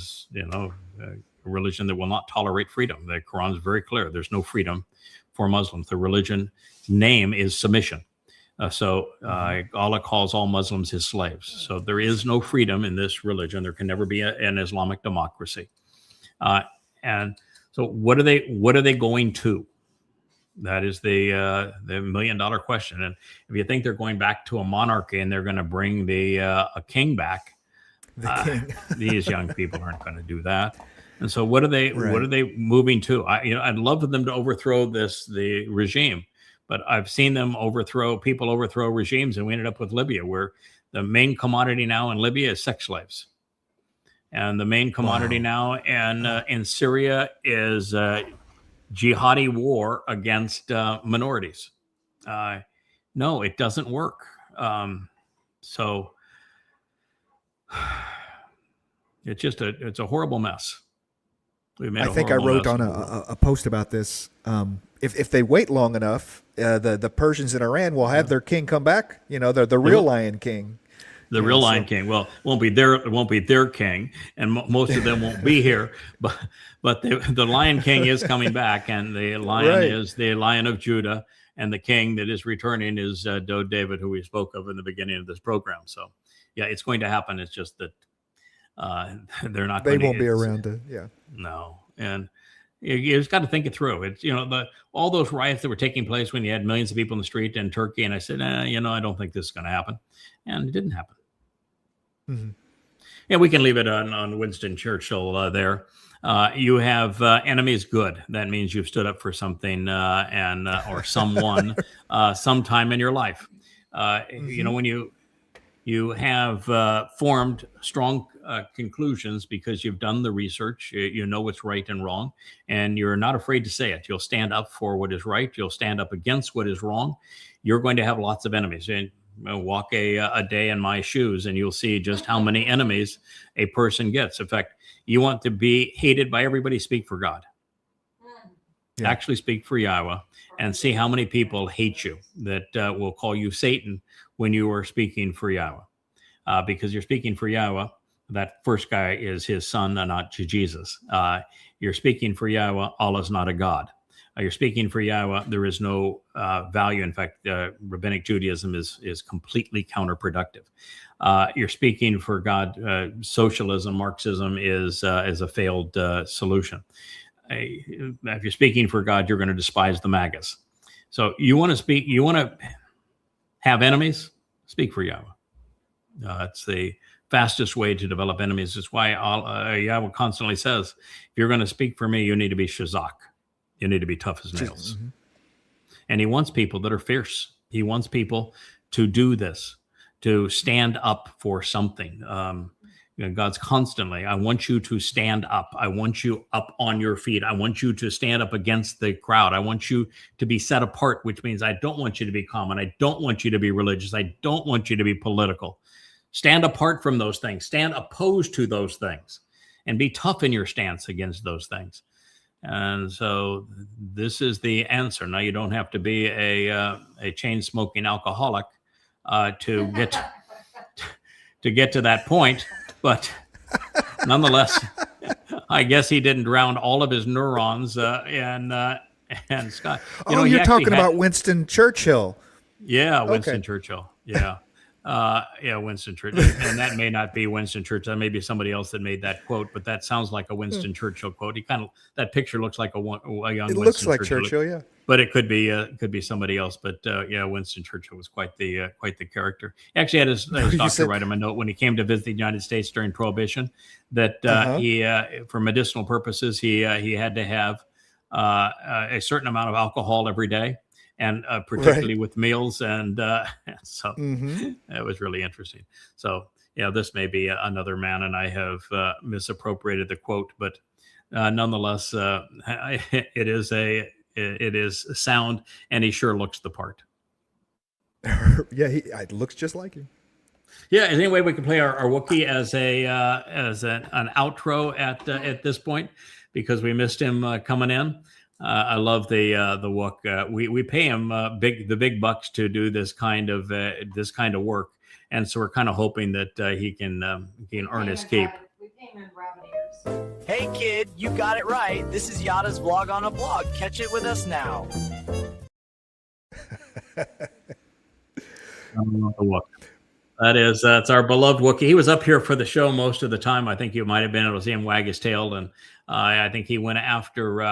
religion that will not tolerate freedom. The Quran is very clear. There's no freedom for Muslims. The religion name is submission. So Allah calls all Muslims his slaves. So there is no freedom in this religion. There can never be an Islamic democracy. And so what are they going to? That is the $1 million question. And if you think they're going back to a monarchy and they're going to bring a king back, these young people aren't going to do that. And so what are they moving to? I'd love for them to overthrow the regime, but I've seen them overthrow regimes, and we ended up with Libya, where the main commodity now in Libya is sex slaves. And the main commodity now in Syria is jihadi war against minorities. No, it doesn't work. So it's a horrible mess. I think I wrote on a post about this. If they wait long enough, the Persians in Iran will have their king come back. The real Lion King. The real Lion King. Well, it won't be their king, and most of them won't be here. But the Lion King is coming back, and the lion is the Lion of Judah, and the king that is returning is Dode David, who we spoke of in the beginning of this program. So, yeah, it's going to happen. It's just that they're not. They won't be around to. Yeah. No, and you just got to think it through. It's all those riots that were taking place when you had millions of people in the street in Turkey, and I said, I don't think this is going to happen, and it didn't happen. Mm-hmm. Yeah, we can leave it on Winston Churchill there. You have enemies, good. That means you've stood up for something or someone sometime in your life. When you have formed strong conclusions because you've done the research, you know what's right and wrong, and you're not afraid to say it. You'll stand up for what is right. You'll stand up against what is wrong. You're going to have lots of enemies. And walk a day in my shoes, and you'll see just how many enemies a person gets. In fact, you want to be hated by everybody, speak for God. Yeah. Actually speak for YAHOWAH and see how many people hate you that will call you Satan when you are speaking for YAHOWAH. Because you're speaking for YAHOWAH, that first guy is his son, not Jesus. You're speaking for YAHOWAH, Allah's not a God. You're speaking for YAHOWAH, there is no value. In fact, Rabbinic Judaism is completely counterproductive. You're speaking for God, socialism, Marxism is a failed solution. If you're speaking for God, you're going to despise the MAGAs. So you want to have enemies, speak for YAHOWAH. It's the fastest way to develop enemies. It's why YAHOWAH constantly says, if you're going to speak for me, you need to be Shazak. You need to be tough as nails. Mm-hmm. And he wants people that are fierce. He wants people to do this, to stand up for something. God's constantly, I want you to stand up. I want you up on your feet. I want you to stand up against the crowd. I want you to be set apart, which means I don't want you to be common. I don't want you to be religious. I don't want you to be political. Stand apart from those things. Stand opposed to those things and be tough in your stance against those things. And so this is the answer. Now, you don't have to be a chain-smoking alcoholic to get to that point, but nonetheless, I guess he didn't drown all of his neurons and Scott. You're talking about Winston Churchill. Yeah, Winston Churchill. Yeah. Yeah, Winston Churchill, and that may not be Winston Churchill. That may be somebody else that made that quote, but that sounds like a Winston Churchill quote. He kind of that picture looks like a young. It Winston looks like Churchill, Churchill, yeah. but it could be somebody else. But yeah, Winston Churchill was quite the character. He actually had his doctor write him a note when he came to visit the United States during Prohibition that he, for medicinal purposes, he had to have a certain amount of alcohol every day, and particularly with meals, and so it was really interesting. So yeah, this may be another man, and I have misappropriated the quote, but nonetheless, it is sound, and he sure looks the part. Yeah, it looks just like him. Yeah, is there any way we can play our Wookiee as an outro at this point, because we missed him coming in? I love the Wook. We pay him the big bucks to do this kind of work, and so we're kind of hoping that he can earn his keep. We pay him in rabbit ears. Hey kid, you got it right. This is Yada's vlog on a blog. Catch it with us now. That's our beloved Wookiee. He was up here for the show most of the time. I think you might have been able to see him wag his tail, and I think he went after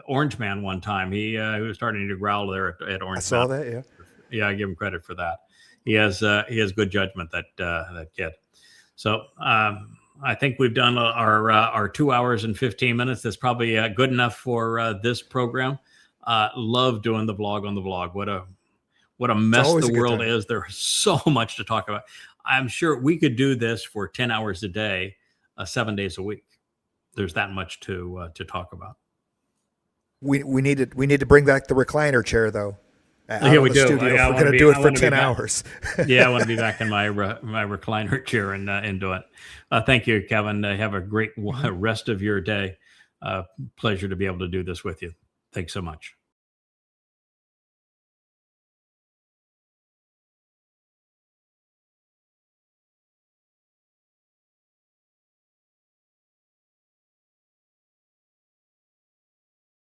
Orange Man one time. He was starting to growl there at Orange Man. I saw that, yeah. Yeah, I give him credit for that. He has good judgment, that kid. So I think we've done our 2 hours and 15 minutes. That's probably good enough for this program. Love doing the vlog on the vlog. What a mess the world is. There's so much to talk about. I'm sure we could do this for 10 hours a day, 7 days a week. There's that much to talk about. We need to bring back the recliner chair, though. Yeah, we do. Studio, we're going to do it for 10 hours. Yeah, I want to be back in my recliner chair and do it. Thank you, Kevin. Have a great rest of your day. Pleasure to be able to do this with you. Thanks so much.